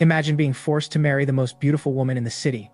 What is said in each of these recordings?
Imagine being forced to marry the most beautiful woman in the city,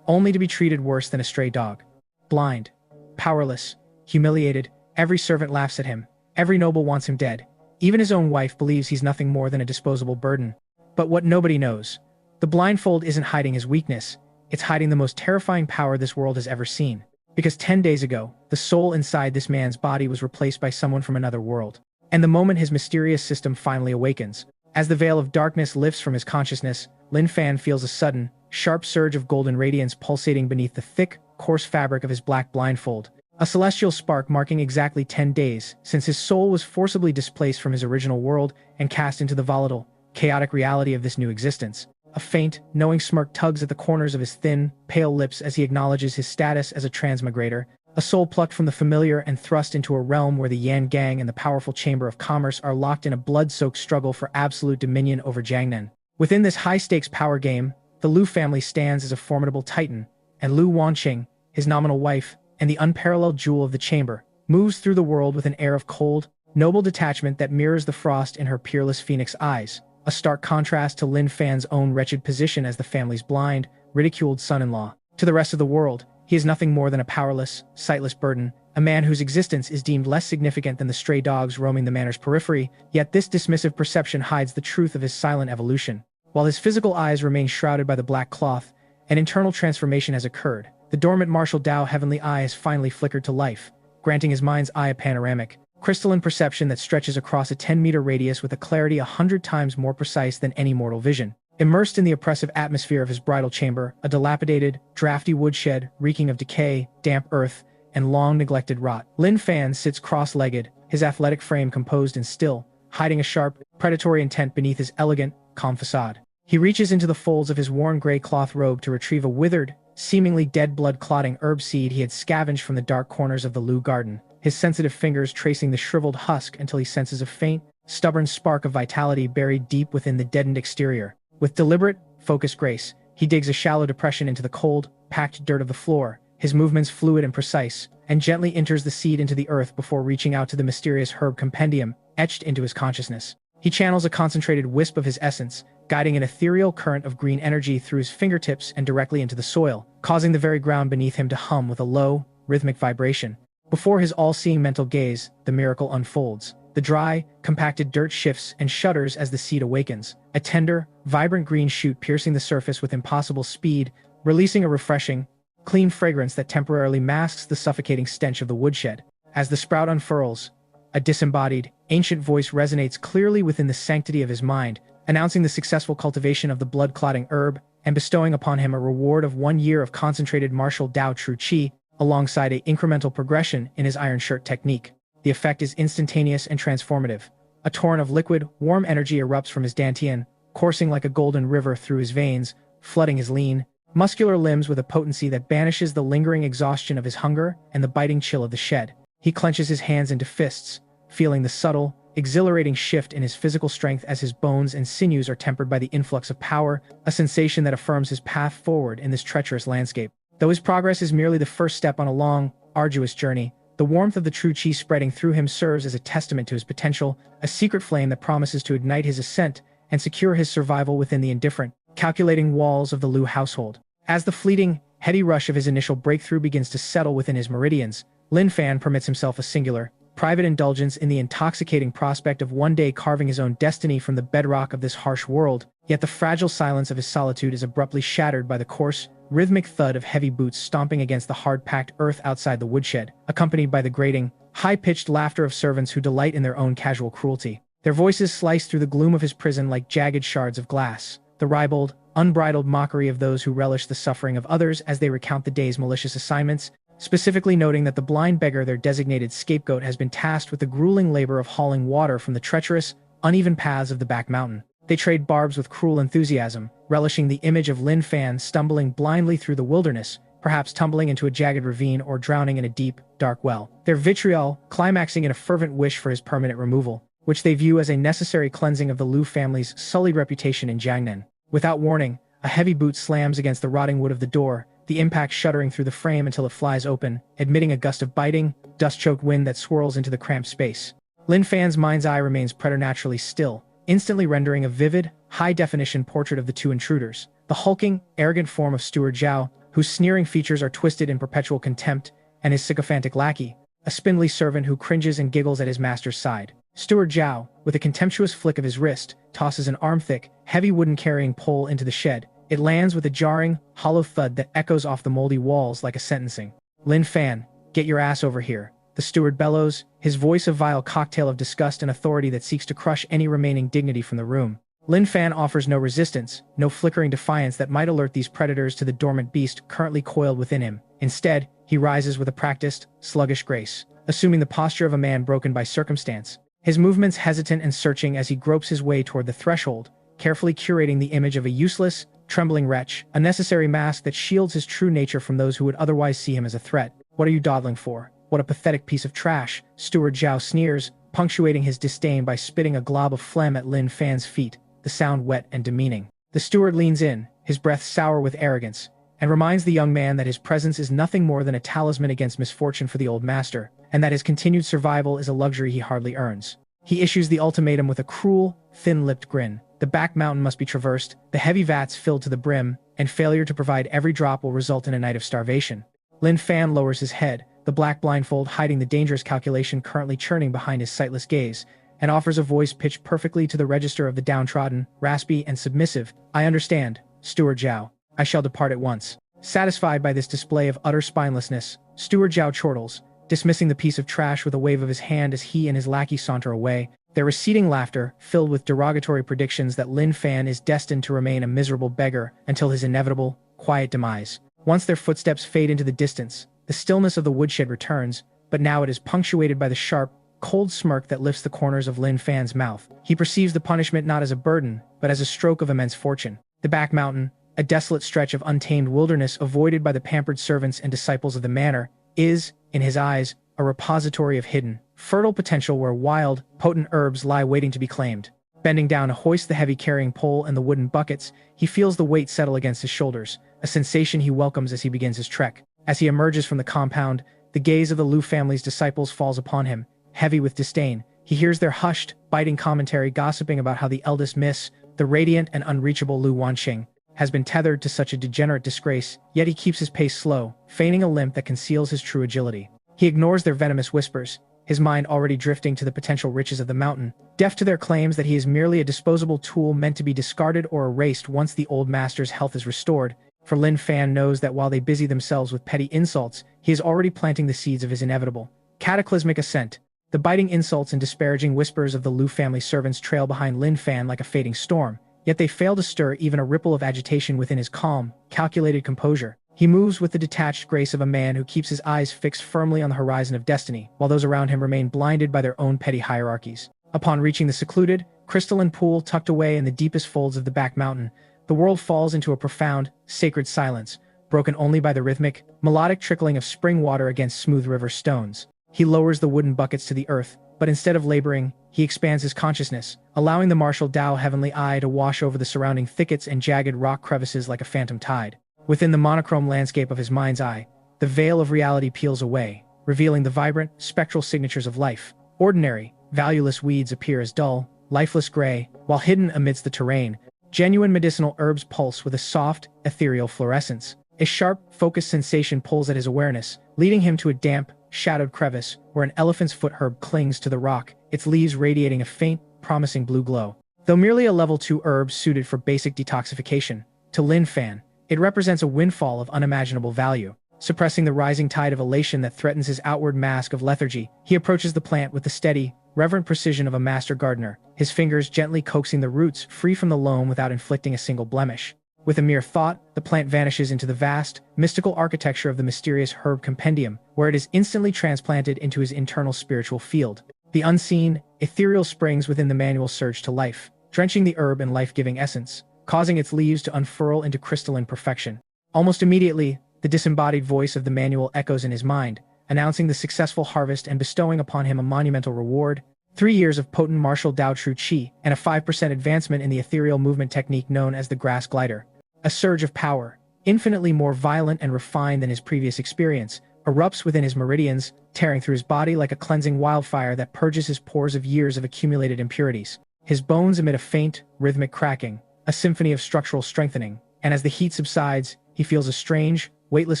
only to be treated worse than a stray dog. Blind, powerless, humiliated, every servant laughs at him, every noble wants him dead. Even his own wife believes he's nothing more than a disposable burden. But what nobody knows, the blindfold isn't hiding his weakness, it's hiding the most terrifying power this world has ever seen. Because 10 days ago, the soul inside this man's body was replaced by someone from another world. And the moment his mysterious system finally awakens, as the veil of darkness lifts from his consciousness, Lin Fan feels a sudden, sharp surge of golden radiance pulsating beneath the thick, coarse fabric of his black blindfold. A celestial spark marking exactly 10 days since his soul was forcibly displaced from his original world and cast into the volatile, chaotic reality of this new existence. A faint, knowing smirk tugs at the corners of his thin, pale lips as he acknowledges his status as a transmigrator, a soul plucked from the familiar and thrust into a realm where the Yan Gang and the powerful Chamber of Commerce are locked in a blood-soaked struggle for absolute dominion over Jiangnan. Within this high-stakes power game, the Liu family stands as a formidable titan, and Liu Wanqing, his nominal wife, and the unparalleled jewel of the chamber, moves through the world with an air of cold, noble detachment that mirrors the frost in her peerless phoenix eyes, a stark contrast to Lin Fan's own wretched position as the family's blind, ridiculed son-in-law. To the rest of the world, he is nothing more than a powerless, sightless burden, a man whose existence is deemed less significant than the stray dogs roaming the manor's periphery, yet this dismissive perception hides the truth of his silent evolution. While his physical eyes remain shrouded by the black cloth, an internal transformation has occurred. The dormant Martial Dao Heavenly Eye has finally flickered to life, granting his mind's eye a panoramic, crystalline perception that stretches across a 10-meter radius with a clarity 100 times more precise than any mortal vision. Immersed in the oppressive atmosphere of his bridal chamber, a dilapidated, drafty woodshed reeking of decay, damp earth, and long-neglected rot, Lin Fan sits cross-legged, his athletic frame composed and still, hiding a sharp, predatory intent beneath his elegant, calm facade. He reaches into the folds of his worn gray cloth robe to retrieve a withered, seemingly dead blood-clotting herb seed he had scavenged from the dark corners of the Liu garden, his sensitive fingers tracing the shriveled husk until he senses a faint, stubborn spark of vitality buried deep within the deadened exterior. With deliberate, focused grace, he digs a shallow depression into the cold, packed dirt of the floor, his movements fluid and precise, and gently enters the seed into the earth before reaching out to the mysterious herb compendium etched into his consciousness. He channels a concentrated wisp of his essence, guiding an ethereal current of green energy through his fingertips and directly into the soil, causing the very ground beneath him to hum with a low, rhythmic vibration. Before his all-seeing mental gaze, the miracle unfolds. The dry, compacted dirt shifts and shudders as the seed awakens, a tender, vibrant green shoot piercing the surface with impossible speed, releasing a refreshing, clean fragrance that temporarily masks the suffocating stench of the woodshed. As the sprout unfurls, a disembodied, ancient voice resonates clearly within the sanctity of his mind, announcing the successful cultivation of the blood-clotting herb and bestowing upon him a reward of 1 year of concentrated martial Dao True Qi, alongside an incremental progression in his iron shirt technique. The effect is instantaneous and transformative. A torrent of liquid, warm energy erupts from his dantian, coursing like a golden river through his veins, flooding his lean, muscular limbs with a potency that banishes the lingering exhaustion of his hunger and the biting chill of the shed. He clenches his hands into fists, feeling the subtle, exhilarating shift in his physical strength as his bones and sinews are tempered by the influx of power, a sensation that affirms his path forward in this treacherous landscape. Though his progress is merely the first step on a long, arduous journey, the warmth of the true Qi spreading through him serves as a testament to his potential, a secret flame that promises to ignite his ascent and secure his survival within the indifferent, calculating walls of the Liu household. As the fleeting, heady rush of his initial breakthrough begins to settle within his meridians, Lin Fan permits himself a singular, private indulgence in the intoxicating prospect of one day carving his own destiny from the bedrock of this harsh world. Yet the fragile silence of his solitude is abruptly shattered by the coarse, rhythmic thud of heavy boots stomping against the hard-packed earth outside the woodshed, accompanied by the grating, high-pitched laughter of servants who delight in their own casual cruelty. Their voices slice through the gloom of his prison like jagged shards of glass, the ribald, unbridled mockery of those who relish the suffering of others as they recount the day's malicious assignments, specifically noting that the blind beggar, their designated scapegoat, has been tasked with the grueling labor of hauling water from the treacherous, uneven paths of the back mountain. They trade barbs with cruel enthusiasm, relishing the image of Lin Fan stumbling blindly through the wilderness, perhaps tumbling into a jagged ravine or drowning in a deep, dark well. Their vitriol climaxing in a fervent wish for his permanent removal, which they view as a necessary cleansing of the Liu family's sullied reputation in Jiangnan. Without warning, a heavy boot slams against the rotting wood of the door, the impact shuddering through the frame until it flies open, admitting a gust of biting, dust-choked wind that swirls into the cramped space. Lin Fan's mind's eye remains preternaturally still, instantly rendering a vivid, high-definition portrait of the two intruders. The hulking, arrogant form of Steward Zhao, whose sneering features are twisted in perpetual contempt, and his sycophantic lackey, a spindly servant who cringes and giggles at his master's side. Steward Zhao, with a contemptuous flick of his wrist, tosses an arm-thick, heavy wooden-carrying pole into the shed. It lands with a jarring, hollow thud that echoes off the moldy walls like a sentencing. Lin Fan, get your ass over here. The steward bellows, his voice a vile cocktail of disgust and authority that seeks to crush any remaining dignity from the room. Lin Fan offers no resistance, no flickering defiance that might alert these predators to the dormant beast currently coiled within him. Instead, he rises with a practiced, sluggish grace, assuming the posture of a man broken by circumstance. His movements hesitant and searching as he gropes his way toward the threshold, carefully curating the image of a useless, trembling wretch, a necessary mask that shields his true nature from those who would otherwise see him as a threat. What are you dawdling for? What a pathetic piece of trash, Steward Zhao sneers, punctuating his disdain by spitting a glob of phlegm at Lin Fan's feet, the sound wet and demeaning. The steward leans in, his breath sour with arrogance, and reminds the young man that his presence is nothing more than a talisman against misfortune for the old master, and that his continued survival is a luxury he hardly earns. He issues the ultimatum with a cruel, thin-lipped grin. The back mountain must be traversed, the heavy vats filled to the brim, and failure to provide every drop will result in a night of starvation. Lin Fan lowers his head, the black blindfold hiding the dangerous calculation currently churning behind his sightless gaze, and offers a voice pitched perfectly to the register of the downtrodden, raspy and submissive. I understand, Steward Zhao. I shall depart at once. Satisfied by this display of utter spinelessness, Steward Zhao chortles, dismissing the piece of trash with a wave of his hand as he and his lackey saunter away, their receding laughter filled with derogatory predictions that Lin Fan is destined to remain a miserable beggar until his inevitable, quiet demise. Once their footsteps fade into the distance, the stillness of the woodshed returns, but now it is punctuated by the sharp, cold smirk that lifts the corners of Lin Fan's mouth. He perceives the punishment not as a burden, but as a stroke of immense fortune. The back mountain, a desolate stretch of untamed wilderness avoided by the pampered servants and disciples of the manor, is, in his eyes, a repository of hidden, fertile potential where wild, potent herbs lie waiting to be claimed. Bending down to hoist the heavy carrying pole and the wooden buckets, he feels the weight settle against his shoulders, a sensation he welcomes as he begins his trek. As he emerges from the compound, the gaze of the Lu family's disciples falls upon him, heavy with disdain. He hears their hushed, biting commentary gossiping about how the eldest miss, the radiant and unreachable Lu Wanqing, has been tethered to such a degenerate disgrace, yet he keeps his pace slow, feigning a limp that conceals his true agility. He ignores their venomous whispers, his mind already drifting to the potential riches of the mountain, deaf to their claims that he is merely a disposable tool meant to be discarded or erased once the old master's health is restored. For Lin Fan knows that while they busy themselves with petty insults, he is already planting the seeds of his inevitable, cataclysmic ascent. The biting insults and disparaging whispers of the Lu family servants trail behind Lin Fan like a fading storm, yet they fail to stir even a ripple of agitation within his calm, calculated composure. He moves with the detached grace of a man who keeps his eyes fixed firmly on the horizon of destiny, while those around him remain blinded by their own petty hierarchies. Upon reaching the secluded, crystalline pool tucked away in the deepest folds of the back mountain, the world falls into a profound, sacred silence, broken only by the rhythmic, melodic trickling of spring water against smooth river stones. He lowers the wooden buckets to the earth, but instead of laboring, he expands his consciousness, allowing the Martial Dao Heavenly Eye to wash over the surrounding thickets and jagged rock crevices like a phantom tide. Within the monochrome landscape of his mind's eye, the veil of reality peels away, revealing the vibrant, spectral signatures of life. Ordinary, valueless weeds appear as dull, lifeless gray, while hidden amidst the terrain, genuine medicinal herbs pulse with a soft, ethereal fluorescence. A sharp, focused sensation pulls at his awareness, leading him to a damp, shadowed crevice where an elephant's foot herb clings to the rock, its leaves radiating a faint, promising blue glow. Though merely a level 2 herb suited for basic detoxification, to Lin Fan, it represents a windfall of unimaginable value. Suppressing the rising tide of elation that threatens his outward mask of lethargy, he approaches the plant with the steady, reverent precision of a master gardener, his fingers gently coaxing the roots free from the loam without inflicting a single blemish. With a mere thought, the plant vanishes into the vast, mystical architecture of the mysterious herb compendium, where it is instantly transplanted into his internal spiritual field. The unseen, ethereal springs within the manual surge to life, drenching the herb in life-giving essence, causing its leaves to unfurl into crystalline perfection. Almost immediately, the disembodied voice of the manual echoes in his mind, announcing the successful harvest and bestowing upon him a monumental reward: 3 years of potent martial Dao True Qi, and a 5% advancement in the ethereal movement technique known as the grass glider. A surge of power, infinitely more violent and refined than his previous experience, erupts within his meridians, tearing through his body like a cleansing wildfire that purges his pores of years of accumulated impurities. His bones emit a faint, rhythmic cracking, a symphony of structural strengthening, and as the heat subsides, he feels a strange, weightless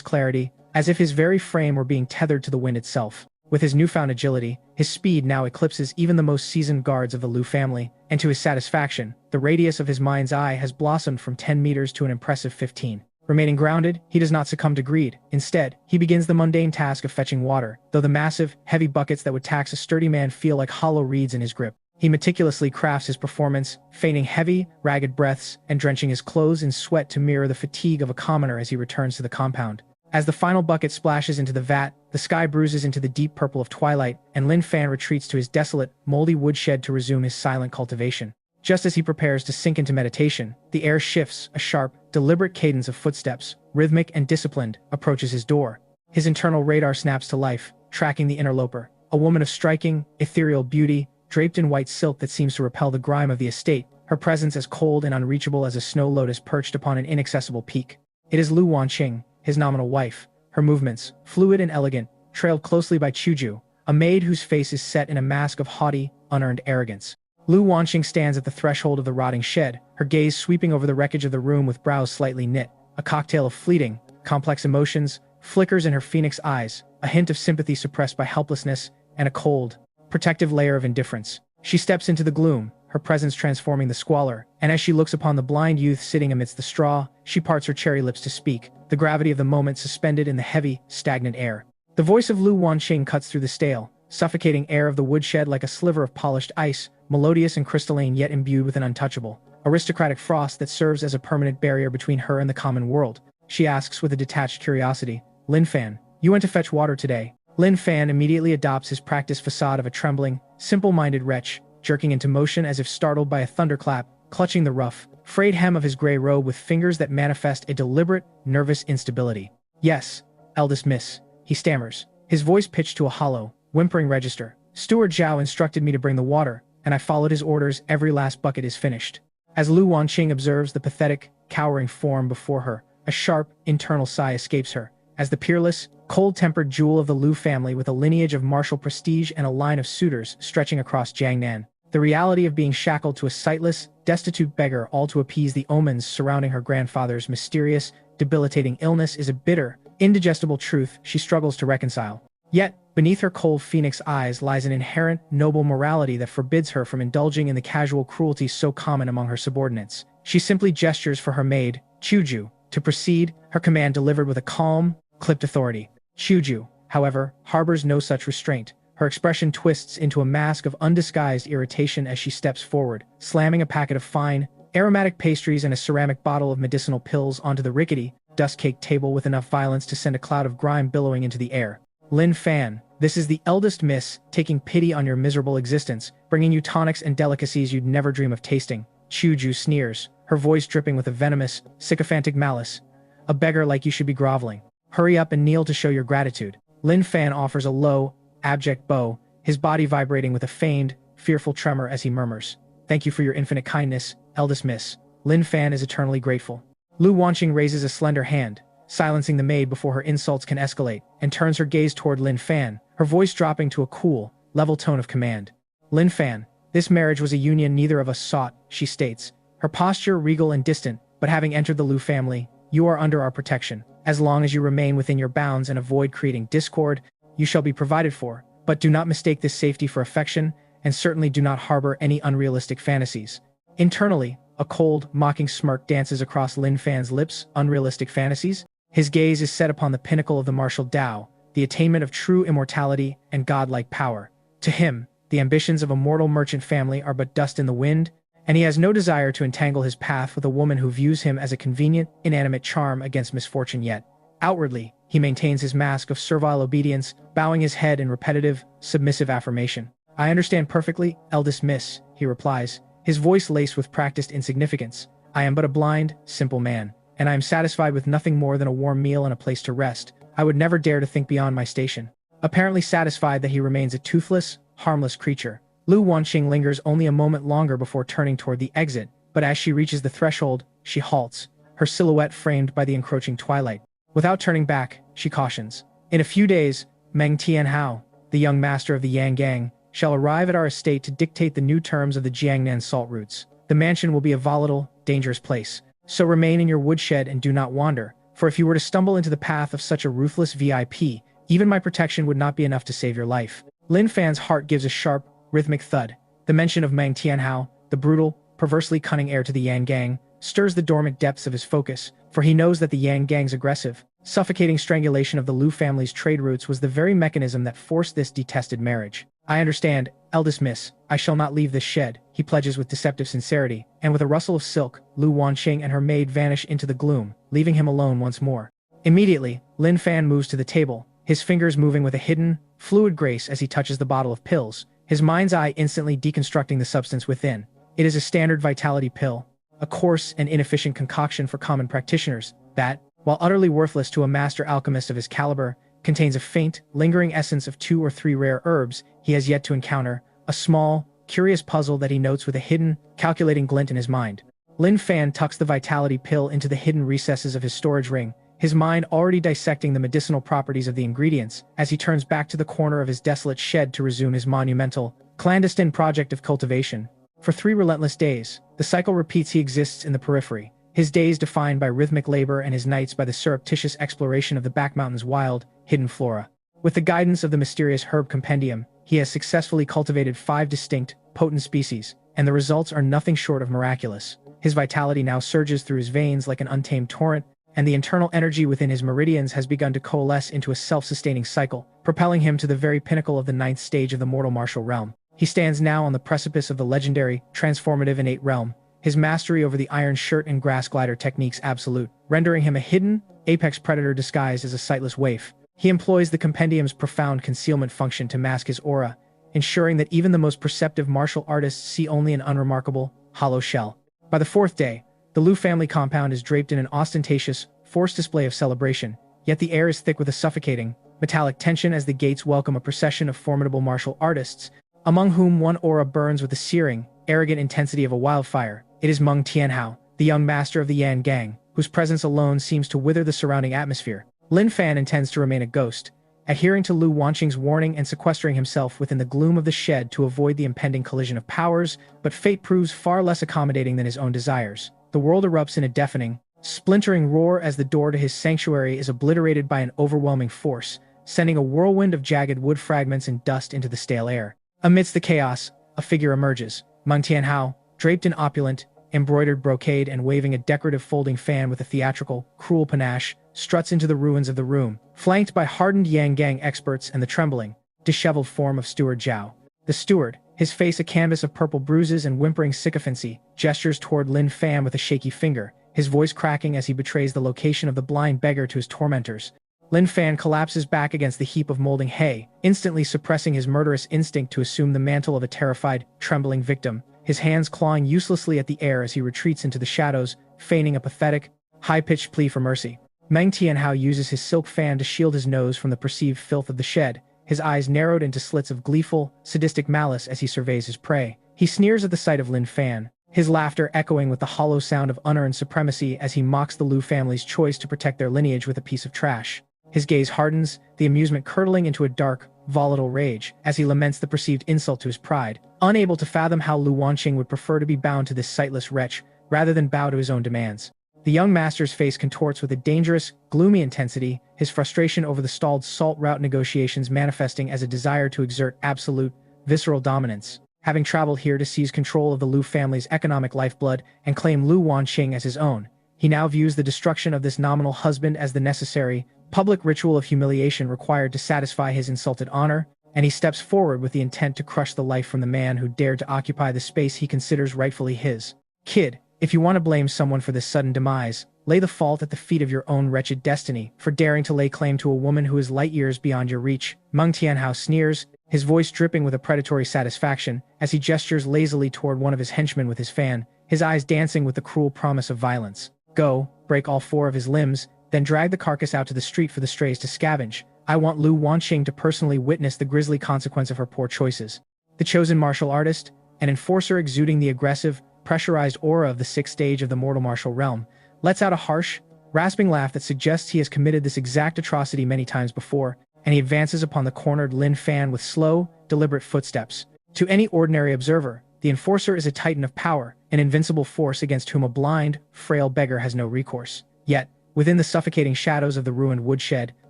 clarity, as if his very frame were being tethered to the wind itself. With his newfound agility, his speed now eclipses even the most seasoned guards of the Liu family, and to his satisfaction, the radius of his mind's eye has blossomed from 10 meters to an impressive 15. Remaining grounded, he does not succumb to greed. Instead, he begins the mundane task of fetching water, though the massive, heavy buckets that would tax a sturdy man feel like hollow reeds in his grip. He meticulously crafts his performance, feigning heavy, ragged breaths and drenching his clothes in sweat to mirror the fatigue of a commoner as he returns to the compound. As the final bucket splashes into the vat, the sky bruises into the deep purple of twilight, and Lin Fan retreats to his desolate, moldy woodshed to resume his silent cultivation. Just as he prepares to sink into meditation, the air shifts, a sharp, deliberate cadence of footsteps, rhythmic and disciplined, approaches his door. His internal radar snaps to life, tracking the interloper, a woman of striking, ethereal beauty, draped in white silk that seems to repel the grime of the estate, her presence as cold and unreachable as a snow lotus perched upon an inaccessible peak. It is Lu Wanqing, his nominal wife, her movements, fluid and elegant, trailed closely by Chuju, a maid whose face is set in a mask of haughty, unearned arrogance. Lu Wanqing stands at the threshold of the rotting shed, her gaze sweeping over the wreckage of the room with brows slightly knit. A cocktail of fleeting, complex emotions flickers in her phoenix eyes, a hint of sympathy suppressed by helplessness, and a cold, protective layer of indifference. She steps into the gloom, her presence transforming the squalor, and as she looks upon the blind youth sitting amidst the straw, she parts her cherry lips to speak, the gravity of the moment suspended in the heavy, stagnant air. The voice of Lu Wanqing cuts through the stale, suffocating air of the woodshed like a sliver of polished ice, melodious and crystalline yet imbued with an untouchable, aristocratic frost that serves as a permanent barrier between her and the common world. She asks with a detached curiosity, "Lin Fan, you went to fetch water today?" Lin Fan immediately adopts his practiced facade of a trembling, simple-minded wretch, jerking into motion as if startled by a thunderclap, clutching the rough, frayed hem of his gray robe with fingers that manifest a deliberate, nervous instability. "Yes, eldest miss," he stammers, his voice pitched to a hollow, whimpering register. "Steward Zhao instructed me to bring the water, and I followed his orders. Every last bucket is finished." As Lu Wanqing observes the pathetic, cowering form before her, a sharp, internal sigh escapes her, as the peerless, cold-tempered jewel of the Liu family with a lineage of martial prestige and a line of suitors stretching across Jiangnan. The reality of being shackled to a sightless, destitute beggar all to appease the omens surrounding her grandfather's mysterious, debilitating illness is a bitter, indigestible truth she struggles to reconcile. Yet, beneath her cold phoenix eyes lies an inherent, noble morality that forbids her from indulging in the casual cruelty so common among her subordinates. She simply gestures for her maid, Chuju, to proceed, her command delivered with a calm, clipped authority. Chuju, however, harbors no such restraint. Her expression twists into a mask of undisguised irritation as she steps forward, slamming a packet of fine, aromatic pastries and a ceramic bottle of medicinal pills onto the rickety, dust-caked table with enough violence to send a cloud of grime billowing into the air. "Lin Fan, this is the eldest miss, taking pity on your miserable existence, bringing you tonics and delicacies you'd never dream of tasting." Chuju sneers, her voice dripping with a venomous, sycophantic malice. "A beggar like you should be groveling. Hurry up and kneel to show your gratitude." Lin Fan offers a low, abject bow, his body vibrating with a feigned, fearful tremor as he murmurs, "Thank you for your infinite kindness, eldest miss." Lin Fan is eternally grateful. Lu Wanqing raises a slender hand, silencing the maid before her insults can escalate, and turns her gaze toward Lin Fan, her voice dropping to a cool, level tone of command. "Lin Fan, this marriage was a union neither of us sought," she states, her posture regal and distant, "but having entered the Liu family, you are under our protection. As long as you remain within your bounds and avoid creating discord, you shall be provided for, but do not mistake this safety for affection, and certainly do not harbor any unrealistic fantasies." Internally, a cold, mocking smirk dances across Lin Fan's lips. Unrealistic fantasies? His gaze is set upon the pinnacle of the Martial Dao, the attainment of true immortality and godlike power. To him, the ambitions of a mortal merchant family are but dust in the wind, and he has no desire to entangle his path with a woman who views him as a convenient, inanimate charm against misfortune. Yet, outwardly, he maintains his mask of servile obedience, bowing his head in repetitive, submissive affirmation. "I understand perfectly, eldest miss," he replies, his voice laced with practiced insignificance. "I am but a blind, simple man, and I am satisfied with nothing more than a warm meal and a place to rest. I would never dare to think beyond my station." Apparently satisfied that he remains a toothless, harmless creature, Lu Wanqing lingers only a moment longer before turning toward the exit, but as she reaches the threshold, she halts, her silhouette framed by the encroaching twilight. Without turning back, she cautions, "In a few days, Meng Tianhao, the young master of the Yang Gang, shall arrive at our estate to dictate the new terms of the Jiangnan salt routes. The mansion will be a volatile, dangerous place. So remain in your woodshed and do not wander, for if you were to stumble into the path of such a ruthless VIP, even my protection would not be enough to save your life. Lin Fan's heart gives a sharp, rhythmic thud. The mention of Mang Tianhao, the brutal, perversely cunning heir to the Yan gang, stirs the dormant depths of his focus, for he knows that the Yan gang's aggressive, suffocating strangulation of the Lu family's trade routes was the very mechanism that forced this detested marriage. I understand, eldest miss, I shall not leave this shed, he pledges with deceptive sincerity, and with a rustle of silk, Lu Wanqing and her maid vanish into the gloom, leaving him alone once more. Immediately, Lin Fan moves to the table, his fingers moving with a hidden, fluid grace as he touches the bottle of pills, his mind's eye instantly deconstructing the substance within. It is a standard vitality pill, a coarse and inefficient concoction for common practitioners that, while utterly worthless to a master alchemist of his caliber, contains a faint, lingering essence of 2 or 3 rare herbs he has yet to encounter, a small, curious puzzle that he notes with a hidden, calculating glint in his mind. Lin Fan tucks the vitality pill into the hidden recesses of his storage ring, his mind already dissecting the medicinal properties of the ingredients as he turns back to the corner of his desolate shed to resume his monumental, clandestine project of cultivation. For 3 relentless days, the cycle repeats. He exists in the periphery, his days defined by rhythmic labor and his nights by the surreptitious exploration of the back mountains' wild, hidden flora. With the guidance of the mysterious herb compendium, he has successfully cultivated 5 distinct, potent species, and the results are nothing short of miraculous. His vitality now surges through his veins like an untamed torrent, and the internal energy within his meridians has begun to coalesce into a self-sustaining cycle, propelling him to the very pinnacle of the 9th stage of the mortal martial realm. He stands now on the precipice of the legendary, transformative innate realm, his mastery over the iron shirt and grass glider techniques absolute, rendering him a hidden, apex predator disguised as a sightless waif. He employs the compendium's profound concealment function to mask his aura, ensuring that even the most perceptive martial artists see only an unremarkable, hollow shell. By the 4th day, the Lu family compound is draped in an ostentatious, forced display of celebration, yet the air is thick with a suffocating, metallic tension as the gates welcome a procession of formidable martial artists, among whom one aura burns with the searing, arrogant intensity of a wildfire. It is Mang Tianhao, the young master of the Yan gang, whose presence alone seems to wither the surrounding atmosphere. Lin Fan intends to remain a ghost, adhering to Lu Wanqing's warning and sequestering himself within the gloom of the shed to avoid the impending collision of powers, but fate proves far less accommodating than his own desires. The world erupts in a deafening, splintering roar as the door to his sanctuary is obliterated by an overwhelming force, sending a whirlwind of jagged wood fragments and dust into the stale air. Amidst the chaos, a figure emerges. Mang Tianhao, draped in opulent, embroidered brocade and waving a decorative folding fan with a theatrical, cruel panache, struts into the ruins of the room, flanked by hardened Yang gang experts and the trembling, disheveled form of Steward Zhao. The steward, his face a canvas of purple bruises and whimpering sycophancy, gestures toward Lin Fan with a shaky finger, his voice cracking as he betrays the location of the blind beggar to his tormentors. Lin Fan collapses back against the heap of molding hay, instantly suppressing his murderous instinct to assume the mantle of a terrified, trembling victim, his hands clawing uselessly at the air as he retreats into the shadows, feigning a pathetic, high-pitched plea for mercy. Mang Tianhao uses his silk fan to shield his nose from the perceived filth of the shed, his eyes narrowed into slits of gleeful, sadistic malice as he surveys his prey. He sneers at the sight of Lin Fan, his laughter echoing with the hollow sound of unearned supremacy as he mocks the Lu family's choice to protect their lineage with a piece of trash. His gaze hardens, the amusement curdling into a dark, volatile rage, as he laments the perceived insult to his pride, unable to fathom how Lu Wanqing would prefer to be bound to this sightless wretch, rather than bow to his own demands. The young master's face contorts with a dangerous, gloomy intensity, his frustration over the stalled salt route negotiations manifesting as a desire to exert absolute, visceral dominance. Having traveled here to seize control of the Lu family's economic lifeblood and claim Lu Wanqing as his own, he now views the destruction of this nominal husband as the necessary, public ritual of humiliation required to satisfy his insulted honor, and he steps forward with the intent to crush the life from the man who dared to occupy the space he considers rightfully his. Kid, if you want to blame someone for this sudden demise, lay the fault at the feet of your own wretched destiny for daring to lay claim to a woman who is light years beyond your reach. Mang Tianhao sneers, his voice dripping with a predatory satisfaction as he gestures lazily toward one of his henchmen with his fan, his eyes dancing with the cruel promise of violence. Go, break all 4 of his limbs, then drag the carcass out to the street for the strays to scavenge. I want Lu Wanqing to personally witness the grisly consequence of her poor choices. The chosen martial artist, an enforcer exuding the aggressive, pressurized aura of the 6th stage of the mortal martial realm, lets out a harsh, rasping laugh that suggests he has committed this exact atrocity many times before, and he advances upon the cornered Lin Fan with slow, deliberate footsteps. To any ordinary observer, the enforcer is a titan of power, an invincible force against whom a blind, frail beggar has no recourse. Yet, within the suffocating shadows of the ruined woodshed,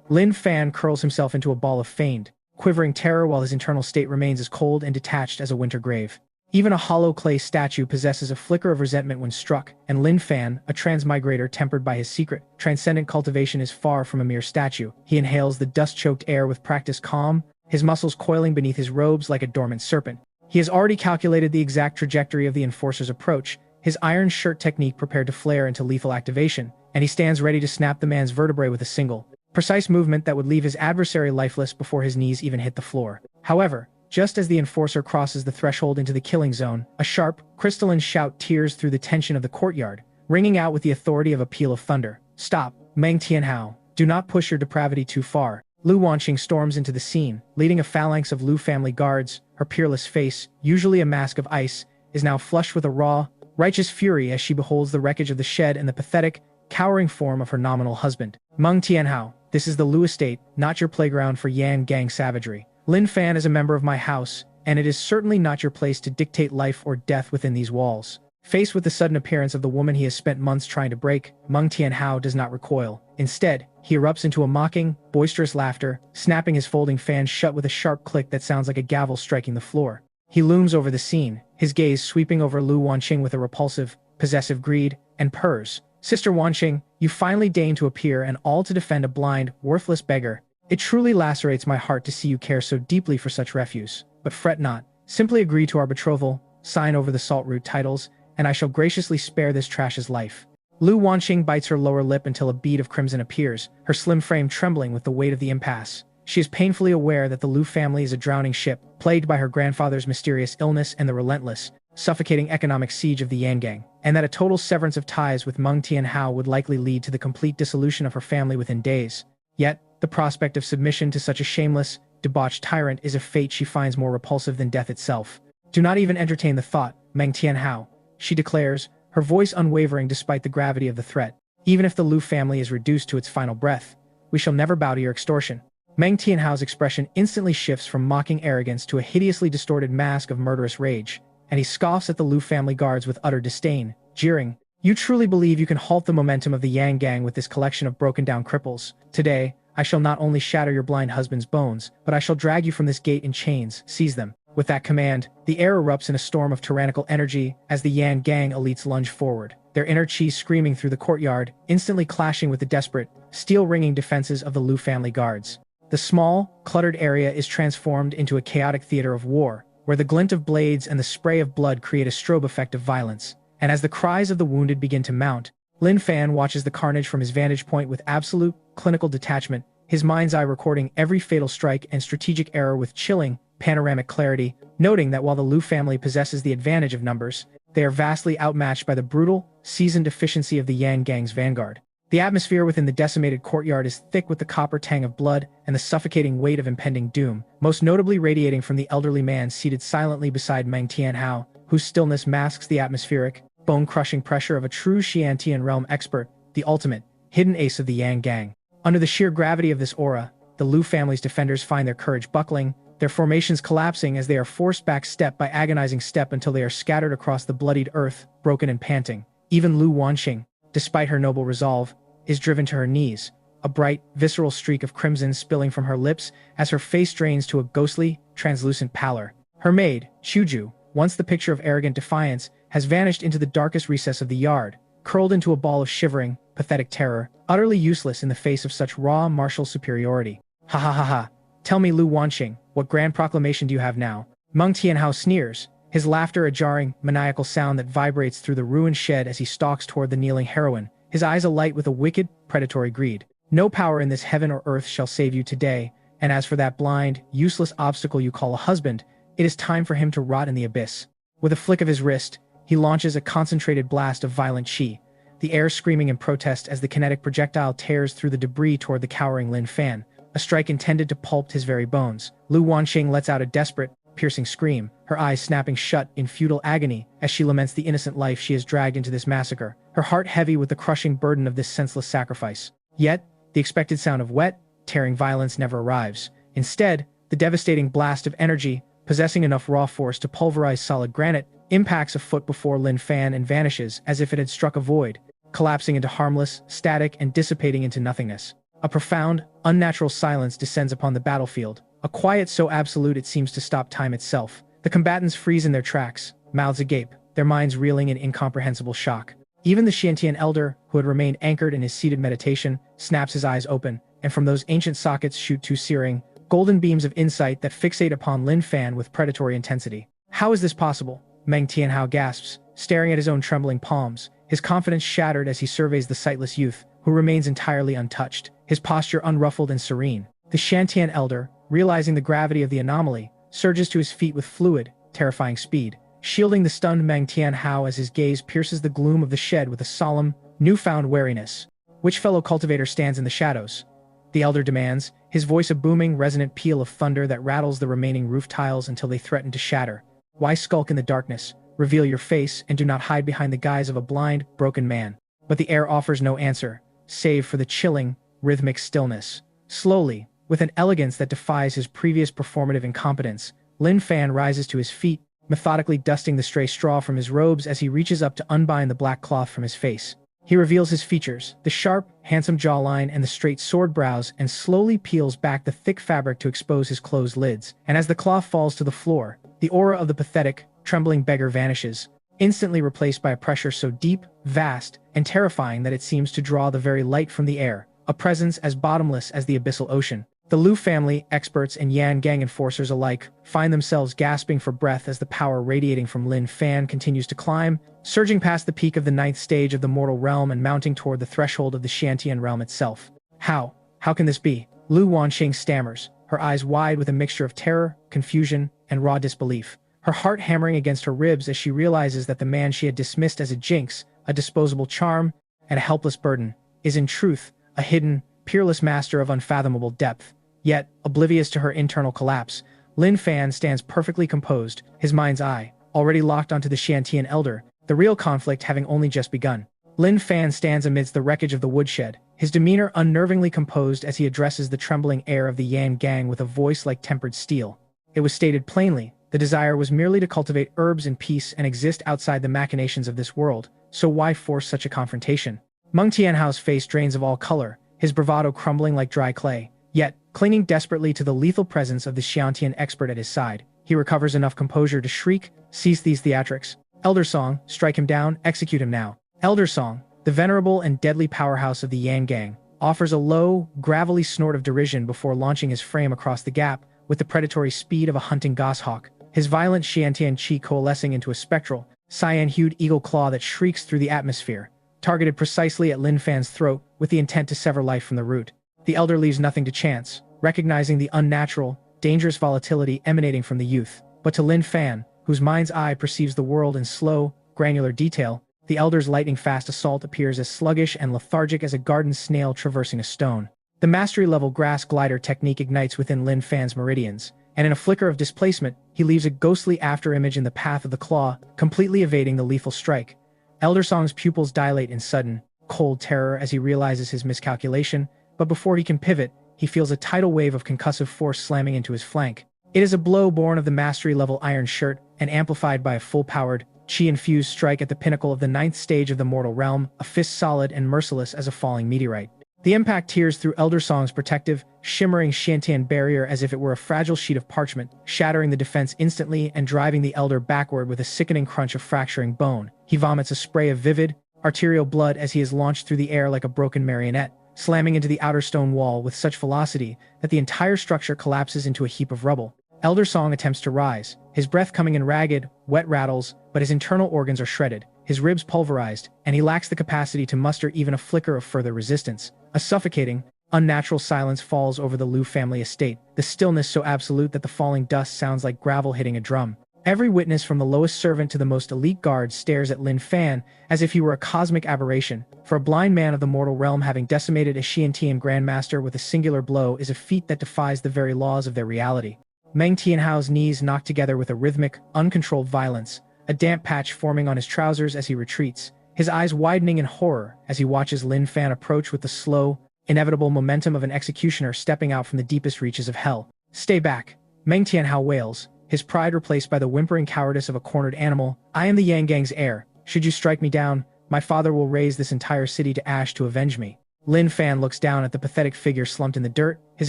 Lin Fan curls himself into a ball of feigned, quivering terror while his internal state remains as cold and detached as a winter grave. Even a hollow clay statue possesses a flicker of resentment when struck, and Lin Fan, a transmigrator tempered by his secret, transcendent cultivation, is far from a mere statue. He inhales the dust-choked air with practiced calm, his muscles coiling beneath his robes like a dormant serpent. He has already calculated the exact trajectory of the enforcer's approach, his iron shirt technique prepared to flare into lethal activation, and he stands ready to snap the man's vertebrae with a single, precise movement that would leave his adversary lifeless before his knees even hit the floor. However, just as the enforcer crosses the threshold into the killing zone, a sharp, crystalline shout tears through the tension of the courtyard, ringing out with the authority of a peal of thunder. "Stop, Meng Tianhao. Do not push your depravity too far." Lu Wanqing storms into the scene, leading a phalanx of Lu family guards. Her peerless face, usually a mask of ice, is now flushed with a raw, righteous fury as she beholds the wreckage of the shed and the pathetic, cowering form of her nominal husband. "Meng Tianhao, this is the Lu estate, not your playground for Yan gang savagery. Lin Fan is a member of my house, and it is certainly not your place to dictate life or death within these walls." Faced with the sudden appearance of the woman he has spent months trying to break, Meng Tianhao does not recoil. Instead, he erupts into a mocking, boisterous laughter, snapping his folding fan shut with a sharp click that sounds like a gavel striking the floor. He looms over the scene, his gaze sweeping over Lu Wanqing with a repulsive, possessive greed, and purrs. "Sister Wanqing, you finally deign to appear, and all to defend a blind, worthless beggar. It truly lacerates my heart to see you care so deeply for such refuse. But fret not. Simply agree to our betrothal, sign over the saltroot titles, and I shall graciously spare this trash's life." Lu Wanqing bites her lower lip until a bead of crimson appears, her slim frame trembling with the weight of the impasse. She is painfully aware that the Lu family is a drowning ship, plagued by her grandfather's mysterious illness and the relentless, suffocating economic siege of the Yan gang, and that a total severance of ties with Meng Tianhao would likely lead to the complete dissolution of her family within days. Yet, the prospect of submission to such a shameless, debauched tyrant is a fate she finds more repulsive than death itself. "Do not even entertain the thought, Meng Tianhao," she declares, her voice unwavering despite the gravity of the threat. "Even if the Lu family is reduced to its final breath, we shall never bow to your extortion." Meng Tianhao's expression instantly shifts from mocking arrogance to a hideously distorted mask of murderous rage, and he scoffs at the Lu family guards with utter disdain, jeering, "You truly believe you can halt the momentum of the Yang gang with this collection of broken-down cripples? Today, I shall not only shatter your blind husband's bones, but I shall drag you from this gate in chains. Seize them." With that command, the air erupts in a storm of tyrannical energy as the Yan gang elites lunge forward, their inner chi screaming through the courtyard, instantly clashing with the desperate, steel-ringing defenses of the Lu family guards. The small, cluttered area is transformed into a chaotic theater of war, where the glint of blades and the spray of blood create a strobe effect of violence. And as the cries of the wounded begin to mount, Lin Fan watches the carnage from his vantage point with absolute, clinical detachment, his mind's eye recording every fatal strike and strategic error with chilling, panoramic clarity, noting that while the Lu family possesses the advantage of numbers, they are vastly outmatched by the brutal, seasoned efficiency of the Yang gang's vanguard. The atmosphere within the decimated courtyard is thick with the copper tang of blood and the suffocating weight of impending doom, most notably radiating from the elderly man seated silently beside Meng Tianhao, whose stillness masks the atmospheric, bone-crushing pressure of a true Xiantian realm expert, the ultimate, hidden ace of the Yang gang. Under the sheer gravity of this aura, the Lu family's defenders find their courage buckling, their formations collapsing as they are forced back step by agonizing step until they are scattered across the bloodied earth, broken and panting. Even Lu Wanqing, despite her noble resolve, is driven to her knees, a bright, visceral streak of crimson spilling from her lips as her face drains to a ghostly, translucent pallor. Her maid, Chuju, once the picture of arrogant defiance, has vanished into the darkest recess of the yard, curled into a ball of shivering, pathetic terror, utterly useless in the face of such raw martial superiority. "Ha ha ha ha. Tell me, Lu Wanqing, what grand proclamation do you have now?" Meng Tianhao sneers, his laughter a jarring, maniacal sound that vibrates through the ruined shed as he stalks toward the kneeling heroine, his eyes alight with a wicked, predatory greed. "No power in this heaven or earth shall save you today, and as for that blind, useless obstacle you call a husband, it is time for him to rot in the abyss." With a flick of his wrist, he launches a concentrated blast of violent chi, the air screaming in protest as the kinetic projectile tears through the debris toward the cowering Lin Fan, a strike intended to pulp his very bones. Lu Wanqing lets out a desperate, piercing scream, her eyes snapping shut in futile agony as she laments the innocent life she has dragged into this massacre, her heart heavy with the crushing burden of this senseless sacrifice. Yet, the expected sound of wet, tearing violence never arrives. Instead, the devastating blast of energy, possessing enough raw force to pulverize solid granite, impacts a foot before Lin Fan and vanishes as if it had struck a void, collapsing into harmless, static, and dissipating into nothingness. A profound, unnatural silence descends upon the battlefield, a quiet so absolute it seems to stop time itself. The combatants freeze in their tracks, mouths agape, their minds reeling in incomprehensible shock. Even the Xiantian elder, who had remained anchored in his seated meditation, snaps his eyes open, and from those ancient sockets shoot two searing, golden beams of insight that fixate upon Lin Fan with predatory intensity. How is this possible? Meng Tianhao gasps, staring at his own trembling palms, his confidence shattered as he surveys the sightless youth, who remains entirely untouched, his posture unruffled and serene. The Xiantian elder, realizing the gravity of the anomaly, surges to his feet with fluid, terrifying speed, shielding the stunned Meng Tianhao as his gaze pierces the gloom of the shed with a solemn, newfound wariness. Which fellow cultivator stands in the shadows? The elder demands, his voice a booming, resonant peal of thunder that rattles the remaining roof tiles until they threaten to shatter. Why skulk in the darkness? Reveal your face and do not hide behind the guise of a blind, broken man. But the air offers no answer, save for the chilling, rhythmic stillness. Slowly, with an elegance that defies his previous performative incompetence, Lin Fan rises to his feet, methodically dusting the stray straw from his robes as he reaches up to unbind the black cloth from his face. He reveals his features, the sharp, handsome jawline and the straight sword brows, and slowly peels back the thick fabric to expose his closed lids. And as the cloth falls to the floor, the aura of the pathetic, trembling beggar vanishes, instantly replaced by a pressure so deep, vast, and terrifying that it seems to draw the very light from the air, a presence as bottomless as the abyssal ocean. The Liu family, experts and Yan gang enforcers alike, find themselves gasping for breath as the power radiating from Lin Fan continues to climb, surging past the peak of the 9th stage of the mortal realm and mounting toward the threshold of the Xiantian realm itself. How can this be? Lu Wanqing stammers, her eyes wide with a mixture of terror, confusion, and raw disbelief, her heart hammering against her ribs as she realizes that the man she had dismissed as a jinx, a disposable charm, and a helpless burden, is in truth a hidden, peerless master of unfathomable depth. Yet, oblivious to her internal collapse, Lin Fan stands perfectly composed, his mind's eye already locked onto the Xiantian elder, the real conflict having only just begun. Lin Fan stands amidst the wreckage of the woodshed, his demeanor unnervingly composed as he addresses the trembling air of the Yan gang with a voice like tempered steel. It was stated plainly, the desire was merely to cultivate herbs in peace and exist outside the machinations of this world, so why force such a confrontation? Meng Tianhao's face drains of all color, his bravado crumbling like dry clay. Yet, clinging desperately to the lethal presence of the Xiantian expert at his side, he recovers enough composure to shriek, "Cease these theatrics. Elder Song, strike him down, execute him now." Elder Song, the venerable and deadly powerhouse of the Yan gang, offers a low, gravelly snort of derision before launching his frame across the gap with the predatory speed of a hunting goshawk, his violent Xiantian chi coalescing into a spectral, cyan-hued eagle claw that shrieks through the atmosphere, targeted precisely at Lin Fan's throat with the intent to sever life from the root. The elder leaves nothing to chance, recognizing the unnatural, dangerous volatility emanating from the youth. But to Lin Fan, whose mind's eye perceives the world in slow, granular detail, the elder's lightning-fast assault appears as sluggish and lethargic as a garden snail traversing a stone. The mastery-level grass glider technique ignites within Lin Fan's meridians, and in a flicker of displacement, he leaves a ghostly afterimage in the path of the claw, completely evading the lethal strike. Elder Song's pupils dilate in sudden, cold terror as he realizes his miscalculation, but before he can pivot, he feels a tidal wave of concussive force slamming into his flank. It is a blow born of the mastery-level iron shirt and amplified by a full-powered, chi-infused strike at the pinnacle of the 9th stage of the mortal realm, a fist solid and merciless as a falling meteorite. The impact tears through Elder Song's protective, shimmering Xiantian barrier as if it were a fragile sheet of parchment, shattering the defense instantly and driving the elder backward with a sickening crunch of fracturing bone. He vomits a spray of vivid, arterial blood as he is launched through the air like a broken marionette, slamming into the outer stone wall with such velocity that the entire structure collapses into a heap of rubble. Elder Song attempts to rise, his breath coming in ragged, wet rattles, but his internal organs are shredded, his ribs pulverized, and he lacks the capacity to muster even a flicker of further resistance. A suffocating, unnatural silence falls over the Liu family estate, the stillness so absolute that the falling dust sounds like gravel hitting a drum. Every witness from the lowest servant to the most elite guard stares at Lin Fan as if he were a cosmic aberration, for a blind man of the mortal realm having decimated a Xiantian grandmaster with a singular blow is a feat that defies the very laws of their reality. Meng Tianhao's knees knock together with a rhythmic, uncontrolled violence, a damp patch forming on his trousers as he retreats, his eyes widening in horror as he watches Lin Fan approach with the slow, inevitable momentum of an executioner stepping out from the deepest reaches of hell. "Stay back," Meng Tianhao wails, his pride replaced by the whimpering cowardice of a cornered animal. "I am the Yang Gang's heir. Should you strike me down, my father will raise this entire city to ash to avenge me." Lin Fan looks down at the pathetic figure slumped in the dirt, his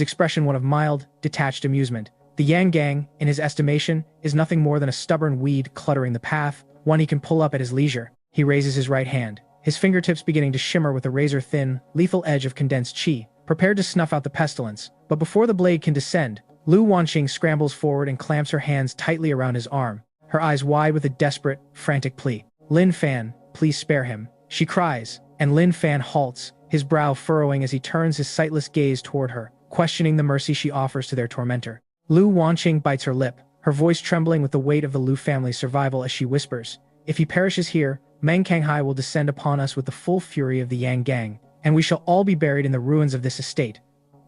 expression one of mild, detached amusement. The Yang Gang, in his estimation, is nothing more than a stubborn weed cluttering the path, one he can pull up at his leisure. He raises his right hand, his fingertips beginning to shimmer with a razor-thin, lethal edge of condensed qi, prepared to snuff out the pestilence. But before the blade can descend, Wanqing scrambles forward and clamps her hands tightly around his arm, her eyes wide with a desperate, frantic plea. "Lin Fan, please spare him," she cries, and Lin Fan halts, his brow furrowing as he turns his sightless gaze toward her, questioning the mercy she offers to their tormentor. Wanqing bites her lip, her voice trembling with the weight of the Lu family's survival as she whispers, "If he perishes here, Manhwa will descend upon us with the full fury of the Yang Gang, and we shall all be buried in the ruins of this estate.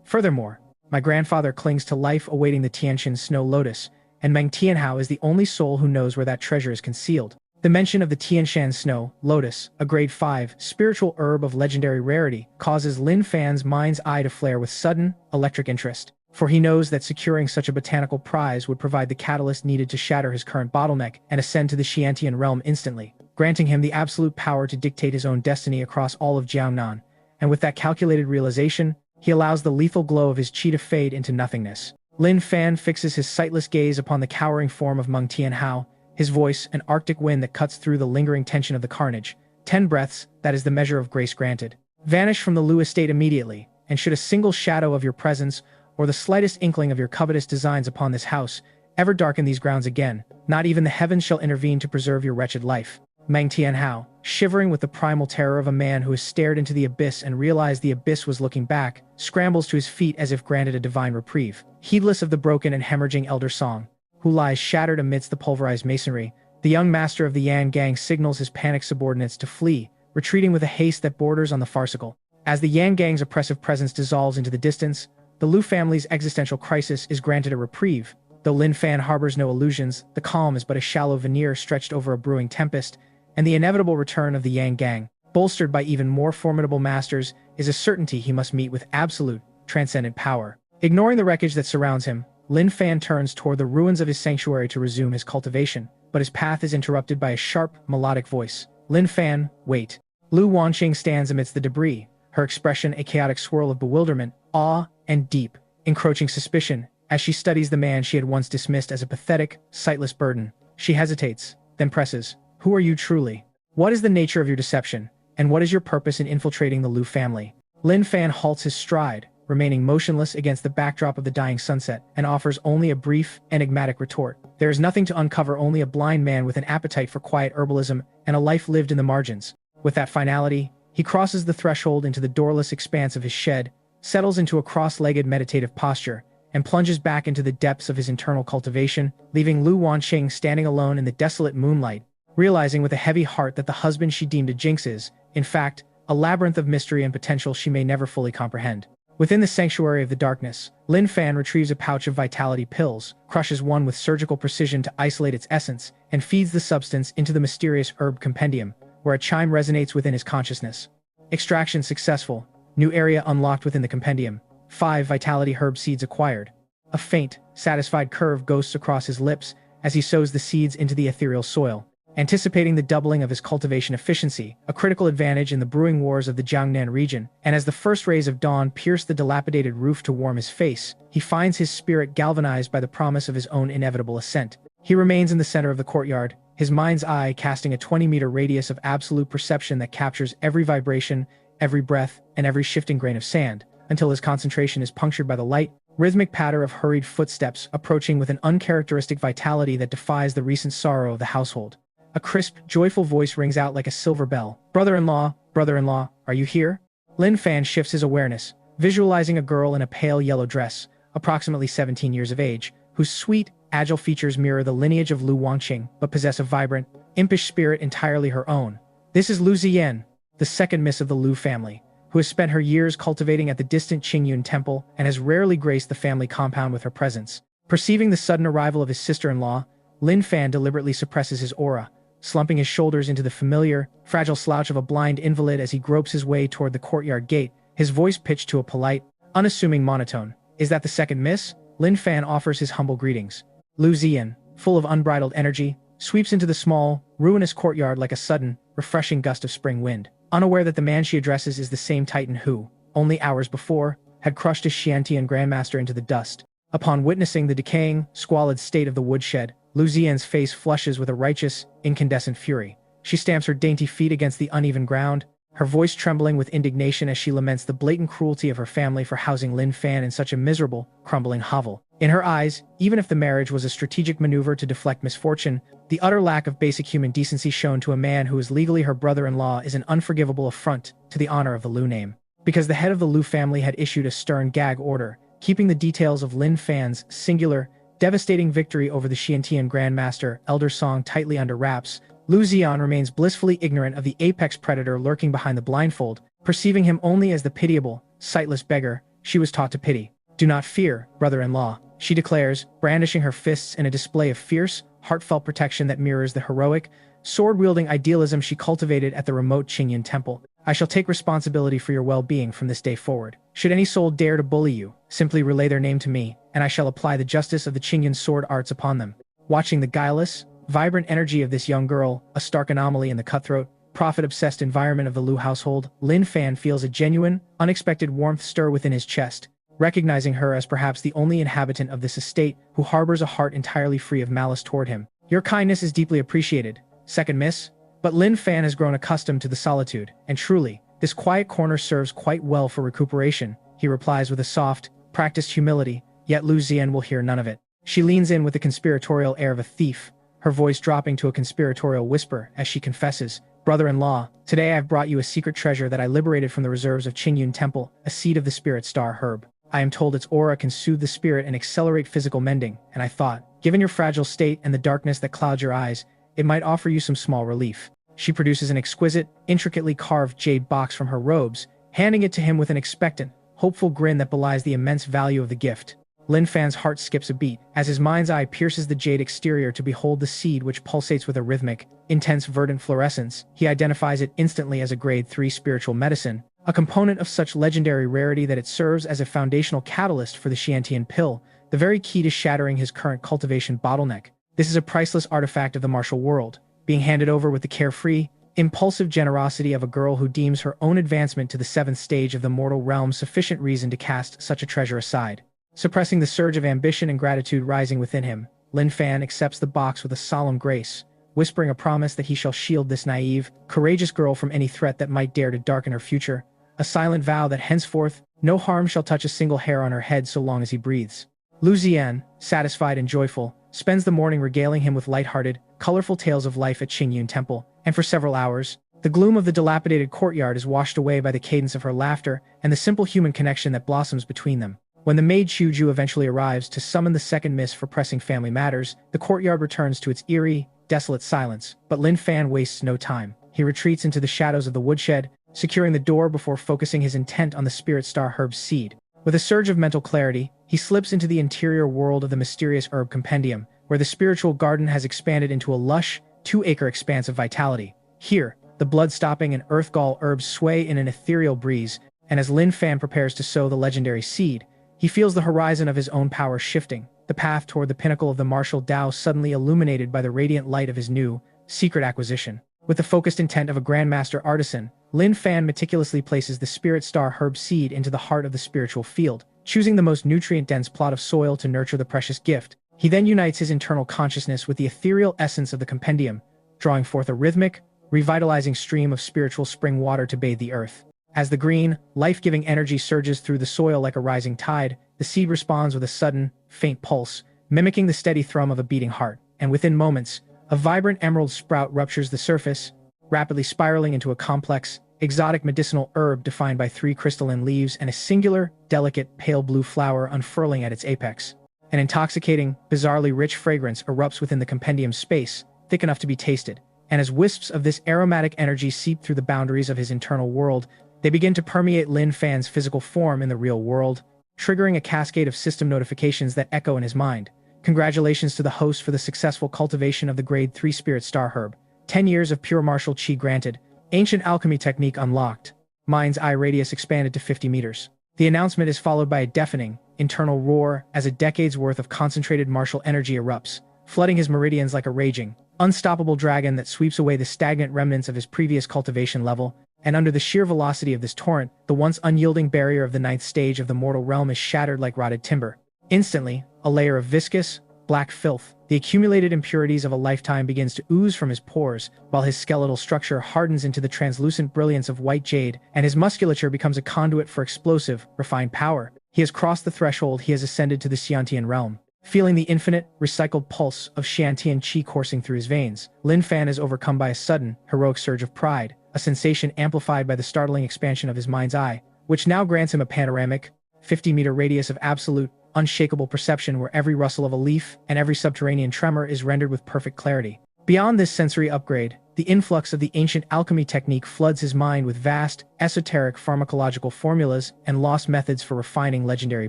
Furthermore, my grandfather clings to life awaiting the Tianshan Snow Lotus, and Meng Tianhao is the only soul who knows where that treasure is concealed." The mention of the Tianshan Snow Lotus, a grade 5 spiritual herb of legendary rarity, causes Lin Fan's mind's eye to flare with sudden, electric interest, for he knows that securing such a botanical prize would provide the catalyst needed to shatter his current bottleneck and ascend to the Xiantian realm instantly, granting him the absolute power to dictate his own destiny across all of Jiangnan. And with that calculated realization, he allows the lethal glow of his qi to fade into nothingness. Lin Fan fixes his sightless gaze upon the cowering form of Meng Tianhao, his voice an arctic wind that cuts through the lingering tension of the carnage. 10 breaths, that is the measure of grace granted. Vanish from the Lu estate immediately, and should a single shadow of your presence, or the slightest inkling of your covetous designs upon this house, ever darken these grounds again, not even the heavens shall intervene to preserve your wretched life. Meng Tianhao, shivering with the primal terror of a man who has stared into the abyss and realized the abyss was looking back, scrambles to his feet as if granted a divine reprieve. Heedless of the broken and hemorrhaging elder Song, who lies shattered amidst the pulverized masonry, the young master of the Yang Gang signals his panicked subordinates to flee, retreating with a haste that borders on the farcical. As the Yang Gang's oppressive presence dissolves into the distance, the Lu family's existential crisis is granted a reprieve. Though Lin Fan harbors no illusions, the calm is but a shallow veneer stretched over a brewing tempest, and the inevitable return of the Yang Gang, bolstered by even more formidable masters, is a certainty he must meet with absolute, transcendent power. Ignoring the wreckage that surrounds him, Lin Fan turns toward the ruins of his sanctuary to resume his cultivation, but his path is interrupted by a sharp, melodic voice. "Lin Fan, wait." Wanqing stands amidst the debris, her expression a chaotic swirl of bewilderment, awe, and deep, encroaching suspicion, as she studies the man she had once dismissed as a pathetic, sightless burden. She hesitates, then presses, "Who are you truly? What is the nature of your deception, and what is your purpose in infiltrating the Lu family?" Lin Fan halts his stride, remaining motionless against the backdrop of the dying sunset, and offers only a brief, enigmatic retort. There is nothing to uncover, only a blind man with an appetite for quiet herbalism and a life lived in the margins. With that finality, he crosses the threshold into the doorless expanse of his shed, settles into a cross-legged meditative posture, and plunges back into the depths of his internal cultivation, leaving Wanqing standing alone in the desolate moonlight, realizing with a heavy heart that the husband she deemed a jinx is, in fact, a labyrinth of mystery and potential she may never fully comprehend. Within the sanctuary of the darkness, Lin Fan retrieves a pouch of vitality pills, crushes one with surgical precision to isolate its essence, and feeds the substance into the mysterious herb compendium, where a chime resonates within his consciousness. Extraction successful. New area unlocked within the compendium. 5 vitality herb seeds acquired. A faint, satisfied curve ghosts across his lips as he sows the seeds into the ethereal soil, anticipating the doubling of his cultivation efficiency, a critical advantage in the brewing wars of the Jiangnan region. And as the first rays of dawn pierce the dilapidated roof to warm his face, he finds his spirit galvanized by the promise of his own inevitable ascent. He remains in the center of the courtyard, his mind's eye casting a 20-meter radius of absolute perception that captures every vibration, every breath, and every shifting grain of sand, until his concentration is punctured by the light, rhythmic patter of hurried footsteps approaching with an uncharacteristic vitality that defies the recent sorrow of the household. A crisp, joyful voice rings out like a silver bell. Brother-in-law, are you here?" Lin Fan shifts his awareness, visualizing a girl in a pale yellow dress, approximately 17 years of age, whose sweet, agile features mirror the lineage of Wanqing, but possess a vibrant, impish spirit entirely her own. This is Lu Ziyan, the second miss of the Lu family, who has spent her years cultivating at the distant Qingyun temple and has rarely graced the family compound with her presence. Perceiving the sudden arrival of his sister-in-law, Lin Fan deliberately suppresses his aura, slumping his shoulders into the familiar, fragile slouch of a blind invalid as he gropes his way toward the courtyard gate, his voice pitched to a polite, unassuming monotone. "Is that the second miss?" Lin Fan offers his humble greetings. Lu Ziyan, full of unbridled energy, sweeps into the small, ruinous courtyard like a sudden, refreshing gust of spring wind, unaware that the man she addresses is the same titan who, only hours before, had crushed his Xiantian grandmaster into the dust. Upon witnessing the decaying, squalid state of the woodshed, Lu Zian's face flushes with a righteous, incandescent fury. She stamps her dainty feet against the uneven ground, her voice trembling with indignation as she laments the blatant cruelty of her family for housing Lin Fan in such a miserable, crumbling hovel. In her eyes, even if the marriage was a strategic maneuver to deflect misfortune, the utter lack of basic human decency shown to a man who is legally her brother-in-law is an unforgivable affront to the honor of the Lu name. Because the head of the Lu family had issued a stern gag order, keeping the details of Lin Fan's singular, devastating victory over the Xiantian Grandmaster, Elder Song, tightly under wraps, Lu Zian remains blissfully ignorant of the apex predator lurking behind the blindfold, perceiving him only as the pitiable, sightless beggar she was taught to pity. "Do not fear, brother-in-law," she declares, brandishing her fists in a display of fierce, heartfelt protection that mirrors the heroic, sword-wielding idealism she cultivated at the remote Qingyun temple. "I shall take responsibility for your well-being from this day forward. Should any soul dare to bully you, simply relay their name to me, and I shall apply the justice of the Qingyun sword arts upon them." Watching the guileless, vibrant energy of this young girl, a stark anomaly in the cutthroat, profit-obsessed environment of the Lu household, Lin Fan feels a genuine, unexpected warmth stir within his chest, recognizing her as perhaps the only inhabitant of this estate who harbors a heart entirely free of malice toward him. "Your kindness is deeply appreciated, second miss." But Lin Fan has grown accustomed to the solitude, and truly, this quiet corner serves quite well for recuperation, he replies with a soft, practiced humility, yet Lu Zian will hear none of it. She leans in with the conspiratorial air of a thief, her voice dropping to a conspiratorial whisper as she confesses, "Brother-in-law, today I have brought you a secret treasure that I liberated from the reserves of Qingyun Temple, a seed of the spirit star herb. I am told its aura can soothe the spirit and accelerate physical mending, and I thought, given your fragile state and the darkness that clouds your eyes, it might offer you some small relief." She produces an exquisite, intricately carved jade box from her robes, handing it to him with an expectant, hopeful grin that belies the immense value of the gift. Lin Fan's heart skips a beat, as his mind's eye pierces the jade exterior to behold the seed which pulsates with a rhythmic, intense verdant fluorescence. He identifies it instantly as a grade 3 spiritual medicine, a component of such legendary rarity that it serves as a foundational catalyst for the Xiantian pill, the very key to shattering his current cultivation bottleneck. This is a priceless artifact of the martial world, being handed over with the carefree, impulsive generosity of a girl who deems her own advancement to the 7th stage of the mortal realm sufficient reason to cast such a treasure aside. Suppressing the surge of ambition and gratitude rising within him, Lin Fan accepts the box with a solemn grace, whispering a promise that he shall shield this naive, courageous girl from any threat that might dare to darken her future, a silent vow that henceforth, no harm shall touch a single hair on her head so long as he breathes. Lu Zian, satisfied and joyful, spends the morning regaling him with light-hearted, colorful tales of life at Qingyun Temple, and for several hours, the gloom of the dilapidated courtyard is washed away by the cadence of her laughter and the simple human connection that blossoms between them. When the maid Chuju eventually arrives to summon the second miss for pressing family matters, the courtyard returns to its eerie, desolate silence, but Lin Fan wastes no time. He retreats into the shadows of the woodshed, securing the door before focusing his intent on the spirit star herb seed. With a surge of mental clarity, he slips into the interior world of the mysterious herb compendium, where the spiritual garden has expanded into a lush, 2-acre expanse of vitality. Here, the blood-stopping and earth-gall herbs sway in an ethereal breeze, and as Lin Fan prepares to sow the legendary seed, he feels the horizon of his own power shifting, the path toward the pinnacle of the Martial Dao suddenly illuminated by the radiant light of his new, secret acquisition. With the focused intent of a grandmaster artisan, Lin Fan meticulously places the spirit star herb seed into the heart of the spiritual field, choosing the most nutrient-dense plot of soil to nurture the precious gift. He then unites his internal consciousness with the ethereal essence of the compendium, drawing forth a rhythmic, revitalizing stream of spiritual spring water to bathe the earth. As the green, life-giving energy surges through the soil like a rising tide, the seed responds with a sudden, faint pulse, mimicking the steady thrum of a beating heart, and within moments, a vibrant emerald sprout ruptures the surface, rapidly spiraling into a complex, exotic medicinal herb defined by 3 crystalline leaves and a singular, delicate, pale blue flower unfurling at its apex. An intoxicating, bizarrely rich fragrance erupts within the compendium's space, thick enough to be tasted, and as wisps of this aromatic energy seep through the boundaries of his internal world, they begin to permeate Lin Fan's physical form in the real world, triggering a cascade of system notifications that echo in his mind. Congratulations to the host for the successful cultivation of the grade 3 spirit star herb. 10 years of pure martial chi granted. Ancient alchemy technique unlocked. Mind's eye radius expanded to 50 meters. The announcement is followed by a deafening, internal roar as a decade's worth of concentrated martial energy erupts, flooding his meridians like a raging, unstoppable dragon that sweeps away the stagnant remnants of his previous cultivation level. And under the sheer velocity of this torrent, the once unyielding barrier of the ninth stage of the mortal realm is shattered like rotted timber. Instantly, a layer of viscous, black filth, the accumulated impurities of a lifetime, begins to ooze from his pores, while his skeletal structure hardens into the translucent brilliance of white jade, and his musculature becomes a conduit for explosive, refined power. He has crossed the threshold, he has ascended to the Xiantian realm. Feeling the infinite, recycled pulse of Xiantian qi coursing through his veins, Lin Fan is overcome by a sudden, heroic surge of pride, a sensation amplified by the startling expansion of his mind's eye, which now grants him a panoramic, 50-meter radius of absolute, unshakable perception where every rustle of a leaf and every subterranean tremor is rendered with perfect clarity. Beyond this sensory upgrade, the influx of the ancient alchemy technique floods his mind with vast, esoteric pharmacological formulas and lost methods for refining legendary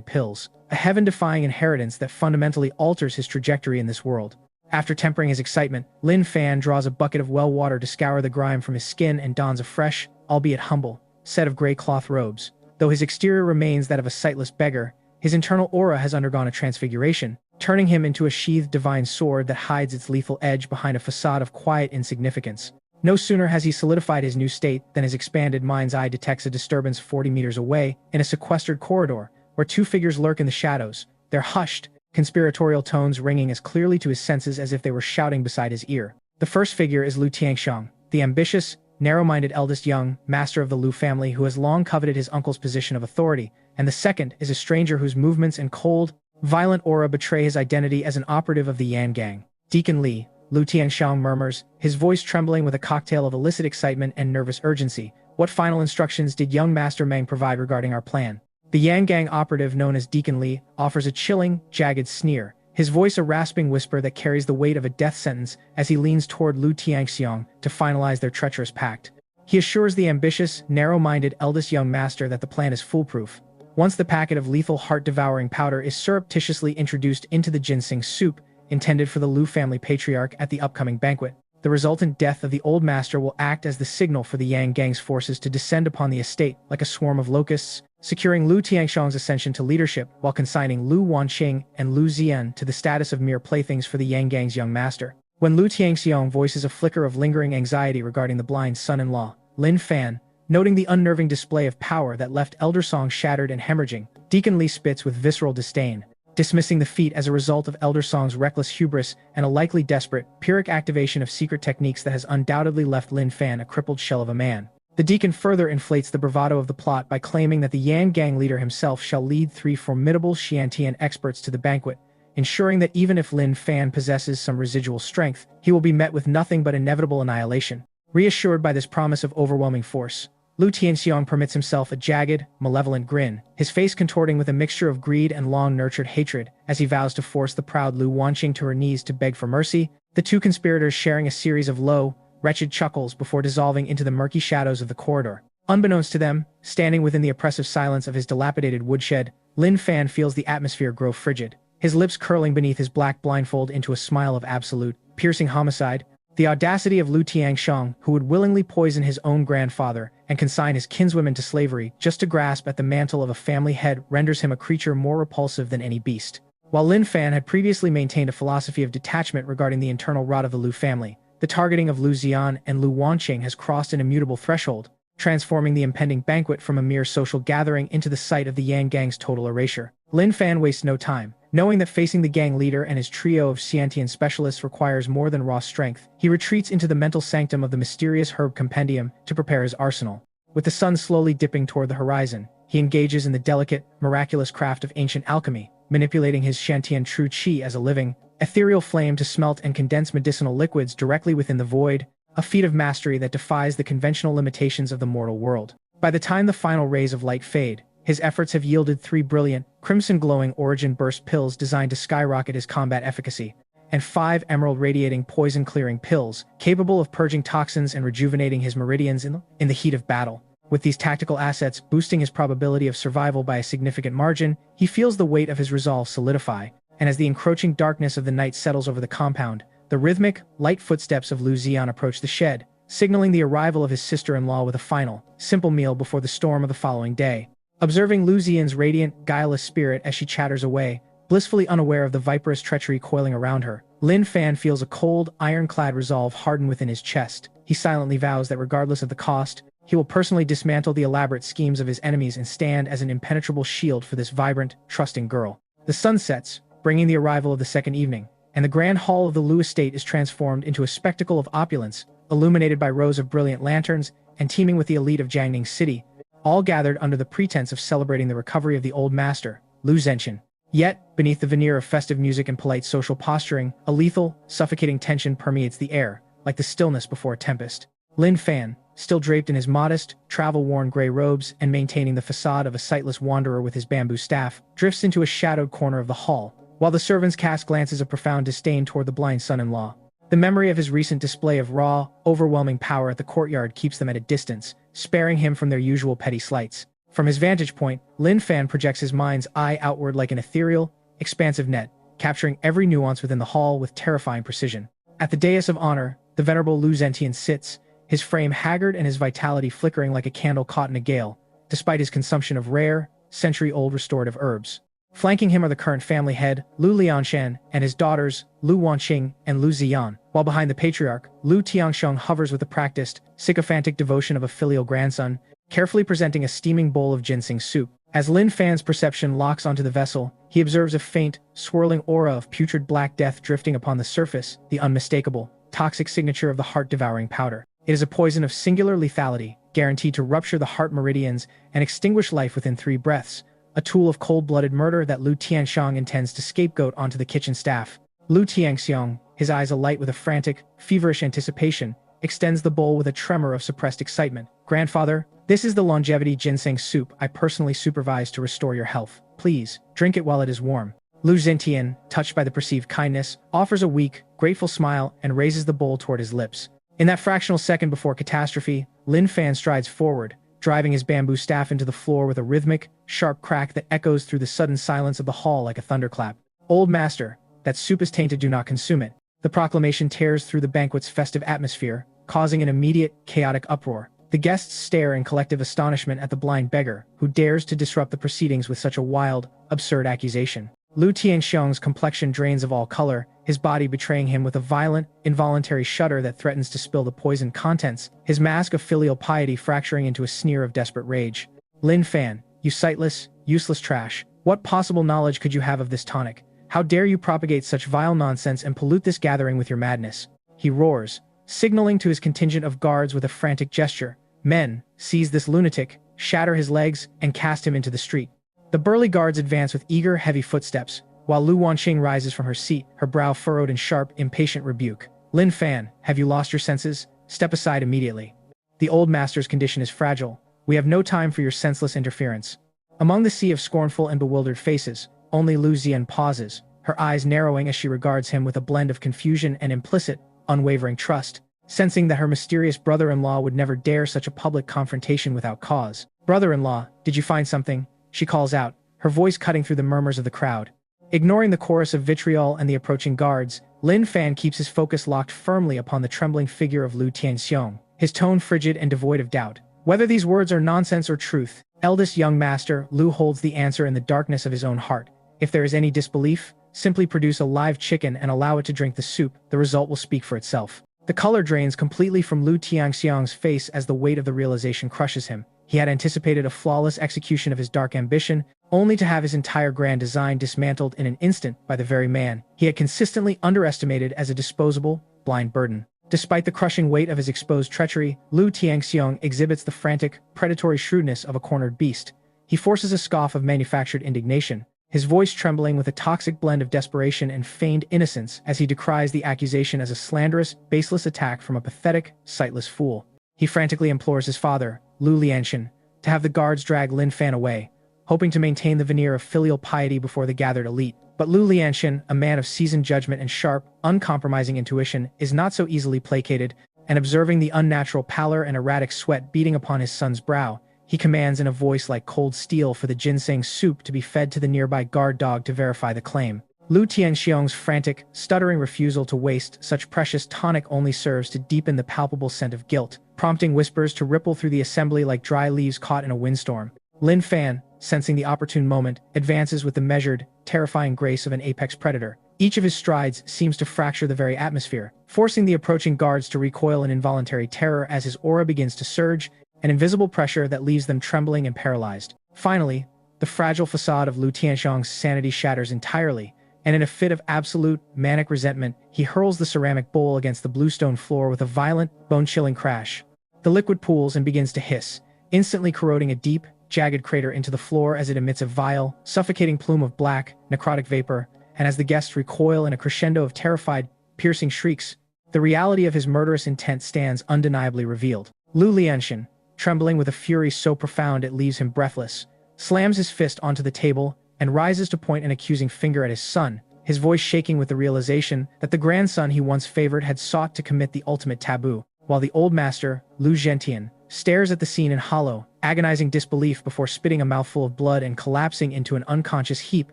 pills, a heaven-defying inheritance that fundamentally alters his trajectory in this world. After tempering his excitement, Lin Fan draws a bucket of well water to scour the grime from his skin and dons a fresh, albeit humble, set of gray cloth robes. Though his exterior remains that of a sightless beggar, his internal aura has undergone a transfiguration, turning him into a sheathed divine sword that hides its lethal edge behind a facade of quiet insignificance. No sooner has he solidified his new state than his expanded mind's eye detects a disturbance 40 meters away in a sequestered corridor, where two figures lurk in the shadows, their hushed, conspiratorial tones ringing as clearly to his senses as if they were shouting beside his ear. The first figure is Lu Tianxiang, the ambitious, narrow-minded eldest young master of the Lu family who has long coveted his uncle's position of authority, and the second is a stranger whose movements and cold, violent aura betray his identity as an operative of the Yan gang. Deacon Li, Lu Tianxiang murmurs, his voice trembling with a cocktail of illicit excitement and nervous urgency. What final instructions did young Master Meng provide regarding our plan? The Yan gang operative known as Deacon Li offers a chilling, jagged sneer, his voice a rasping whisper that carries the weight of a death sentence as he leans toward Lu Tianxiang to finalize their treacherous pact. He assures the ambitious, narrow-minded eldest young master that the plan is foolproof. Once the packet of lethal heart-devouring powder is surreptitiously introduced into the ginseng soup intended for the Lu family patriarch at the upcoming banquet, the resultant death of the old master will act as the signal for the Yang gang's forces to descend upon the estate like a swarm of locusts, securing Lu Tianxiang's ascension to leadership while consigning Lu Wanqing and Lu Ziyan to the status of mere playthings for the Yang gang's young master. When Lu Tianxiang voices a flicker of lingering anxiety regarding the blind son-in-law, Lin Fan, noting the unnerving display of power that left Elder Song shattered and hemorrhaging, Deacon Li spits with visceral disdain, dismissing the feat as a result of Elder Song's reckless hubris and a likely desperate, Pyrrhic activation of secret techniques that has undoubtedly left Lin Fan a crippled shell of a man. The Deacon further inflates the bravado of the plot by claiming that the Yan gang leader himself shall lead 3 formidable Xiantian experts to the banquet, ensuring that even if Lin Fan possesses some residual strength, he will be met with nothing but inevitable annihilation. Reassured by this promise of overwhelming force, Lu Tianxiang permits himself a jagged, malevolent grin, his face contorting with a mixture of greed and long-nurtured hatred as he vows to force the proud Lu Wanqing to her knees to beg for mercy, the two conspirators sharing a series of low, wretched chuckles before dissolving into the murky shadows of the corridor. Unbeknownst to them, standing within the oppressive silence of his dilapidated woodshed, Lin Fan feels the atmosphere grow frigid, his lips curling beneath his black blindfold into a smile of absolute, piercing homicide. The audacity of Lu Tianxiang, who would willingly poison his own grandfather and consign his kinswomen to slavery just to grasp at the mantle of a family head, renders him a creature more repulsive than any beast. While Lin Fan had previously maintained a philosophy of detachment regarding the internal rot of the Lu family, the targeting of Lu Ziyan and Lu Wanqing has crossed an immutable threshold, transforming the impending banquet from a mere social gathering into the site of the Yang gang's total erasure. Lin Fan wastes no time. Knowing that facing the gang leader and his trio of Xiantian specialists requires more than raw strength, he retreats into the mental sanctum of the mysterious herb compendium to prepare his arsenal. With the sun slowly dipping toward the horizon, he engages in the delicate, miraculous craft of ancient alchemy, manipulating his Xiantian true qi as a living, ethereal flame to smelt and condense medicinal liquids directly within the void, a feat of mastery that defies the conventional limitations of the mortal world. By the time the final rays of light fade, his efforts have yielded 3 brilliant, crimson-glowing origin burst pills designed to skyrocket his combat efficacy, and 5 emerald-radiating poison-clearing pills capable of purging toxins and rejuvenating his meridians in the heat of battle. With these tactical assets boosting his probability of survival by a significant margin, he feels the weight of his resolve solidify, and as the encroaching darkness of the night settles over the compound, the rhythmic, light footsteps of Lu Ziyan approach the shed, signaling the arrival of his sister-in-law with a final, simple meal before the storm of the following day. Observing Lu Ziyan's radiant, guileless spirit as she chatters away, blissfully unaware of the viperous treachery coiling around her, Lin Fan feels a cold, ironclad resolve harden within his chest. He silently vows that regardless of the cost, he will personally dismantle the elaborate schemes of his enemies and stand as an impenetrable shield for this vibrant, trusting girl. The sun sets, bringing the arrival of the second evening, and the grand hall of the Lu estate is transformed into a spectacle of opulence, illuminated by rows of brilliant lanterns and teeming with the elite of Jiangning City, all gathered under the pretense of celebrating the recovery of the old master, Lu Zhenqian. Yet, beneath the veneer of festive music and polite social posturing, a lethal, suffocating tension permeates the air, like the stillness before a tempest. Lin Fan, still draped in his modest, travel-worn gray robes and maintaining the facade of a sightless wanderer with his bamboo staff, drifts into a shadowed corner of the hall, while the servants cast glances of profound disdain toward the blind son-in-law. The memory of his recent display of raw, overwhelming power at the courtyard keeps them at a distance, sparing him from their usual petty slights. From his vantage point, Lin Fan projects his mind's eye outward like an ethereal, expansive net, capturing every nuance within the hall with terrifying precision. At the dais of honor, the venerable Lu Zhenqian sits, his frame haggard and his vitality flickering like a candle caught in a gale, despite his consumption of rare, century-old restorative herbs. Flanking him are the current family head, Lu Lianshan, and his daughters, Lu Wanqing and Lu Ziyan, while behind the patriarch, Lu Tiangsheng hovers with the practiced, sycophantic devotion of a filial grandson, carefully presenting a steaming bowl of ginseng soup. As Lin Fan's perception locks onto the vessel, he observes a faint, swirling aura of putrid black death drifting upon the surface, the unmistakable, toxic signature of the heart-devouring powder. It is a poison of singular lethality, guaranteed to rupture the heart meridians and extinguish life within 3 breaths, a tool of cold-blooded murder that Lu Tianxiang intends to scapegoat onto the kitchen staff. Lu Tianxiang, his eyes alight with a frantic, feverish anticipation, extends the bowl with a tremor of suppressed excitement. "Grandfather, this is the longevity ginseng soup I personally supervise to restore your health. Please, drink it while it is warm." Lu Zhenqian, touched by the perceived kindness, offers a weak, grateful smile and raises the bowl toward his lips. In that fractional second before catastrophe, Lin Fan strides forward, driving his bamboo staff into the floor with a rhythmic, sharp crack that echoes through the sudden silence of the hall like a thunderclap. "Old master, that soup is tainted, do not consume it." The proclamation tears through the banquet's festive atmosphere, causing an immediate, chaotic uproar. The guests stare in collective astonishment at the blind beggar, who dares to disrupt the proceedings with such a wild, absurd accusation. Lu Tianxiang's complexion drains of all color, his body betraying him with a violent, involuntary shudder that threatens to spill the poisoned contents, his mask of filial piety fracturing into a sneer of desperate rage. "Lin Fan, you sightless, useless trash, what possible knowledge could you have of this tonic? How dare you propagate such vile nonsense and pollute this gathering with your madness?" He roars, signaling to his contingent of guards with a frantic gesture. "Men, seize this lunatic, shatter his legs, and cast him into the street." The burly guards advance with eager, heavy footsteps, while Lu Wanqing rises from her seat, her brow furrowed in sharp, impatient rebuke. "Lin Fan, have you lost your senses? Step aside immediately. The old master's condition is fragile. We have no time for your senseless interference." Among the sea of scornful and bewildered faces, only Lu Ziyan pauses, her eyes narrowing as she regards him with a blend of confusion and implicit, unwavering trust, sensing that her mysterious brother-in-law would never dare such a public confrontation without cause. "Brother-in-law, did you find something?" she calls out, her voice cutting through the murmurs of the crowd. Ignoring the chorus of vitriol and the approaching guards, Lin Fan keeps his focus locked firmly upon the trembling figure of Lu Tianxiang, his tone frigid and devoid of doubt. Whether these words are nonsense or truth, eldest young master, Lu holds the answer in the darkness of his own heart. If there is any disbelief, simply produce a live chicken and allow it to drink the soup, the result will speak for itself. The color drains completely from Lu Tianxiang's face as the weight of the realization crushes him. He had anticipated a flawless execution of his dark ambition, only to have his entire grand design dismantled in an instant by the very man he had consistently underestimated as a disposable, blind burden. Despite the crushing weight of his exposed treachery, Lu Tianxiang exhibits the frantic, predatory shrewdness of a cornered beast. He forces a scoff of manufactured indignation, his voice trembling with a toxic blend of desperation and feigned innocence as he decries the accusation as a slanderous, baseless attack from a pathetic, sightless fool. He frantically implores his father, Lu Lianshan, to have the guards drag Lin Fan away, hoping to maintain the veneer of filial piety before the gathered elite. But Lu Lianshan, a man of seasoned judgment and sharp, uncompromising intuition, is not so easily placated, and observing the unnatural pallor and erratic sweat beating upon his son's brow, he commands in a voice like cold steel for the ginseng soup to be fed to the nearby guard dog to verify the claim. Lu Tianxiang's frantic, stuttering refusal to waste such precious tonic only serves to deepen the palpable scent of guilt, prompting whispers to ripple through the assembly like dry leaves caught in a windstorm. Lin Fan, sensing the opportune moment, advances with the measured, terrifying grace of an apex predator, Each of his strides seems to fracture the very atmosphere, forcing the approaching guards to recoil in involuntary terror as his aura begins to surge, an invisible pressure that leaves them trembling and paralyzed. Finally, the fragile facade of Lu Tianxiang's sanity shatters entirely, and in a fit of absolute, manic resentment, he hurls the ceramic bowl against the bluestone floor with a violent, bone-chilling crash. The liquid pools and begins to hiss, instantly corroding a deep, jagged crater into the floor as it emits a vile, suffocating plume of black, necrotic vapor, and as the guests recoil in a crescendo of terrified, piercing shrieks, the reality of his murderous intent stands undeniably revealed. Lu Lianxian, trembling with a fury so profound it leaves him breathless, slams his fist onto the table and rises to point an accusing finger at his son, his voice shaking with the realization that the grandson he once favored had sought to commit the ultimate taboo, while the old master, Lu Zhentian, stares at the scene in hollow, agonizing disbelief before spitting a mouthful of blood and collapsing into an unconscious heap,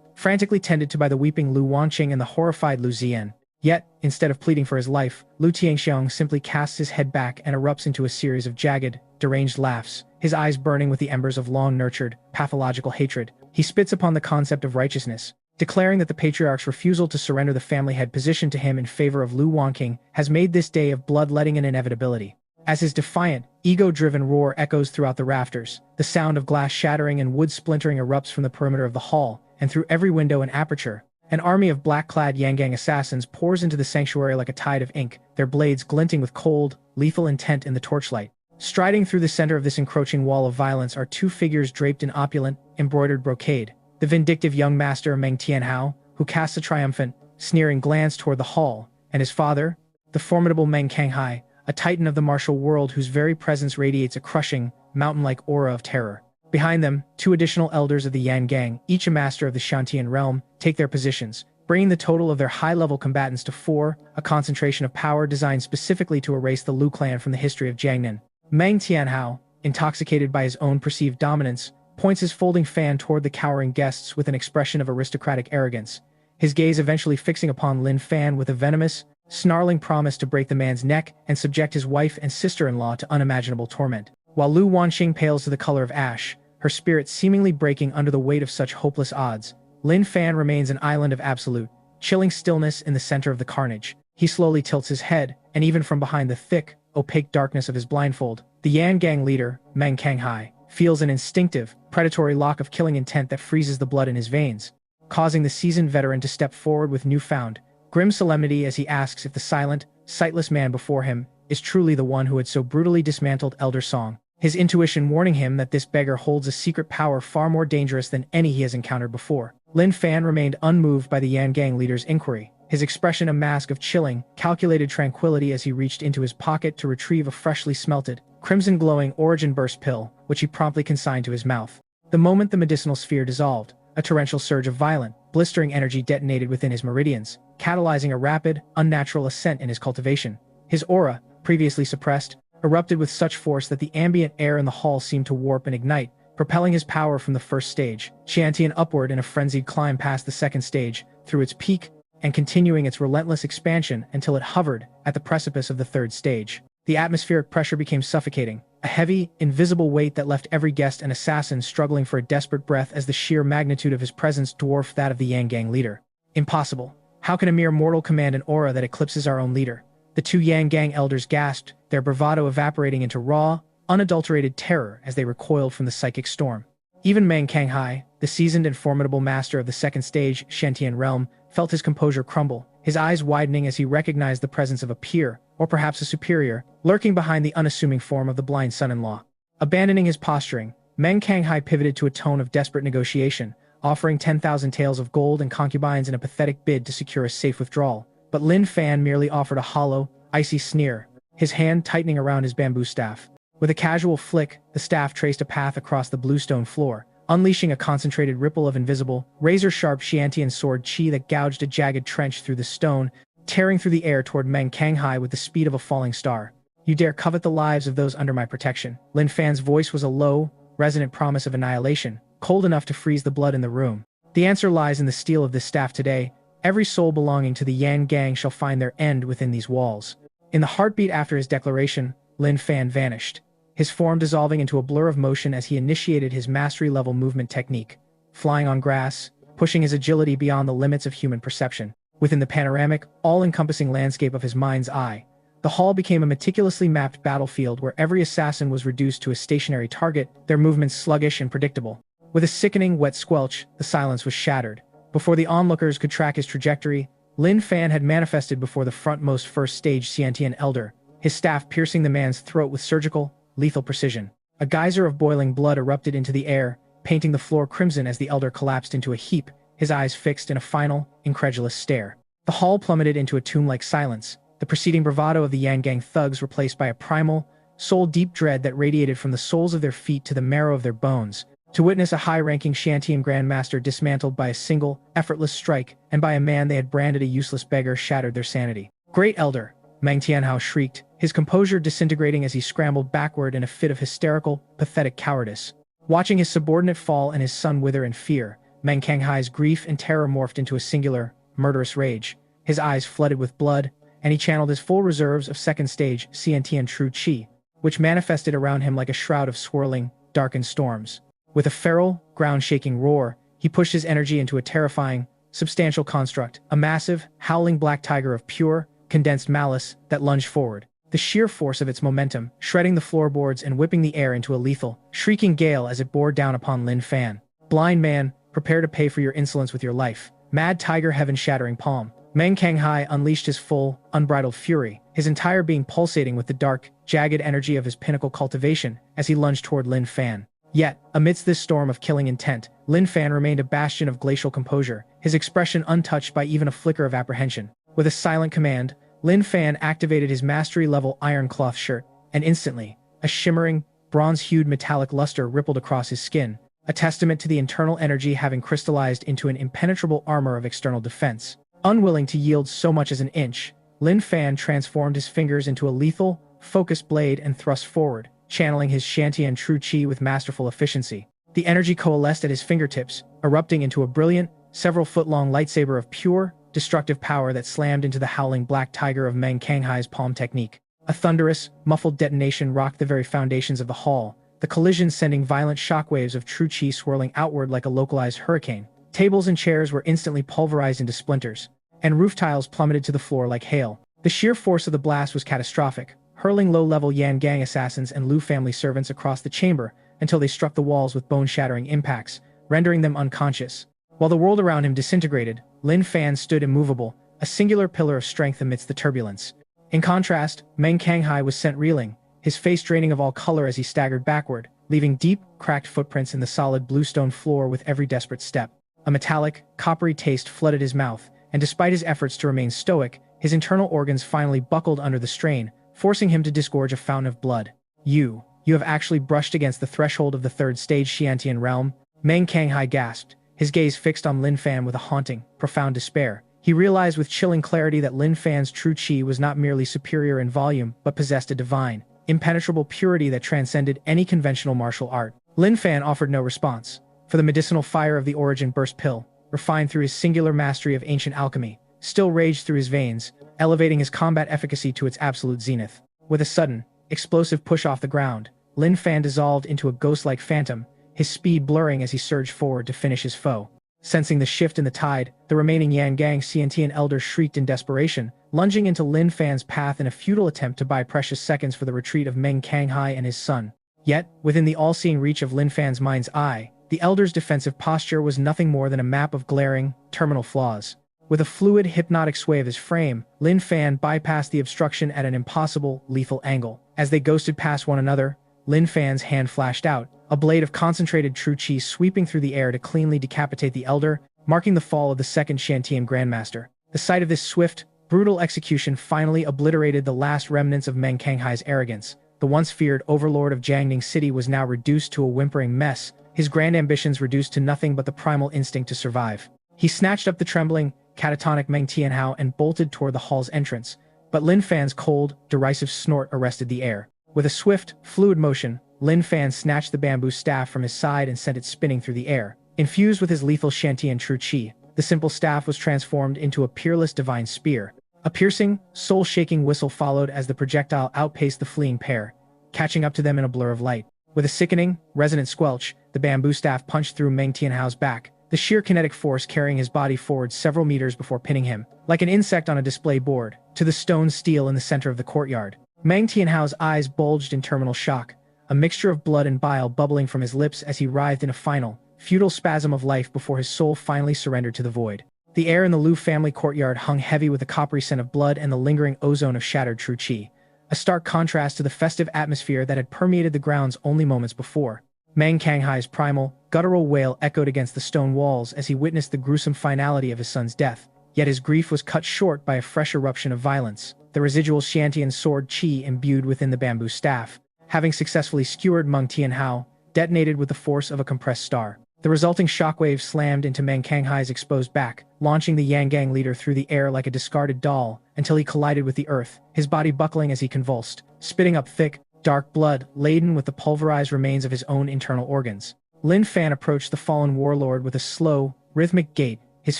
frantically tended to by the weeping Lu Wanqing and the horrified Lu Ziyan. Yet, instead of pleading for his life, Lu Tianxiang simply casts his head back and erupts into a series of jagged, deranged laughs, his eyes burning with the embers of long-nurtured, pathological hatred. He spits upon the concept of righteousness, declaring that the patriarch's refusal to surrender the family head position to him in favor of Lu Wanqing has made this day of bloodletting an inevitability. As his defiant, ego-driven roar echoes throughout the rafters, the sound of glass shattering and wood splintering erupts from the perimeter of the hall, and through every window and aperture, an army of black-clad Yangang assassins pours into the sanctuary like a tide of ink, their blades glinting with cold, lethal intent in the torchlight. Striding through the center of this encroaching wall of violence are two figures draped in opulent, embroidered brocade. The vindictive young master Meng Tianhao, who casts a triumphant, sneering glance toward the hall, and his father, the formidable Meng Kanghai, a titan of the martial world whose very presence radiates a crushing, mountain-like aura of terror. Behind them, two additional elders of the Yan Gang, each a master of the Shantian realm, take their positions, bringing the total of their high-level combatants to 4, a concentration of power designed specifically to erase the Lu clan from the history of Jiangnan. Meng Tianhao, intoxicated by his own perceived dominance, points his folding fan toward the cowering guests with an expression of aristocratic arrogance, his gaze eventually fixing upon Lin Fan with a venomous, snarling promise to break the man's neck and subject his wife and sister-in-law to unimaginable torment. While Lu Wanqing pales to the color of ash, her spirit seemingly breaking under the weight of such hopeless odds, Lin Fan remains an island of absolute, chilling stillness in the center of the carnage. He slowly tilts his head, and even from behind the thick, opaque darkness of his blindfold, the Yan Gang leader, Meng Kanghai, feels an instinctive, predatory lock of killing intent that freezes the blood in his veins, causing the seasoned veteran to step forward with newfound, grim solemnity as he asks if the silent, sightless man before him is truly the one who had so brutally dismantled Elder Song, his intuition warning him that this beggar holds a secret power far more dangerous than any he has encountered before. Lin Fan remained unmoved by the Yan Gang leader's inquiry, his expression a mask of chilling, calculated tranquility as he reached into his pocket to retrieve a freshly smelted, crimson-glowing origin burst pill, which he promptly consigned to his mouth. The moment the medicinal sphere dissolved, a torrential surge of violent, blistering energy detonated within his meridians, catalyzing a rapid, unnatural ascent in his cultivation. His aura, previously suppressed, erupted with such force that the ambient air in the hall seemed to warp and ignite, propelling his power from the first stage, Shantian upward in a frenzied climb past the second stage, through its peak, and continuing its relentless expansion until it hovered at the precipice of the third stage. The atmospheric pressure became suffocating, a heavy, invisible weight that left every guest and assassin struggling for a desperate breath as the sheer magnitude of his presence dwarfed that of the Yan Gang leader. Impossible. How can a mere mortal command an aura that eclipses our own leader? The two Yan Gang elders gasped, their bravado evaporating into raw, unadulterated terror as they recoiled from the psychic storm. Even Meng Kanghai, the seasoned and formidable master of the second stage Shantian realm, felt his composure crumble, his eyes widening as he recognized the presence of a peer, or perhaps a superior, lurking behind the unassuming form of the blind son-in-law. Abandoning his posturing, Meng Kanghai pivoted to a tone of desperate negotiation, offering 10,000 taels of gold and concubines in a pathetic bid to secure a safe withdrawal. But Lin Fan merely offered a hollow, icy sneer, his hand tightening around his bamboo staff. With a casual flick, the staff traced a path across the bluestone floor, unleashing a concentrated ripple of invisible, razor-sharp Shantian sword chi that gouged a jagged trench through the stone, tearing through the air toward Meng Kanghai with the speed of a falling star. "You dare covet the lives of those under my protection." Lin Fan's voice was a low, resonant promise of annihilation, cold enough to freeze the blood in the room. "The answer lies in the steel of this staff today. Every soul belonging to the Yan Gang shall find their end within these walls." In the heartbeat after his declaration, Lin Fan vanished, his form dissolving into a blur of motion as he initiated his mastery-level movement technique, flying on grass, pushing his agility beyond the limits of human perception. Within the panoramic, all-encompassing landscape of his mind's eye, the hall became a meticulously mapped battlefield where every assassin was reduced to a stationary target, their movements sluggish and predictable. With a sickening, wet squelch, the silence was shattered. Before the onlookers could track his trajectory, Lin Fan had manifested before the frontmost first-stage Xiantian elder, his staff piercing the man's throat with surgical, lethal precision. A geyser of boiling blood erupted into the air, painting the floor crimson as the elder collapsed into a heap, his eyes fixed in a final, incredulous stare. The hall plummeted into a tomb-like silence, the preceding bravado of the Yangang thugs replaced by a primal, soul-deep dread that radiated from the soles of their feet to the marrow of their bones. To witness a high-ranking Shantian grandmaster dismantled by a single, effortless strike, and by a man they had branded a useless beggar shattered their sanity. "Great Elder!" Meng Tianhao shrieked, his composure disintegrating as he scrambled backward in a fit of hysterical, pathetic cowardice. Watching his subordinate fall and his son wither in fear, Meng Kanghai's grief and terror morphed into a singular, murderous rage. His eyes flooded with blood, and he channeled his full reserves of second-stage Xiantian true qi, which manifested around him like a shroud of swirling, darkened storms. With a feral, ground-shaking roar, he pushed his energy into a terrifying, substantial construct, a massive, howling black tiger of pure, condensed malice that lunged forward. The sheer force of its momentum, shredding the floorboards and whipping the air into a lethal, shrieking gale as it bore down upon Lin Fan. "Blind man, prepare to pay for your insolence with your life." Mad tiger heaven-shattering palm. Meng Kanghai unleashed his full, unbridled fury, his entire being pulsating with the dark, jagged energy of his pinnacle cultivation as he lunged toward Lin Fan. Yet, amidst this storm of killing intent, Lin Fan remained a bastion of glacial composure, his expression untouched by even a flicker of apprehension. With a silent command, Lin Fan activated his mastery-level iron cloth shirt, and instantly, a shimmering, bronze-hued metallic luster rippled across his skin, a testament to the internal energy having crystallized into an impenetrable armor of external defense. Unwilling to yield so much as an inch, Lin Fan transformed his fingers into a lethal, focused blade and thrust forward, channeling his Shantian true qi with masterful efficiency. The energy coalesced at his fingertips, erupting into a brilliant, several-foot-long lightsaber of pure, destructive power that slammed into the howling black tiger of Meng Kanghai's palm technique. A thunderous, muffled detonation rocked the very foundations of the hall, the collision sending violent shockwaves of true qi swirling outward like a localized hurricane. Tables and chairs were instantly pulverized into splinters, and roof tiles plummeted to the floor like hail. The sheer force of the blast was catastrophic, hurling low-level Yan Gang assassins and Lu family servants across the chamber until they struck the walls with bone-shattering impacts, rendering them unconscious. While the world around him disintegrated, Lin Fan stood immovable, a singular pillar of strength amidst the turbulence. In contrast, Meng Kanghai was sent reeling, his face draining of all color as he staggered backward, leaving deep, cracked footprints in the solid bluestone floor with every desperate step. A metallic, coppery taste flooded his mouth, and despite his efforts to remain stoic, his internal organs finally buckled under the strain, forcing him to disgorge a fountain of blood. You have actually brushed against the threshold of the third-stage Xiantian realm," Meng Kanghai gasped, his gaze fixed on Lin Fan with a haunting, profound despair. He realized with chilling clarity that Lin Fan's true qi was not merely superior in volume, but possessed a divine, impenetrable purity that transcended any conventional martial art. Lin Fan offered no response, for the medicinal fire of the Origin Burst pill, refined through his singular mastery of ancient alchemy, still raged through his veins, elevating his combat efficacy to its absolute zenith. With a sudden, explosive push off the ground, Lin Fan dissolved into a ghost-like phantom, his speed blurring as he surged forward to finish his foe. Sensing the shift in the tide, the remaining Yan Gang Xiantian elder shrieked in desperation, lunging into Lin Fan's path in a futile attempt to buy precious seconds for the retreat of Meng Kanghai and his son. Yet, within the all-seeing reach of Lin Fan's mind's eye, the elder's defensive posture was nothing more than a map of glaring, terminal flaws. With a fluid, hypnotic sway of his frame, Lin Fan bypassed the obstruction at an impossible, lethal angle. As they ghosted past one another, Lin Fan's hand flashed out, a blade of concentrated true qi sweeping through the air to cleanly decapitate the elder, marking the fall of the second Shantian Grandmaster. The sight of this swift, brutal execution finally obliterated the last remnants of Meng Kanghai's arrogance. The once feared overlord of Jiangning City was now reduced to a whimpering mess, his grand ambitions reduced to nothing but the primal instinct to survive. He snatched up the trembling, catatonic Meng Tianhao and bolted toward the hall's entrance, but Lin Fan's cold, derisive snort arrested the air. With a swift, fluid motion, Lin Fan snatched the bamboo staff from his side and sent it spinning through the air. Infused with his lethal Shantian true qi, the simple staff was transformed into a peerless divine spear. A piercing, soul-shaking whistle followed as the projectile outpaced the fleeing pair, catching up to them in a blur of light. With a sickening, resonant squelch, the bamboo staff punched through Meng Tianhao's back, the sheer kinetic force carrying his body forward several meters before pinning him, like an insect on a display board, to the stone steel in the center of the courtyard. Mang Tianhao's eyes bulged in terminal shock, a mixture of blood and bile bubbling from his lips as he writhed in a final, futile spasm of life before his soul finally surrendered to the void. The air in the Lu family courtyard hung heavy with the coppery scent of blood and the lingering ozone of shattered true qi, a stark contrast to the festive atmosphere that had permeated the grounds only moments before. Mang Kanghai's primal, guttural wail echoed against the stone walls as he witnessed the gruesome finality of his son's death, yet his grief was cut short by a fresh eruption of violence, the residual Shantian sword qi imbued within the bamboo staff, having successfully skewered Meng Tianhao, detonated with the force of a compressed star. The resulting shockwave slammed into Mang Kanghai's exposed back, launching the Yangang leader through the air like a discarded doll until he collided with the earth, his body buckling as he convulsed, spitting up thick, dark blood laden with the pulverized remains of his own internal organs. Lin Fan approached the fallen warlord with a slow, rhythmic gait, his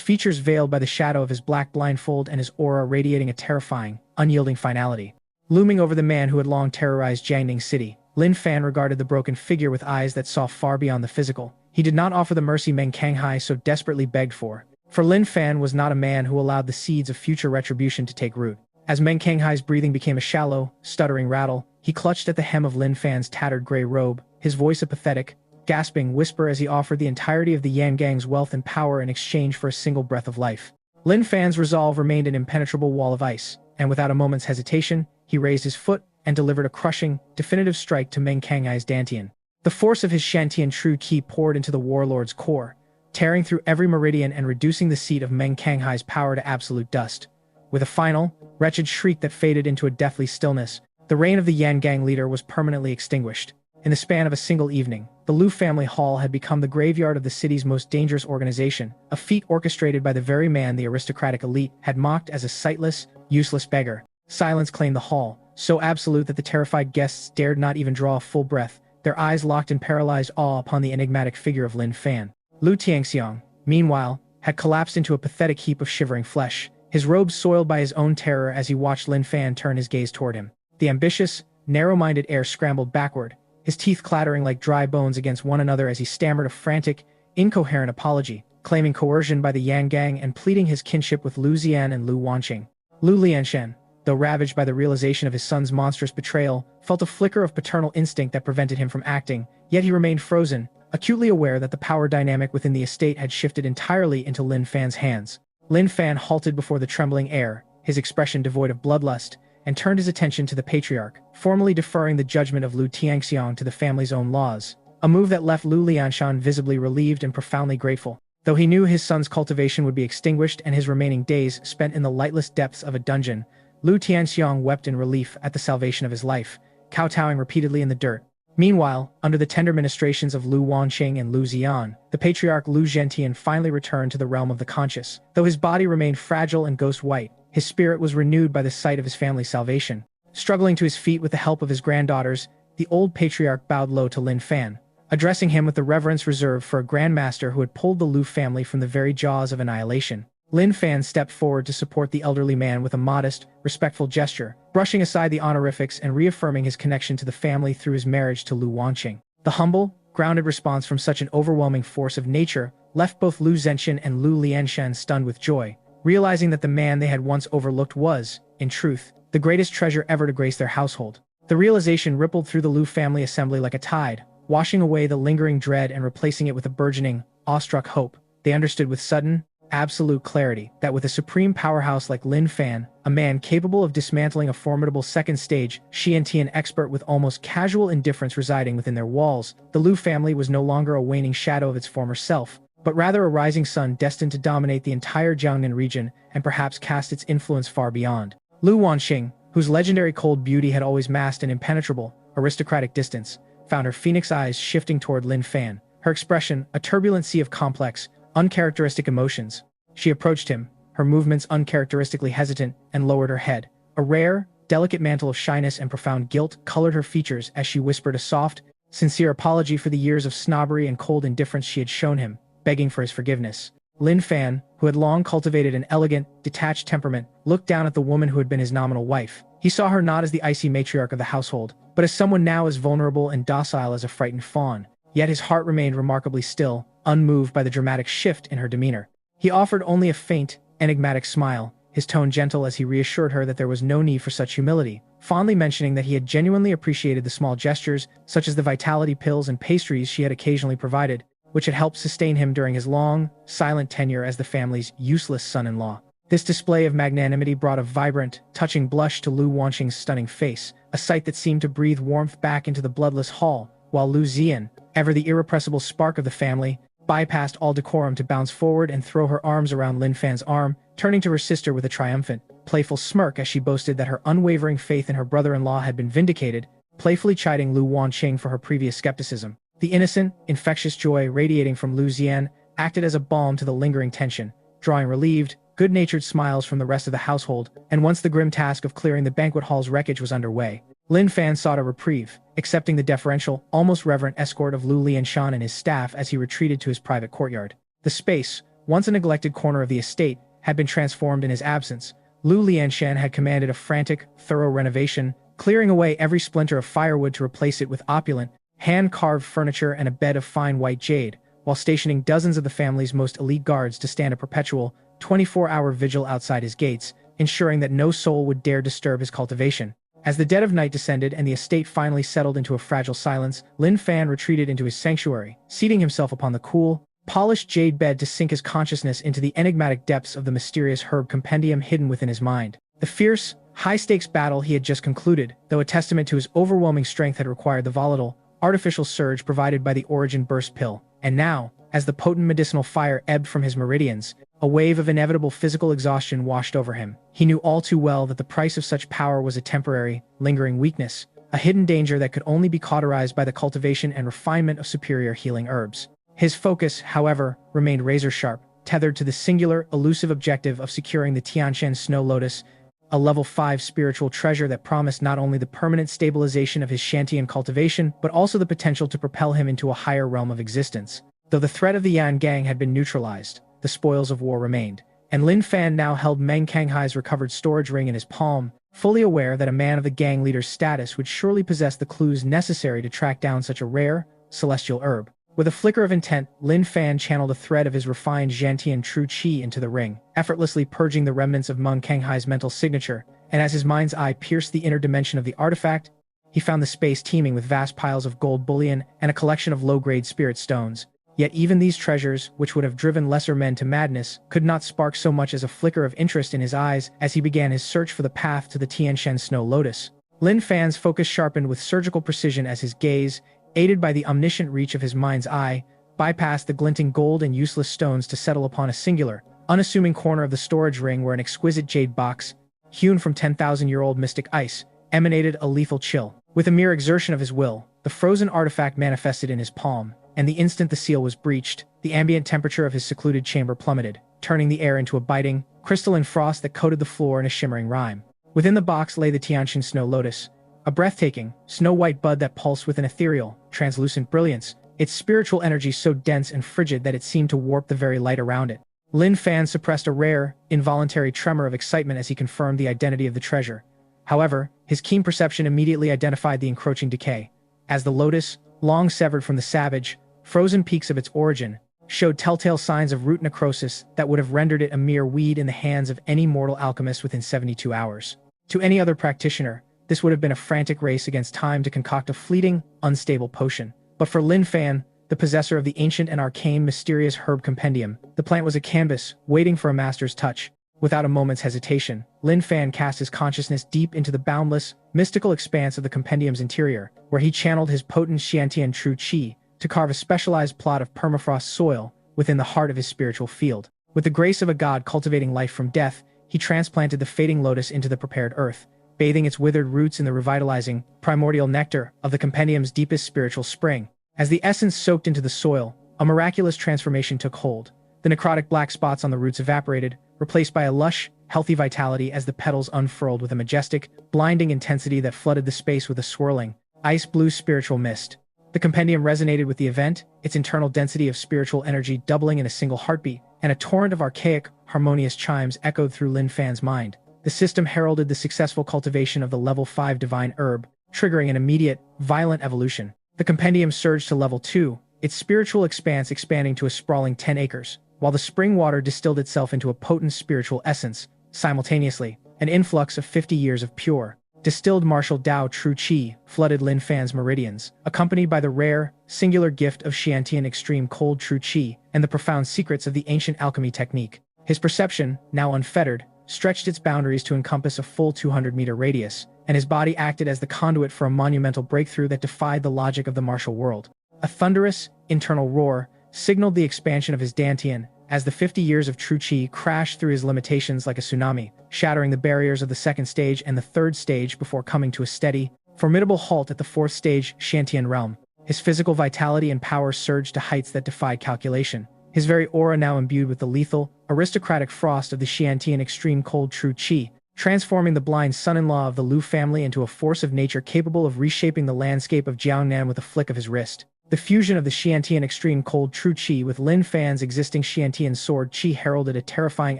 features veiled by the shadow of his black blindfold and his aura radiating a terrifying, unyielding finality. Looming over the man who had long terrorized Jiangning City, Lin Fan regarded the broken figure with eyes that saw far beyond the physical. He did not offer the mercy Meng Kanghai so desperately begged for Lin Fan was not a man who allowed the seeds of future retribution to take root. As Meng Kanghai's breathing became a shallow, stuttering rattle, he clutched at the hem of Lin Fan's tattered gray robe, his voice a pathetic, gasping whisper as he offered the entirety of the Yangang's wealth and power in exchange for a single breath of life. Lin Fan's resolve remained an impenetrable wall of ice, and without a moment's hesitation, he raised his foot and delivered a crushing, definitive strike to Meng Kanghai's dantian. The force of his Shantian true qi poured into the warlord's core, tearing through every meridian and reducing the seat of Meng Kanghai's power to absolute dust. With a final, wretched shriek that faded into a deathly stillness, the reign of the Yangang leader was permanently extinguished. In the span of a single evening, the Lu family hall had become the graveyard of the city's most dangerous organization, a feat orchestrated by the very man the aristocratic elite had mocked as a sightless, useless beggar. Silence claimed the hall, so absolute that the terrified guests dared not even draw a full breath, their eyes locked in paralyzed awe upon the enigmatic figure of Lin Fan. Lu Tiangxiang, meanwhile, had collapsed into a pathetic heap of shivering flesh, his robes soiled by his own terror as he watched Lin Fan turn his gaze toward him. The ambitious, narrow-minded heir scrambled backward, his teeth clattering like dry bones against one another as he stammered a frantic, incoherent apology, claiming coercion by the Yangang and pleading his kinship with Lu Zian and Lu Wanqing. Lu Lianshan, though ravaged by the realization of his son's monstrous betrayal, felt a flicker of paternal instinct that prevented him from acting, yet he remained frozen, acutely aware that the power dynamic within the estate had shifted entirely into Lin Fan's hands. Lin Fan halted before the trembling heir, his expression devoid of bloodlust, and turned his attention to the patriarch, formally deferring the judgment of Lu Tiangxiang to the family's own laws, a move that left Lu Lianshan visibly relieved and profoundly grateful. Though he knew his son's cultivation would be extinguished and his remaining days spent in the lightless depths of a dungeon, Lu Tianxiang wept in relief at the salvation of his life, kowtowing repeatedly in the dirt. Meanwhile, under the tender ministrations of Lu Wanqing and Lu Zian, the patriarch Lu Zhentian finally returned to the realm of the conscious. Though his body remained fragile and ghost-white, his spirit was renewed by the sight of his family's salvation. Struggling to his feet with the help of his granddaughters, the old patriarch bowed low to Lin Fan, addressing him with the reverence reserved for a grandmaster who had pulled the Lu family from the very jaws of annihilation. Lin Fan stepped forward to support the elderly man with a modest, respectful gesture, brushing aside the honorifics and reaffirming his connection to the family through his marriage to Lu Wanqing. The humble, grounded response from such an overwhelming force of nature left both Lu Zhenqian and Lu Lianshan stunned with joy, realizing that the man they had once overlooked was, in truth, the greatest treasure ever to grace their household. The realization rippled through the Lu family assembly like a tide, washing away the lingering dread and replacing it with a burgeoning, awestruck hope. They understood with sudden, absolute clarity that with a supreme powerhouse like Lin Fan, a man capable of dismantling a formidable second-stage Xiantian expert with almost casual indifference residing within their walls, the Lu family was no longer a waning shadow of its former self, but rather a rising sun destined to dominate the entire Jiangnan region and perhaps cast its influence far beyond. Lu Wanqing, whose legendary cold beauty had always masked an impenetrable, aristocratic distance, found her phoenix eyes shifting toward Lin Fan, her expression a turbulent sea of complex, uncharacteristic emotions. She approached him, her movements uncharacteristically hesitant, and lowered her head. A rare, delicate mantle of shyness and profound guilt colored her features as she whispered a soft, sincere apology for the years of snobbery and cold indifference she had shown him, begging for his forgiveness. Lin Fan, who had long cultivated an elegant, detached temperament, looked down at the woman who had been his nominal wife. He saw her not as the icy matriarch of the household, but as someone now as vulnerable and docile as a frightened fawn. Yet his heart remained remarkably still, unmoved by the dramatic shift in her demeanor. He offered only a faint, enigmatic smile, his tone gentle as he reassured her that there was no need for such humility, fondly mentioning that he had genuinely appreciated the small gestures, such as the vitality pills and pastries she had occasionally provided, which had helped sustain him during his long, silent tenure as the family's useless son-in-law. This display of magnanimity brought a vibrant, touching blush to Lu Wanqing's stunning face, a sight that seemed to breathe warmth back into the bloodless hall, while Lu Zian, ever the irrepressible spark of the family, bypassed all decorum to bounce forward and throw her arms around Lin Fan's arm, turning to her sister with a triumphant, playful smirk as she boasted that her unwavering faith in her brother-in-law had been vindicated, playfully chiding Lu Wanqing for her previous skepticism. The innocent, infectious joy radiating from Lu Zian acted as a balm to the lingering tension, drawing relieved, good-natured smiles from the rest of the household, and once the grim task of clearing the banquet hall's wreckage was underway, Lin Fan sought a reprieve, accepting the deferential, almost reverent escort of Lu Lianshan and his staff as he retreated to his private courtyard. The space, once a neglected corner of the estate, had been transformed in his absence. Lu Lianshan had commanded a frantic, thorough renovation, clearing away every splinter of firewood to replace it with opulent, hand-carved furniture and a bed of fine white jade, while stationing dozens of the family's most elite guards to stand a perpetual, 24-hour vigil outside his gates, ensuring that no soul would dare disturb his cultivation. As the dead of night descended and the estate finally settled into a fragile silence, Lin Fan retreated into his sanctuary, seating himself upon the cool, polished jade bed to sink his consciousness into the enigmatic depths of the mysterious herb compendium hidden within his mind. The fierce, high-stakes battle he had just concluded, though a testament to his overwhelming strength, had required the volatile, artificial surge provided by the Origin Burst pill, and now, as the potent medicinal fire ebbed from his meridians, a wave of inevitable physical exhaustion washed over him. He knew all too well that the price of such power was a temporary, lingering weakness, a hidden danger that could only be cauterized by the cultivation and refinement of superior healing herbs. His focus, however, remained razor-sharp, tethered to the singular, elusive objective of securing the Tianshan Snow Lotus, a level 5 spiritual treasure that promised not only the permanent stabilization of his Shantian cultivation, but also the potential to propel him into a higher realm of existence. Though the threat of the Yan gang had been neutralized, the spoils of war remained, and Lin Fan now held Meng Kanghai's recovered storage ring in his palm, fully aware that a man of the gang leader's status would surely possess the clues necessary to track down such a rare, celestial herb. With a flicker of intent, Lin Fan channeled a thread of his refined Zhantian true qi into the ring, effortlessly purging the remnants of Meng Kanghai's mental signature, and as his mind's eye pierced the inner dimension of the artifact, he found the space teeming with vast piles of gold bullion and a collection of low-grade spirit stones. Yet even these treasures, which would have driven lesser men to madness, could not spark so much as a flicker of interest in his eyes as he began his search for the path to the Tianshan Snow Lotus. Lin Fan's focus sharpened with surgical precision as his gaze, aided by the omniscient reach of his mind's eye, bypassed the glinting gold and useless stones to settle upon a singular, unassuming corner of the storage ring where an exquisite jade box, hewn from 10,000-year-old mystic ice, emanated a lethal chill. With a mere exertion of his will, the frozen artifact manifested in his palm, and the instant the seal was breached, the ambient temperature of his secluded chamber plummeted, turning the air into a biting, crystalline frost that coated the floor in a shimmering rime. Within the box lay the Tianshan Snow Lotus, a breathtaking, snow-white bud that pulsed with an ethereal, translucent brilliance, its spiritual energy so dense and frigid that it seemed to warp the very light around it. Lin Fan suppressed a rare, involuntary tremor of excitement as he confirmed the identity of the treasure. However, his keen perception immediately identified the encroaching decay, as the lotus, long severed from the savage, frozen peaks of its origin, showed telltale signs of root necrosis that would have rendered it a mere weed in the hands of any mortal alchemist within 72 hours. To any other practitioner, this would have been a frantic race against time to concoct a fleeting, unstable potion. But for Lin Fan, the possessor of the ancient and arcane mysterious herb compendium, the plant was a canvas, waiting for a master's touch. Without a moment's hesitation, Lin Fan cast his consciousness deep into the boundless, mystical expanse of the compendium's interior, where he channeled his potent Xiantian true qi to carve a specialized plot of permafrost soil within the heart of his spiritual field. With the grace of a god cultivating life from death, he transplanted the fading lotus into the prepared earth, bathing its withered roots in the revitalizing, primordial nectar of the compendium's deepest spiritual spring. As the essence soaked into the soil, a miraculous transformation took hold. The necrotic black spots on the roots evaporated, replaced by a lush, healthy vitality as the petals unfurled with a majestic, blinding intensity that flooded the space with a swirling, ice-blue spiritual mist. The compendium resonated with the event, its internal density of spiritual energy doubling in a single heartbeat, and a torrent of archaic, harmonious chimes echoed through Lin Fan's mind. The system heralded the successful cultivation of the level 5 divine herb, triggering an immediate, violent evolution. The compendium surged to level 2, its spiritual expanse expanding to a sprawling 10 acres, while the spring water distilled itself into a potent spiritual essence. Simultaneously, an influx of 50 years of pure, distilled martial Dao true Qi flooded Lin Fan's meridians, accompanied by the rare, singular gift of Xiantian extreme cold true Qi and the profound secrets of the ancient alchemy technique. His perception, now unfettered, stretched its boundaries to encompass a full 200-meter radius, and his body acted as the conduit for a monumental breakthrough that defied the logic of the martial world. A thunderous, internal roar signaled the expansion of his Dantian, as the 50 years of true Qi crashed through his limitations like a tsunami, shattering the barriers of the second stage and the third stage before coming to a steady, formidable halt at the fourth stage Xiantian realm. His physical vitality and power surged to heights that defied calculation, his very aura now imbued with the lethal, aristocratic frost of the Xiantian extreme cold true Qi, transforming the blind son-in-law of the Lu family into a force of nature capable of reshaping the landscape of Jiangnan with a flick of his wrist. The fusion of the Xiantian extreme cold true Qi with Lin Fan's existing Xiantian sword Qi heralded a terrifying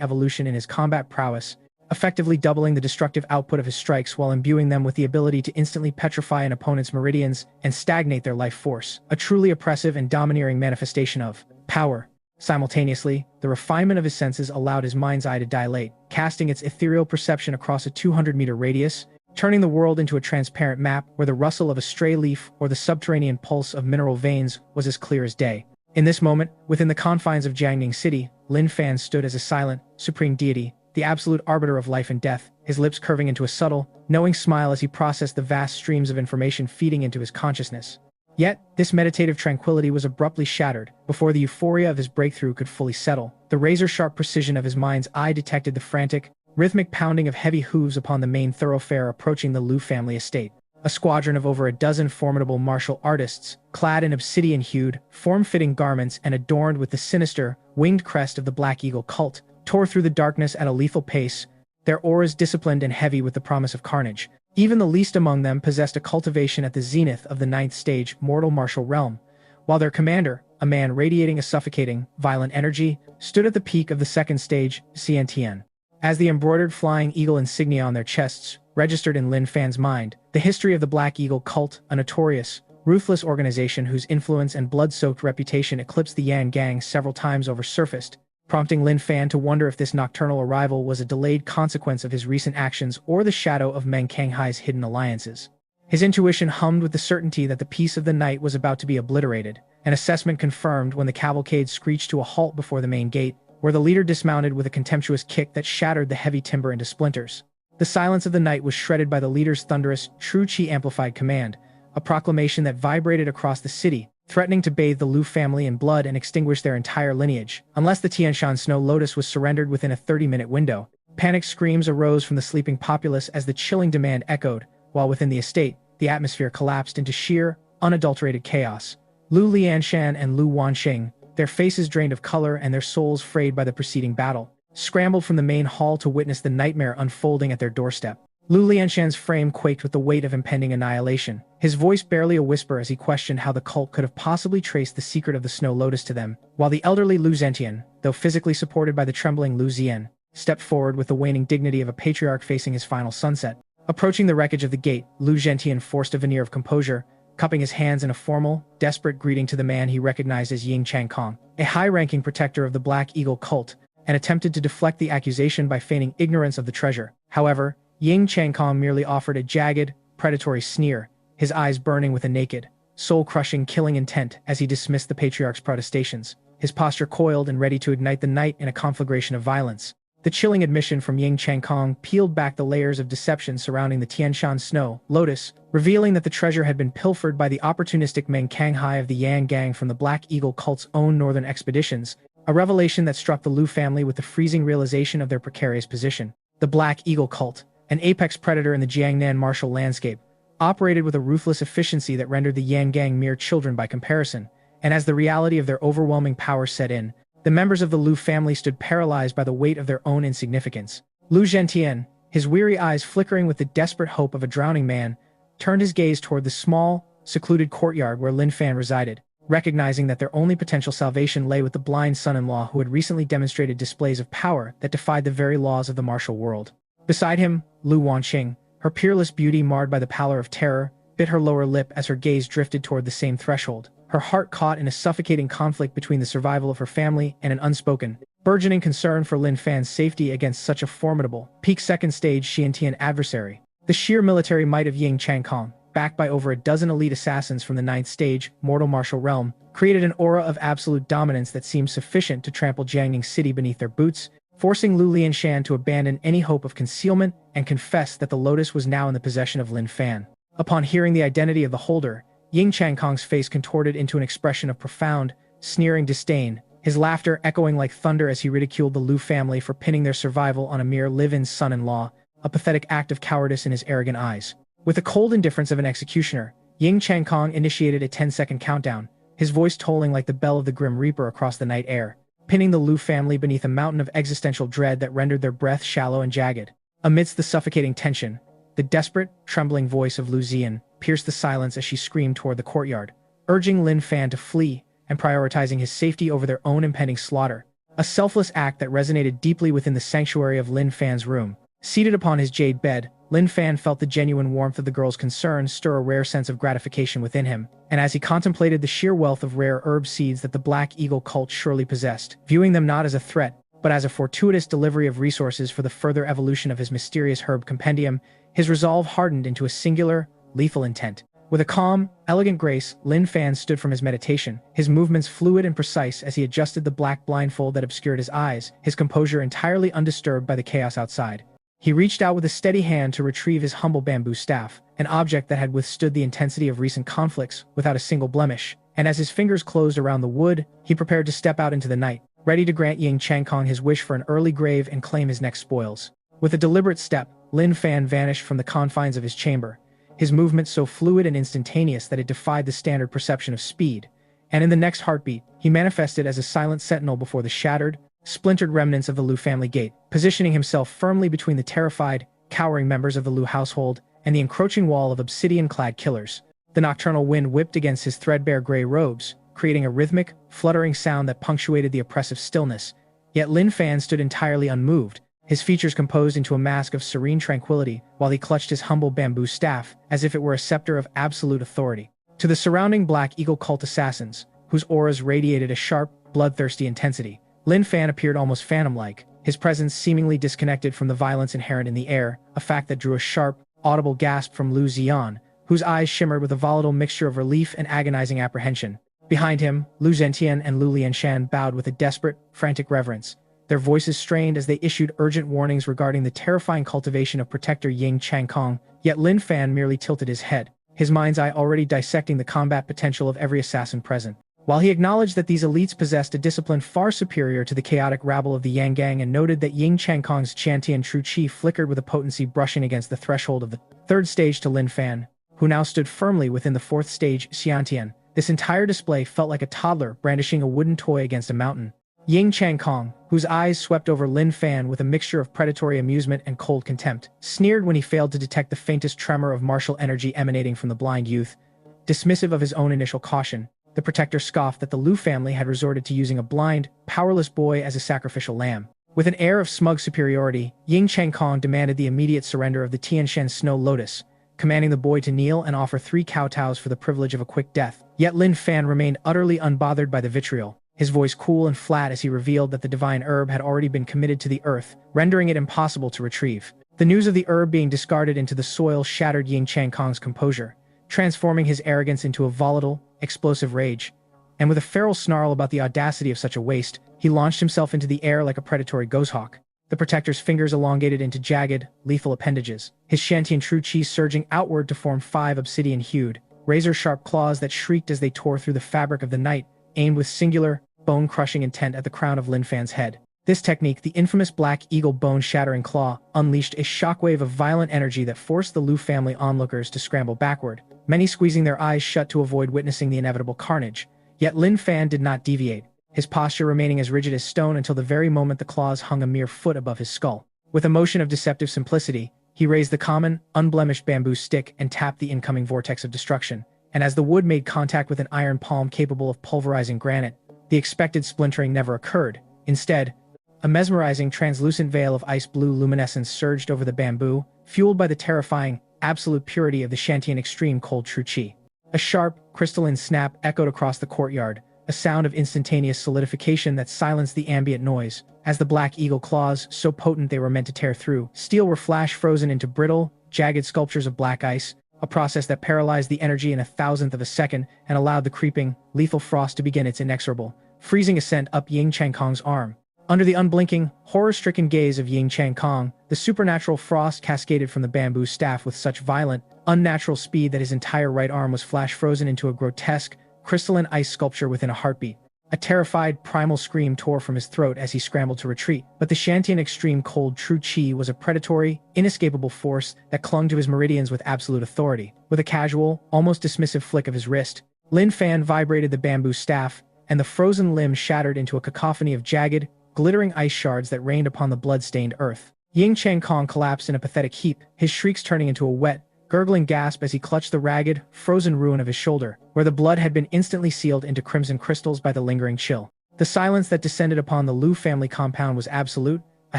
evolution in his combat prowess, effectively doubling the destructive output of his strikes while imbuing them with the ability to instantly petrify an opponent's meridians and stagnate their life force, a truly oppressive and domineering manifestation of power. Simultaneously, the refinement of his senses allowed his mind's eye to dilate, casting its ethereal perception across a 200-meter radius, turning the world into a transparent map where the rustle of a stray leaf or the subterranean pulse of mineral veins was as clear as day. In this moment, within the confines of Jiangning City, Lin Fan stood as a silent, supreme deity, the absolute arbiter of life and death, his lips curving into a subtle, knowing smile as he processed the vast streams of information feeding into his consciousness. Yet, this meditative tranquility was abruptly shattered before the euphoria of his breakthrough could fully settle. The razor-sharp precision of his mind's eye detected the frantic, rhythmic pounding of heavy hooves upon the main thoroughfare approaching the Lu family estate. A squadron of over a dozen formidable martial artists, clad in obsidian-hued, form-fitting garments and adorned with the sinister, winged crest of the Black Eagle cult, tore through the darkness at a lethal pace, their auras disciplined and heavy with the promise of carnage. Even the least among them possessed a cultivation at the zenith of the ninth stage mortal martial realm, while their commander, a man radiating a suffocating, violent energy, stood at the peak of the second stage, Xiantian. As the embroidered flying eagle insignia on their chests registered in Lin Fan's mind, the history of the Black Eagle cult, a notorious, ruthless organization whose influence and blood-soaked reputation eclipsed the Yan Gang several times over surfaced, prompting Lin Fan to wonder if this nocturnal arrival was a delayed consequence of his recent actions or the shadow of Meng Kanghai's hidden alliances. His intuition hummed with the certainty that the peace of the night was about to be obliterated, an assessment confirmed when the cavalcade screeched to a halt before the main gate, where the leader dismounted with a contemptuous kick that shattered the heavy timber into splinters. The silence of the night was shredded by the leader's thunderous, true Qi amplified command, a proclamation that vibrated across the city, threatening to bathe the Lu family in blood and extinguish their entire lineage, unless the Tianshan Snow Lotus was surrendered within a 30-minute window. Panicked screams arose from the sleeping populace as the chilling demand echoed, while within the estate, the atmosphere collapsed into sheer, unadulterated chaos. Lu Lianshan and Lu Wanqing, their faces drained of color and their souls frayed by the preceding battle, scrambled from the main hall to witness the nightmare unfolding at their doorstep. Lu Lianshan's frame quaked with the weight of impending annihilation, his voice barely a whisper as he questioned how the cult could have possibly traced the secret of the Snow Lotus to them, while the elderly Lu Zentian, though physically supported by the trembling Lu Zian, stepped forward with the waning dignity of a patriarch facing his final sunset. Approaching the wreckage of the gate, Lu Zentian forced a veneer of composure, cupping his hands in a formal, desperate greeting to the man he recognized as Ying Changkong, a high-ranking protector of the Black Eagle cult, and attempted to deflect the accusation by feigning ignorance of the treasure. However, Ying Changkong merely offered a jagged, predatory sneer, his eyes burning with a naked, soul-crushing killing intent as he dismissed the patriarch's protestations, his posture coiled and ready to ignite the night in a conflagration of violence. The chilling admission from Ying Changkong peeled back the layers of deception surrounding the Tianshan Snow Lotus, revealing that the treasure had been pilfered by the opportunistic Meng Kanghai of the Yang Gang from the Black Eagle cult's own northern expeditions, a revelation that struck the Lu family with the freezing realization of their precarious position. The Black Eagle cult, an apex predator in the Jiangnan martial landscape, operated with a ruthless efficiency that rendered the Yan Gang mere children by comparison, and as the reality of their overwhelming power set in, the members of the Lu family stood paralyzed by the weight of their own insignificance. Lu Zhentian, his weary eyes flickering with the desperate hope of a drowning man, turned his gaze toward the small, secluded courtyard where Lin Fan resided, recognizing that their only potential salvation lay with the blind son-in-law who had recently demonstrated displays of power that defied the very laws of the martial world. Beside him, Lu Wanqing, her peerless beauty marred by the pallor of terror, bit her lower lip as her gaze drifted toward the same threshold, her heart caught in a suffocating conflict between the survival of her family and an unspoken, burgeoning concern for Lin Fan's safety against such a formidable, peak second stage Xiantian adversary. The sheer military might of Ying Changkong, backed by over a dozen elite assassins from the ninth stage, mortal martial realm, created an aura of absolute dominance that seemed sufficient to trample Jiangning City beneath their boots, forcing Lu Lianshan to abandon any hope of concealment and confess that the lotus was now in the possession of Lin Fan. Upon hearing the identity of the holder, Ying Changkong's face contorted into an expression of profound, sneering disdain, his laughter echoing like thunder as he ridiculed the Lu family for pinning their survival on a mere live-in son-in-law, a pathetic act of cowardice in his arrogant eyes. With the cold indifference of an executioner, Ying Changkong initiated a 10-second countdown, his voice tolling like the bell of the Grim Reaper across the night air, pinning the Lu family beneath a mountain of existential dread that rendered their breath shallow and jagged. Amidst the suffocating tension, the desperate, trembling voice of Lu Ziyan pierced the silence as she screamed toward the courtyard, urging Lin Fan to flee and prioritizing his safety over their own impending slaughter, a selfless act that resonated deeply within the sanctuary of Lin Fan's room. Seated upon his jade bed, Lin Fan felt the genuine warmth of the girl's concern stir a rare sense of gratification within him, and as he contemplated the sheer wealth of rare herb seeds that the Black Eagle cult surely possessed, viewing them not as a threat, but as a fortuitous delivery of resources for the further evolution of his mysterious herb compendium, his resolve hardened into a singular, lethal intent. With a calm, elegant grace, Lin Fan stood from his meditation, his movements fluid and precise as he adjusted the black blindfold that obscured his eyes, his composure entirely undisturbed by the chaos outside. He reached out with a steady hand to retrieve his humble bamboo staff, an object that had withstood the intensity of recent conflicts without a single blemish, and as his fingers closed around the wood, he prepared to step out into the night, ready to grant Ying Changkong his wish for an early grave and claim his next spoils. With a deliberate step, Lin Fan vanished from the confines of his chamber, his movement so fluid and instantaneous that it defied the standard perception of speed, and in the next heartbeat, he manifested as a silent sentinel before the shattered, splintered remnants of the Lu family gate, positioning himself firmly between the terrified, cowering members of the Lu household and the encroaching wall of obsidian-clad killers. The nocturnal wind whipped against his threadbare gray robes, creating a rhythmic, fluttering sound that punctuated the oppressive stillness. Yet Lin Fan stood entirely unmoved, his features composed into a mask of serene tranquility while he clutched his humble bamboo staff as if it were a scepter of absolute authority. To the surrounding Black Eagle cult assassins, whose auras radiated a sharp, bloodthirsty intensity, Lin Fan appeared almost phantom-like, his presence seemingly disconnected from the violence inherent in the air, a fact that drew a sharp, audible gasp from Lu Ziyan, whose eyes shimmered with a volatile mixture of relief and agonizing apprehension. Behind him, Lu Zentian and Lu Lianshan bowed with a desperate, frantic reverence, their voices strained as they issued urgent warnings regarding the terrifying cultivation of Protector Ying Changkong, yet Lin Fan merely tilted his head, his mind's eye already dissecting the combat potential of every assassin present. While he acknowledged that these elites possessed a discipline far superior to the chaotic rabble of the Yang Gang and noted that Ying Changkong's Qiantian true qi flickered with a potency brushing against the threshold of the third stage to Lin Fan, who now stood firmly within the fourth stage Xiantian, this entire display felt like a toddler brandishing a wooden toy against a mountain. Ying Changkong, whose eyes swept over Lin Fan with a mixture of predatory amusement and cold contempt, sneered when he failed to detect the faintest tremor of martial energy emanating from the blind youth. Dismissive of his own initial caution, the protector scoffed that the Lu family had resorted to using a blind, powerless boy as a sacrificial lamb. With an air of smug superiority, Ying Changkong demanded the immediate surrender of the Tianshan Snow Lotus, commanding the boy to kneel and offer 3 kowtows for the privilege of a quick death. Yet Lin Fan remained utterly unbothered by the vitriol, his voice cool and flat as he revealed that the divine herb had already been committed to the earth, rendering it impossible to retrieve. The news of the herb being discarded into the soil shattered Ying Changkong's composure, transforming his arrogance into a volatile, explosive rage. And with a feral snarl about the audacity of such a waste, he launched himself into the air like a predatory goshawk. The protector's fingers elongated into jagged, lethal appendages, his Qiantian true qi surging outward to form 5 obsidian-hued, razor-sharp claws that shrieked as they tore through the fabric of the night, aimed with singular, bone-crushing intent at the crown of Lin Fan's head. This technique, the infamous Black Eagle bone-shattering claw, unleashed a shockwave of violent energy that forced the Lu family onlookers to scramble backward, many squeezing their eyes shut to avoid witnessing the inevitable carnage. Yet Lin Fan did not deviate, his posture remaining as rigid as stone until the very moment the claws hung a mere foot above his skull. With a motion of deceptive simplicity, he raised the common, unblemished bamboo stick and tapped the incoming vortex of destruction, and as the wood made contact with an iron palm capable of pulverizing granite, the expected splintering never occurred. Instead, a mesmerizing, translucent veil of ice-blue luminescence surged over the bamboo, fueled by the terrifying, absolute purity of the Qiantian extreme cold true qi. A sharp, crystalline snap echoed across the courtyard, a sound of instantaneous solidification that silenced the ambient noise. As the black eagle claws, so potent they were meant to tear through steel, were flash frozen into brittle, jagged sculptures of black ice, a process that paralyzed the energy in a thousandth of a second and allowed the creeping, lethal frost to begin its inexorable, freezing ascent up Ying Chang Kong's arm. Under the unblinking, horror-stricken gaze of Ying Chang Kong, the supernatural frost cascaded from the bamboo staff with such violent, unnatural speed that his entire right arm was flash frozen into a grotesque, crystalline ice sculpture within a heartbeat. A terrified, primal scream tore from his throat as he scrambled to retreat, but the Shantian extreme cold true chi was a predatory, inescapable force that clung to his meridians with absolute authority. With a casual, almost dismissive flick of his wrist, Lin Fan vibrated the bamboo staff, and the frozen limb shattered into a cacophony of jagged, glittering ice shards that rained upon the blood-stained earth. Ying Chang Kong collapsed in a pathetic heap, his shrieks turning into a wet, gurgling gasp as he clutched the ragged, frozen ruin of his shoulder, where the blood had been instantly sealed into crimson crystals by the lingering chill. The silence that descended upon the Liu family compound was absolute, a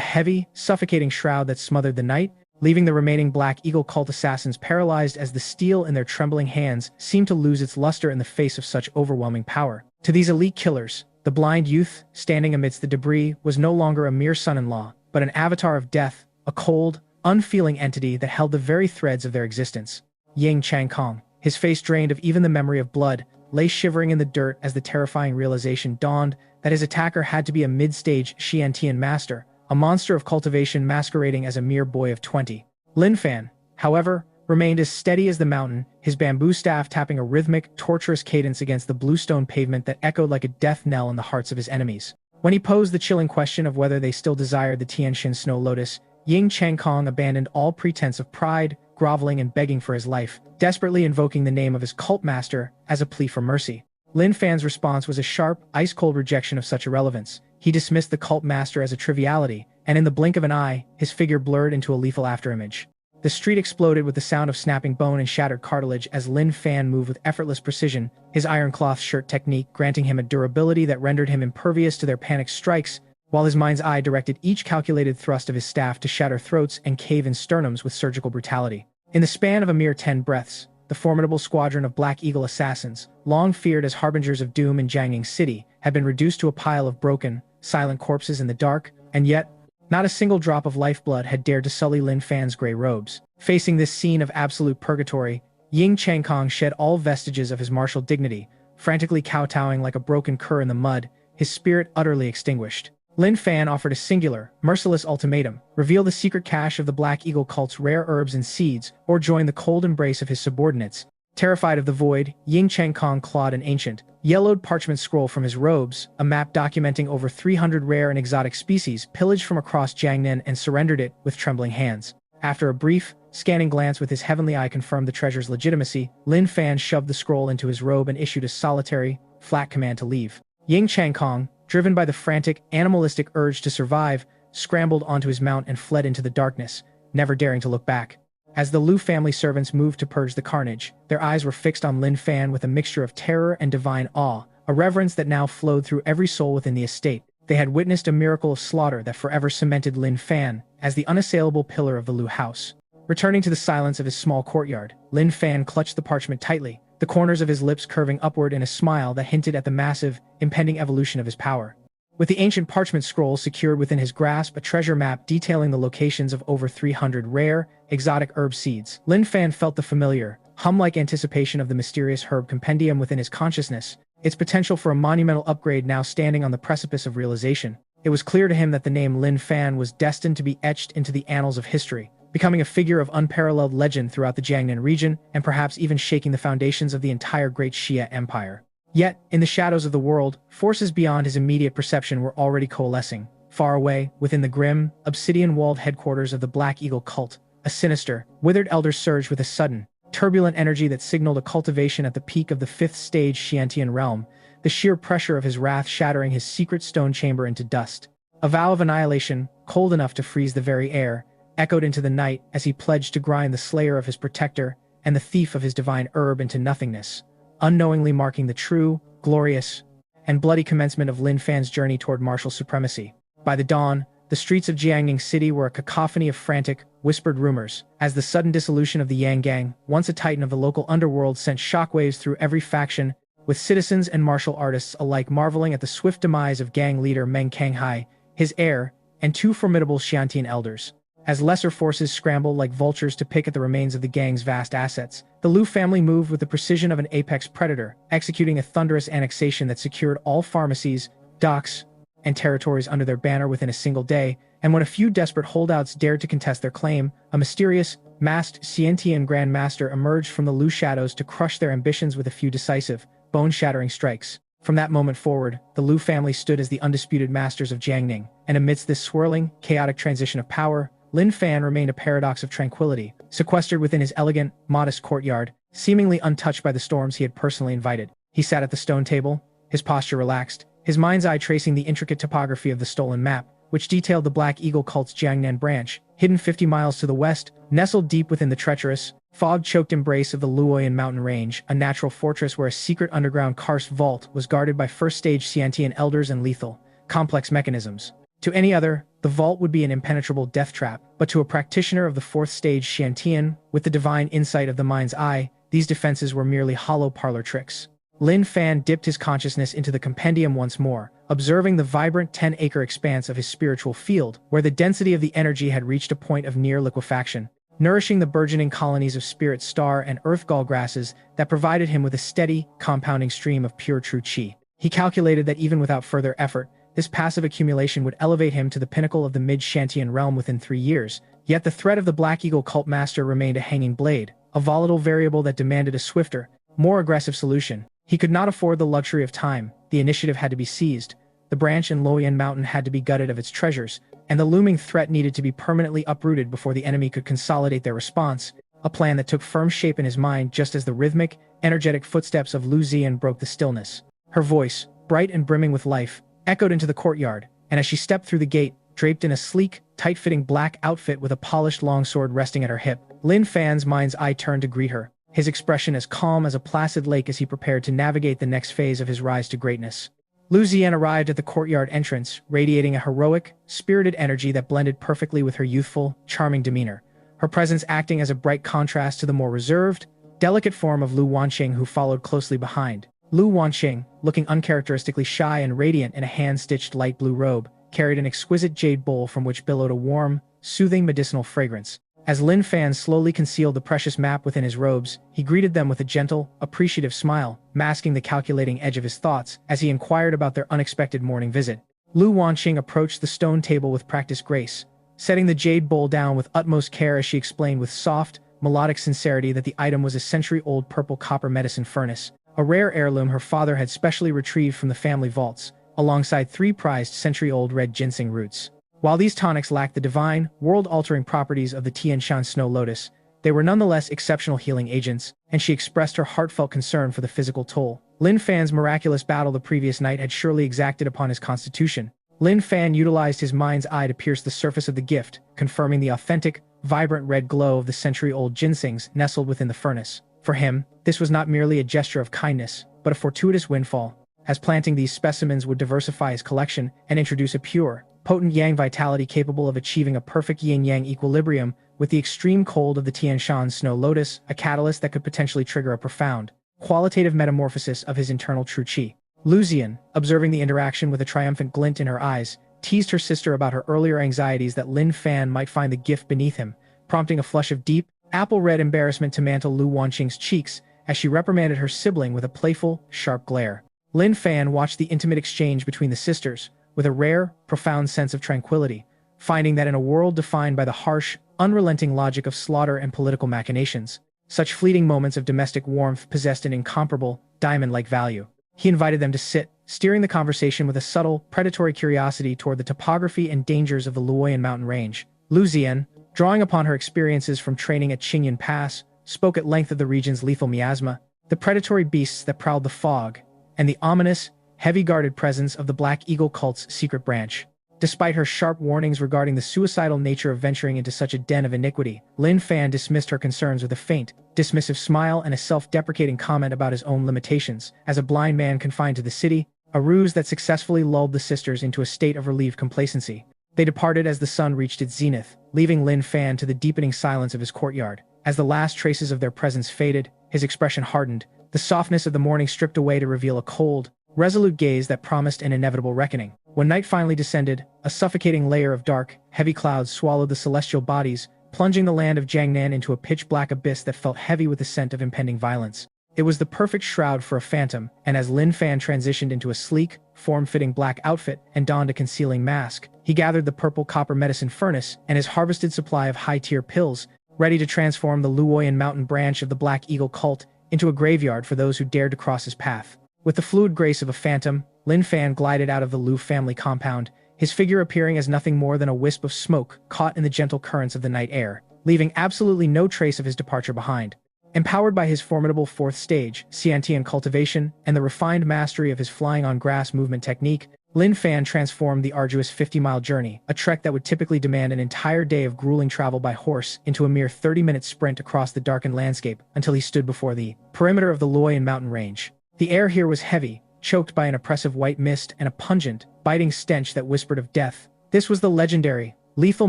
heavy, suffocating shroud that smothered the night, leaving the remaining Black Eagle cult assassins paralyzed as the steel in their trembling hands seemed to lose its luster in the face of such overwhelming power. To these elite killers, the blind youth, standing amidst the debris, was no longer a mere son-in-law, but an avatar of death, a cold, unfeeling entity that held the very threads of their existence. Ying Chang Kong, his face drained of even the memory of blood, lay shivering in the dirt as the terrifying realization dawned that his attacker had to be a mid-stage Xiantian master, a monster of cultivation masquerading as a mere boy of 20. Lin Fan, however, remained as steady as the mountain, his bamboo staff tapping a rhythmic, torturous cadence against the bluestone pavement that echoed like a death knell in the hearts of his enemies. When he posed the chilling question of whether they still desired the Tianxin Snow Lotus, Ying Chang Kong abandoned all pretense of pride, groveling and begging for his life, desperately invoking the name of his cult master as a plea for mercy. Lin Fan's response was a sharp, ice-cold rejection of such irrelevance. He dismissed the cult master as a triviality, and in the blink of an eye, his figure blurred into a lethal afterimage. The street exploded with the sound of snapping bone and shattered cartilage as Lin Fan moved with effortless precision, his iron-cloth shirt technique granting him a durability that rendered him impervious to their panicked strikes, while his mind's eye directed each calculated thrust of his staff to shatter throats and cave in sternums with surgical brutality. In the span of a mere 10 breaths, the formidable squadron of Black Eagle assassins, long feared as harbingers of doom in Jiangning City, had been reduced to a pile of broken, silent corpses in the dark, and yet, not a single drop of lifeblood had dared to sully Lin Fan's gray robes. Facing this scene of absolute purgatory, Ying Chang Kong shed all vestiges of his martial dignity, frantically kowtowing like a broken cur in the mud, his spirit utterly extinguished. Lin Fan offered a singular, merciless ultimatum: reveal the secret cache of the Black Eagle cult's rare herbs and seeds, or join the cold embrace of his subordinates. Terrified of the void, Ying Chang Kong clawed an ancient, yellowed parchment scroll from his robes, a map documenting over 300 rare and exotic species pillaged from across Jiangnan, and surrendered it with trembling hands. After a brief, scanning glance with his heavenly eye confirmed the treasure's legitimacy, Lin Fan shoved the scroll into his robe and issued a solitary, flat command to leave. Ying Chang Kong, driven by the frantic, animalistic urge to survive, scrambled onto his mount and fled into the darkness, never daring to look back. As the Liu family servants moved to purge the carnage, their eyes were fixed on Lin Fan with a mixture of terror and divine awe, a reverence that now flowed through every soul within the estate. They had witnessed a miracle of slaughter that forever cemented Lin Fan as the unassailable pillar of the Liu house. Returning to the silence of his small courtyard, Lin Fan clutched the parchment tightly, the corners of his lips curving upward in a smile that hinted at the massive, impending evolution of his power. With the ancient parchment scroll secured within his grasp, a treasure map detailing the locations of over 300 rare, exotic herb seeds, Lin Fan felt the familiar, hum-like anticipation of the mysterious herb compendium within his consciousness, its potential for a monumental upgrade now standing on the precipice of realization. It was clear to him that the name Lin Fan was destined to be etched into the annals of history, becoming a figure of unparalleled legend throughout the Jiangnan region, and perhaps even shaking the foundations of the entire great Xia Empire. Yet, in the shadows of the world, forces beyond his immediate perception were already coalescing. Far away, within the grim, obsidian-walled headquarters of the Black Eagle cult, a sinister, withered elder surged with a sudden, turbulent energy that signaled a cultivation at the peak of the 5th stage Xiantian realm, the sheer pressure of his wrath shattering his secret stone chamber into dust. A vow of annihilation, cold enough to freeze the very air, echoed into the night as he pledged to grind the slayer of his protector and the thief of his divine herb into nothingness, unknowingly marking the true, glorious, and bloody commencement of Lin Fan's journey toward martial supremacy. By the dawn, the streets of Jiangning City were a cacophony of frantic, whispered rumors, as the sudden dissolution of the Yang Gang, once a titan of the local underworld, sent shockwaves through every faction, with citizens and martial artists alike marveling at the swift demise of gang leader Meng Kanghai, his heir, and two formidable Xiantian elders. As lesser forces scrambled like vultures to pick at the remains of the gang's vast assets, the Liu family moved with the precision of an apex predator, executing a thunderous annexation that secured all pharmacies, docks, and territories under their banner within a single day. And when a few desperate holdouts dared to contest their claim, a mysterious, masked Xiantian Grand Master emerged from the Liu shadows to crush their ambitions with a few decisive, bone-shattering strikes. From that moment forward, the Liu family stood as the undisputed masters of Jiangning, and amidst this swirling, chaotic transition of power, Lin Fan remained a paradox of tranquility, sequestered within his elegant, modest courtyard, seemingly untouched by the storms he had personally invited. He sat at the stone table, his posture relaxed, his mind's eye tracing the intricate topography of the stolen map, which detailed the Black Eagle cult's Jiangnan branch, hidden 50 miles to the west, nestled deep within the treacherous, fog-choked embrace of the Luoyan mountain range, a natural fortress where a secret underground karst vault was guarded by first-stage Xiantian elders and lethal, complex mechanisms. To any other, the vault would be an impenetrable death trap, but to a practitioner of the fourth-stage Xiantian, with the divine insight of the mind's eye, these defenses were merely hollow parlor tricks. Lin Fan dipped his consciousness into the compendium once more, observing the vibrant 10-acre expanse of his spiritual field, where the density of the energy had reached a point of near liquefaction, nourishing the burgeoning colonies of spirit star and earth gall grasses that provided him with a steady, compounding stream of pure true qi. He calculated that even without further effort, this passive accumulation would elevate him to the pinnacle of the mid-Shantian realm within 3 years, yet the threat of the Black Eagle cult master remained a hanging blade, a volatile variable that demanded a swifter, more aggressive solution. He could not afford the luxury of time, the initiative had to be seized, the branch in Luoyan Mountain had to be gutted of its treasures, and the looming threat needed to be permanently uprooted before the enemy could consolidate their response, a plan that took firm shape in his mind just as the rhythmic, energetic footsteps of Lu Ziyan broke the stillness. Her voice, bright and brimming with life, echoed into the courtyard, and as she stepped through the gate, draped in a sleek, tight-fitting black outfit with a polished longsword resting at her hip, Lin Fan's mind's eye turned to greet her, his expression as calm as a placid lake as he prepared to navigate the next phase of his rise to greatness. Lu Ziyan arrived at the courtyard entrance, radiating a heroic, spirited energy that blended perfectly with her youthful, charming demeanor, her presence acting as a bright contrast to the more reserved, delicate form of Lu Wanqing who followed closely behind. Lu Wanqing, looking uncharacteristically shy and radiant in a hand-stitched light blue robe, carried an exquisite jade bowl from which billowed a warm, soothing medicinal fragrance. As Lin Fan slowly concealed the precious map within his robes, he greeted them with a gentle, appreciative smile, masking the calculating edge of his thoughts as he inquired about their unexpected morning visit. Lu Wanqing approached the stone table with practiced grace, setting the jade bowl down with utmost care as she explained with soft, melodic sincerity that the item was a century-old purple copper medicine furnace, a rare heirloom her father had specially retrieved from the family vaults, alongside 3 prized century-old red ginseng roots. While these tonics lacked the divine, world-altering properties of the Tian Shan Snow Lotus, they were nonetheless exceptional healing agents, and she expressed her heartfelt concern for the physical toll Lin Fan's miraculous battle the previous night had surely exacted upon his constitution. Lin Fan utilized his mind's eye to pierce the surface of the gift, confirming the authentic, vibrant red glow of the century-old ginsengs nestled within the furnace. For him, this was not merely a gesture of kindness, but a fortuitous windfall, as planting these specimens would diversify his collection and introduce a pure, potent yang vitality capable of achieving a perfect yin-yang equilibrium with the extreme cold of the Tian Shan Snow Lotus, a catalyst that could potentially trigger a profound, qualitative metamorphosis of his internal true qi. Lu Ziyan, observing the interaction with a triumphant glint in her eyes, teased her sister about her earlier anxieties that Lin Fan might find the gift beneath him, prompting a flush of deep, apple-red embarrassment to mantle Lu Wanqing's cheeks as she reprimanded her sibling with a playful, sharp glare. Lin Fan watched the intimate exchange between the sisters, with a rare, profound sense of tranquility, finding that in a world defined by the harsh, unrelenting logic of slaughter and political machinations, such fleeting moments of domestic warmth possessed an incomparable, diamond-like value. He invited them to sit, steering the conversation with a subtle, predatory curiosity toward the topography and dangers of the Luoyan mountain range. Lu Ziyan, drawing upon her experiences from training at Qingyan Pass, spoke at length of the region's lethal miasma, the predatory beasts that prowled the fog, and the ominous, heavy-guarded presence of the Black Eagle cult's secret branch. Despite her sharp warnings regarding the suicidal nature of venturing into such a den of iniquity, Lin Fan dismissed her concerns with a faint, dismissive smile and a self-deprecating comment about his own limitations, as a blind man confined to the city, a ruse that successfully lulled the sisters into a state of relieved complacency. They departed as the sun reached its zenith, leaving Lin Fan to the deepening silence of his courtyard. As the last traces of their presence faded, his expression hardened, the softness of the morning stripped away to reveal a cold, resolute gaze that promised an inevitable reckoning. When night finally descended, a suffocating layer of dark, heavy clouds swallowed the celestial bodies, plunging the land of Jiangnan into a pitch-black abyss that felt heavy with the scent of impending violence. It was the perfect shroud for a phantom, and as Lin Fan transitioned into a sleek, form-fitting black outfit and donned a concealing mask, he gathered the purple copper medicine furnace and his harvested supply of high-tier pills, ready to transform the Luoyan mountain branch of the Black Eagle cult into a graveyard for those who dared to cross his path. With the fluid grace of a phantom, Lin Fan glided out of the Lu family compound, his figure appearing as nothing more than a wisp of smoke caught in the gentle currents of the night air, leaving absolutely no trace of his departure behind. Empowered by his formidable fourth stage, Xiantian cultivation, and the refined mastery of his flying-on-grass movement technique, Lin Fan transformed the arduous 50-mile journey, a trek that would typically demand an entire day of grueling travel by horse, into a mere 30-minute sprint across the darkened landscape until he stood before the perimeter of the Luoyan mountain range. The air here was heavy, choked by an oppressive white mist and a pungent, biting stench that whispered of death. This was the legendary, lethal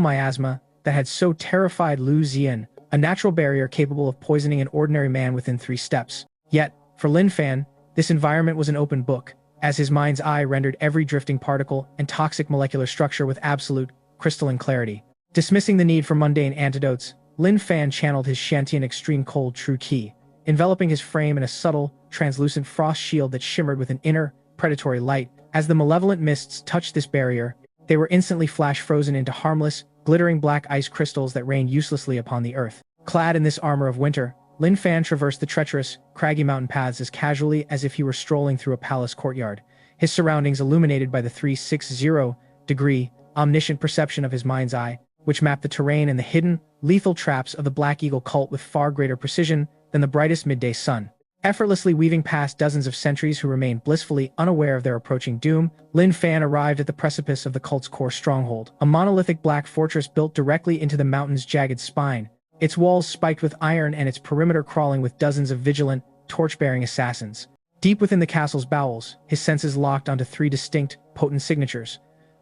miasma that had so terrified Lu Zian, a natural barrier capable of poisoning an ordinary man within 3 steps. Yet, for Lin Fan, this environment was an open book, as his mind's eye rendered every drifting particle and toxic molecular structure with absolute, crystalline clarity. Dismissing the need for mundane antidotes, Lin Fan channeled his Shantian extreme cold true ki, enveloping his frame in a subtle, translucent frost shield that shimmered with an inner, predatory light. As the malevolent mists touched this barrier, they were instantly flash-frozen into harmless, glittering black ice crystals that rained uselessly upon the earth. Clad in this armor of winter, Lin Fan traversed the treacherous, craggy mountain paths as casually as if he were strolling through a palace courtyard, his surroundings illuminated by the 360-degree, omniscient perception of his mind's eye, which mapped the terrain and the hidden, lethal traps of the Black Eagle cult with far greater precision than the brightest midday sun. Effortlessly weaving past dozens of sentries who remained blissfully unaware of their approaching doom, Lin Fan arrived at the precipice of the cult's core stronghold, a monolithic black fortress built directly into the mountain's jagged spine, its walls spiked with iron and its perimeter crawling with dozens of vigilant, torch-bearing assassins. Deep within the castle's bowels, his senses locked onto 3 distinct, potent signatures.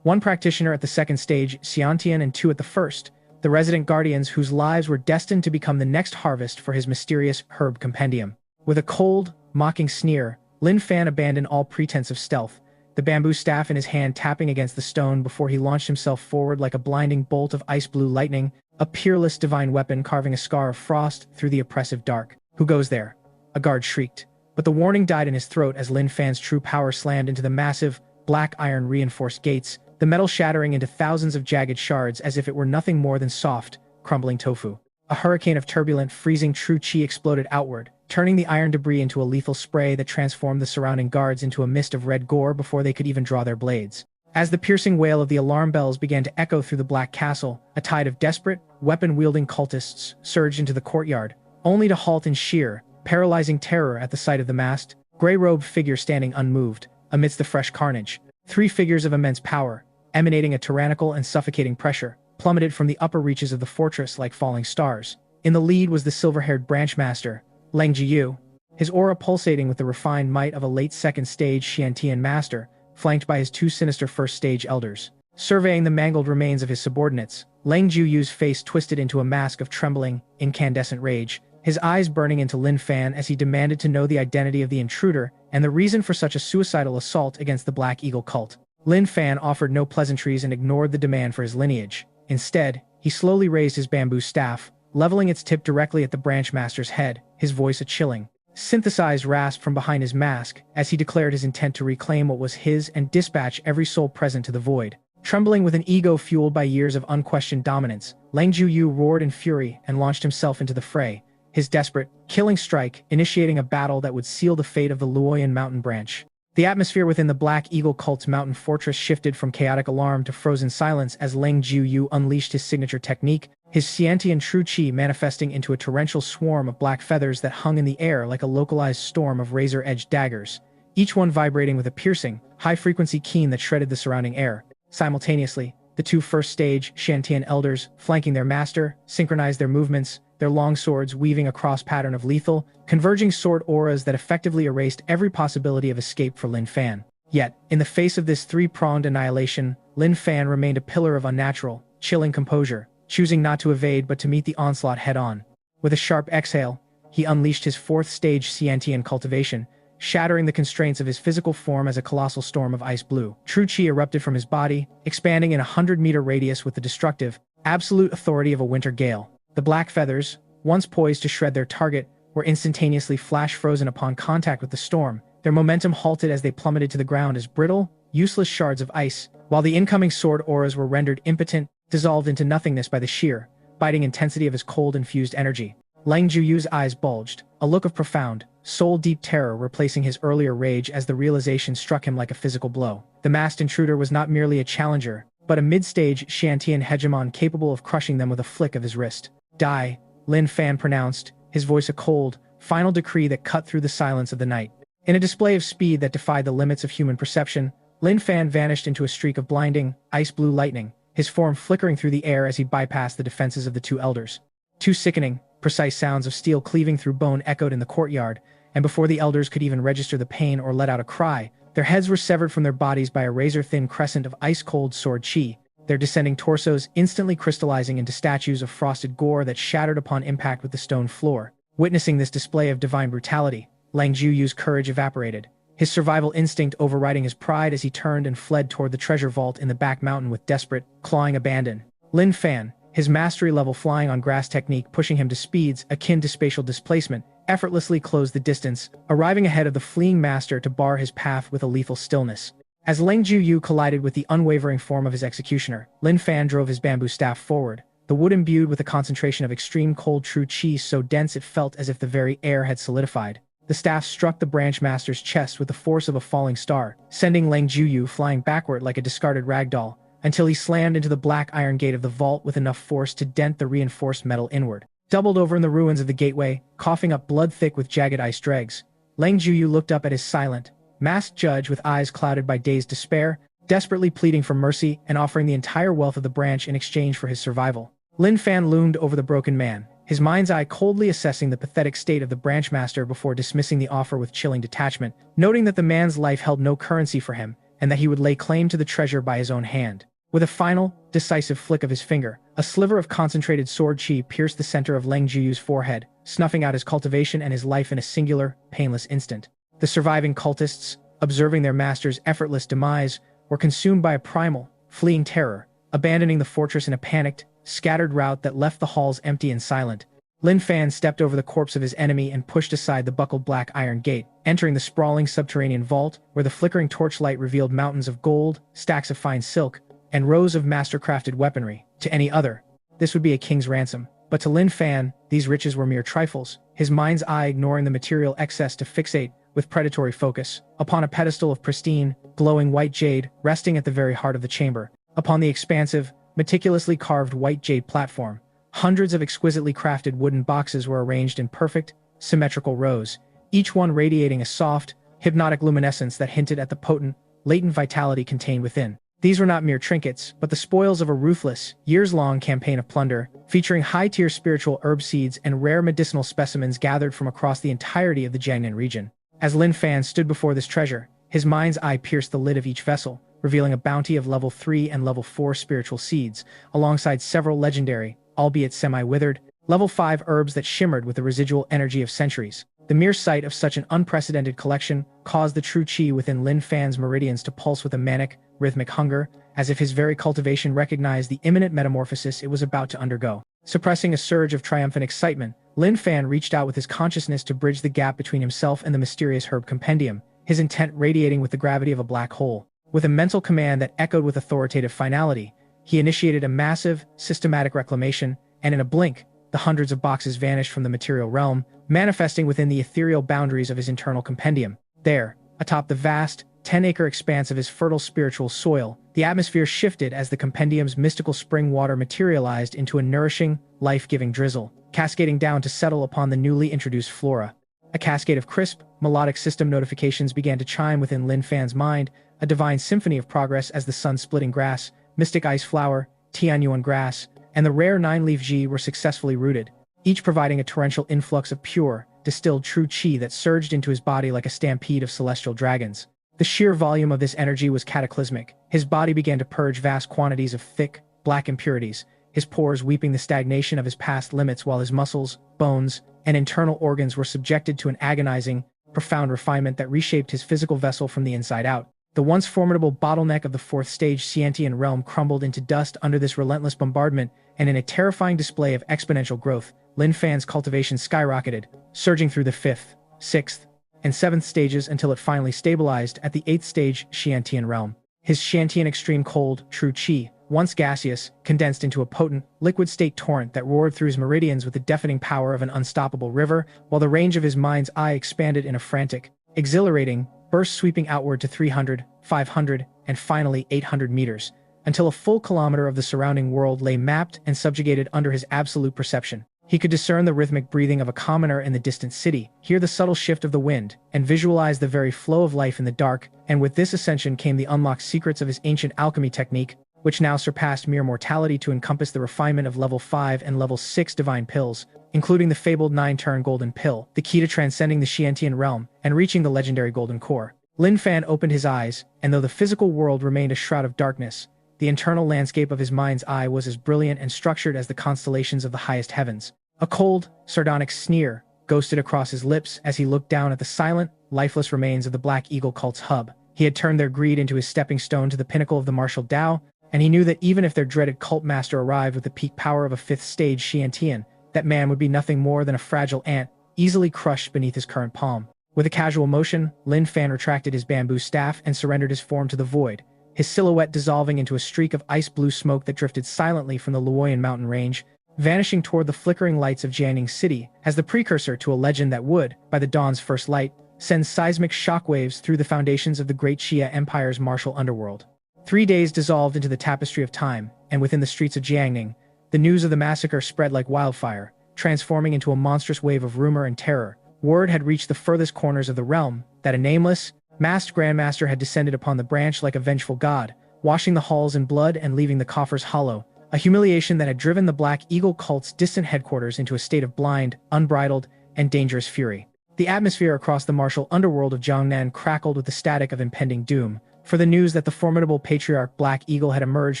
1 practitioner at the second stage, Xiantian, and 2 at the first, the resident guardians whose lives were destined to become the next harvest for his mysterious herb compendium. With a cold, mocking sneer, Lin Fan abandoned all pretense of stealth, the bamboo staff in his hand tapping against the stone before he launched himself forward like a blinding bolt of ice-blue lightning, a peerless divine weapon carving a scar of frost through the oppressive dark. "Who goes there?" a guard shrieked. But the warning died in his throat as Lin Fan's true power slammed into the massive, black iron-reinforced gates, the metal shattering into thousands of jagged shards as if it were nothing more than soft, crumbling tofu. A hurricane of turbulent, freezing true chi exploded outward, turning the iron debris into a lethal spray that transformed the surrounding guards into a mist of red gore before they could even draw their blades. As the piercing wail of the alarm bells began to echo through the black castle, a tide of desperate, weapon-wielding cultists surged into the courtyard, only to halt in sheer, paralyzing terror at the sight of the masked, gray-robed figure standing unmoved, amidst the fresh carnage. 3 figures of immense power, emanating a tyrannical and suffocating pressure, plummeted from the upper reaches of the fortress like falling stars. In the lead was the silver-haired branchmaster, Leng Jiyu, his aura pulsating with the refined might of a late second-stage Xiantian master, flanked by his 2 sinister first-stage elders. Surveying the mangled remains of his subordinates, Leng Jiyu's face twisted into a mask of trembling, incandescent rage, his eyes burning into Lin Fan as he demanded to know the identity of the intruder and the reason for such a suicidal assault against the Black Eagle cult. Lin Fan offered no pleasantries and ignored the demand for his lineage. Instead, he slowly raised his bamboo staff, leveling its tip directly at the branchmaster's head, his voice a chilling, synthesized rasp from behind his mask as he declared his intent to reclaim what was his and dispatch every soul present to the void. Trembling with an ego fueled by years of unquestioned dominance, Leng Jiyu roared in fury and launched himself into the fray, his desperate, killing strike initiating a battle that would seal the fate of the Luoyan mountain branch. The atmosphere within the Black Eagle cult's mountain fortress shifted from chaotic alarm to frozen silence as Leng Jiyu unleashed his signature technique, his Xiantian true chi manifesting into a torrential swarm of black feathers that hung in the air like a localized storm of razor-edged daggers, each one vibrating with a piercing, high-frequency keen that shredded the surrounding air. Simultaneously, the 2 first-stage Shantian elders, flanking their master, synchronized their movements, their long swords weaving a cross-pattern of lethal, converging sword auras that effectively erased every possibility of escape for Lin Fan. Yet, in the face of this 3-pronged annihilation, Lin Fan remained a pillar of unnatural, chilling composure, choosing not to evade but to meet the onslaught head-on. With a sharp exhale, he unleashed his fourth-stage Xiantian cultivation, shattering the constraints of his physical form as a colossal storm of ice blue. True Qi erupted from his body, expanding in a 100-meter radius with the destructive, absolute authority of a winter gale. The black feathers, once poised to shred their target, were instantaneously flash-frozen upon contact with the storm, their momentum halted as they plummeted to the ground as brittle, useless shards of ice, while the incoming sword auras were rendered impotent, dissolved into nothingness by the sheer, biting intensity of his cold-infused energy. Lang Juyu's eyes bulged, a look of profound, soul-deep terror replacing his earlier rage as the realization struck him like a physical blow. The masked intruder was not merely a challenger, but a mid-stage Xiantian hegemon capable of crushing them with a flick of his wrist. Die, Lin Fan pronounced, his voice a cold, final decree that cut through the silence of the night. In a display of speed that defied the limits of human perception, Lin Fan vanished into a streak of blinding, ice-blue lightning, his form flickering through the air as he bypassed the defenses of the two elders. Two sickening, precise sounds of steel cleaving through bone echoed in the courtyard, and before the elders could even register the pain or let out a cry, their heads were severed from their bodies by a razor-thin crescent of ice-cold sword qi, their descending torsos instantly crystallizing into statues of frosted gore that shattered upon impact with the stone floor. Witnessing this display of divine brutality, Lang Juyu's courage evaporated, his survival instinct overriding his pride as he turned and fled toward the treasure vault in the back mountain with desperate, clawing abandon. Lin Fan, his mastery-level flying on grass technique pushing him to speeds akin to spatial displacement, effortlessly closed the distance, arriving ahead of the fleeing master to bar his path with a lethal stillness. As Lang Juyu collided with the unwavering form of his executioner, Lin Fan drove his bamboo staff forward, the wood imbued with a concentration of extreme cold true qi so dense it felt as if the very air had solidified. The staff struck the branch master's chest with the force of a falling star, sending Lang Juyu flying backward like a discarded ragdoll, until he slammed into the black iron gate of the vault with enough force to dent the reinforced metal inward. Doubled over in the ruins of the gateway, coughing up blood thick with jagged ice dregs, Lang Juyu looked up at his silent, masked judge with eyes clouded by dazed despair, desperately pleading for mercy and offering the entire wealth of the branch in exchange for his survival. Lin Fan loomed over the broken man, his mind's eye coldly assessing the pathetic state of the branch master before dismissing the offer with chilling detachment, noting that the man's life held no currency for him, and that he would lay claim to the treasure by his own hand. With a final, decisive flick of his finger, a sliver of concentrated sword qi pierced the center of Lang Juyu's forehead, snuffing out his cultivation and his life in a singular, painless instant. The surviving cultists, observing their master's effortless demise, were consumed by a primal, fleeing terror, abandoning the fortress in a panicked, scattered rout that left the halls empty and silent. Lin Fan stepped over the corpse of his enemy and pushed aside the buckled black iron gate, entering the sprawling subterranean vault where the flickering torchlight revealed mountains of gold, stacks of fine silk, and rows of master-crafted weaponry. To any other, this would be a king's ransom. But to Lin Fan, these riches were mere trifles, his mind's eye ignoring the material excess to fixate, with predatory focus, upon a pedestal of pristine, glowing white jade resting at the very heart of the chamber. Upon the expansive, meticulously carved white jade platform, hundreds of exquisitely crafted wooden boxes were arranged in perfect, symmetrical rows, each one radiating a soft, hypnotic luminescence that hinted at the potent, latent vitality contained within. These were not mere trinkets, but the spoils of a ruthless, years-long campaign of plunder, featuring high-tier spiritual herb seeds and rare medicinal specimens gathered from across the entirety of the Jiangnan region. As Lin Fan stood before this treasure, his mind's eye pierced the lid of each vessel, revealing a bounty of level 3 and level 4 spiritual seeds, alongside several legendary, albeit semi-withered, level 5 herbs that shimmered with the residual energy of centuries. The mere sight of such an unprecedented collection caused the true qi within Lin Fan's meridians to pulse with a manic, rhythmic hunger, as if his very cultivation recognized the imminent metamorphosis it was about to undergo. Suppressing a surge of triumphant excitement, Lin Fan reached out with his consciousness to bridge the gap between himself and the mysterious herb compendium, his intent radiating with the gravity of a black hole. With a mental command that echoed with authoritative finality, he initiated a massive, systematic reclamation, and in a blink, the hundreds of boxes vanished from the material realm, manifesting within the ethereal boundaries of his internal compendium. There, atop the vast, 10-acre expanse of his fertile spiritual soil, the atmosphere shifted as the compendium's mystical spring water materialized into a nourishing, life-giving drizzle, cascading down to settle upon the newly introduced flora. A cascade of crisp, melodic system notifications began to chime within Lin Fan's mind, a divine symphony of progress as the sun-splitting grass, mystic ice flower, Tianyuan grass, and the rare 9-leaf ji were successfully rooted, each providing a torrential influx of pure, distilled true qi that surged into his body like a stampede of celestial dragons. The sheer volume of this energy was cataclysmic. His body began to purge vast quantities of thick, black impurities, his pores weeping the stagnation of his past limits while his muscles, bones, and internal organs were subjected to an agonizing, profound refinement that reshaped his physical vessel from the inside out. The once formidable bottleneck of the fourth stage Xiantian realm crumbled into dust under this relentless bombardment, and in a terrifying display of exponential growth, Lin Fan's cultivation skyrocketed, surging through the fifth, sixth, and seventh stages until it finally stabilized at the eighth stage Xiantian realm. His Xiantian extreme cold, true qi, once gaseous, condensed into a potent, liquid-state torrent that roared through his meridians with the deafening power of an unstoppable river, while the range of his mind's eye expanded in a frantic, exhilarating burst sweeping outward to 300, 500, and finally 800 meters, until a full kilometer of the surrounding world lay mapped and subjugated under his absolute perception. He could discern the rhythmic breathing of a commoner in the distant city, hear the subtle shift of the wind, and visualize the very flow of life in the dark, and with this ascension came the unlocked secrets of his ancient alchemy technique, which now surpassed mere mortality to encompass the refinement of level 5 and level 6 divine pills, including the fabled 9-turn golden pill, the key to transcending the Xiantian realm and reaching the legendary golden core. Lin Fan opened his eyes, and though the physical world remained a shroud of darkness, the internal landscape of his mind's eye was as brilliant and structured as the constellations of the highest heavens. A cold, sardonic sneer ghosted across his lips as he looked down at the silent, lifeless remains of the Black Eagle cult's hub. He had turned their greed into his stepping stone to the pinnacle of the Martial Dao, and he knew that even if their dreaded cult master arrived with the peak power of a fifth-stage Xiantian, that man would be nothing more than a fragile ant, easily crushed beneath his current palm. With a casual motion, Lin Fan retracted his bamboo staff and surrendered his form to the void, his silhouette dissolving into a streak of ice-blue smoke that drifted silently from the Luoyan mountain range, vanishing toward the flickering lights of Jiangning City as the precursor to a legend that would, by the dawn's first light, send seismic shockwaves through the foundations of the great Xia Empire's martial underworld. 3 days dissolved into the tapestry of time, and within the streets of Jiangning, the news of the massacre spread like wildfire, transforming into a monstrous wave of rumor and terror. Word had reached the furthest corners of the realm that a nameless, masked grandmaster had descended upon the branch like a vengeful god, washing the halls in blood and leaving the coffers hollow, a humiliation that had driven the Black Eagle cult's distant headquarters into a state of blind, unbridled, and dangerous fury. The atmosphere across the martial underworld of Jiangnan crackled with the static of impending doom, for the news that the formidable patriarch Black Eagle had emerged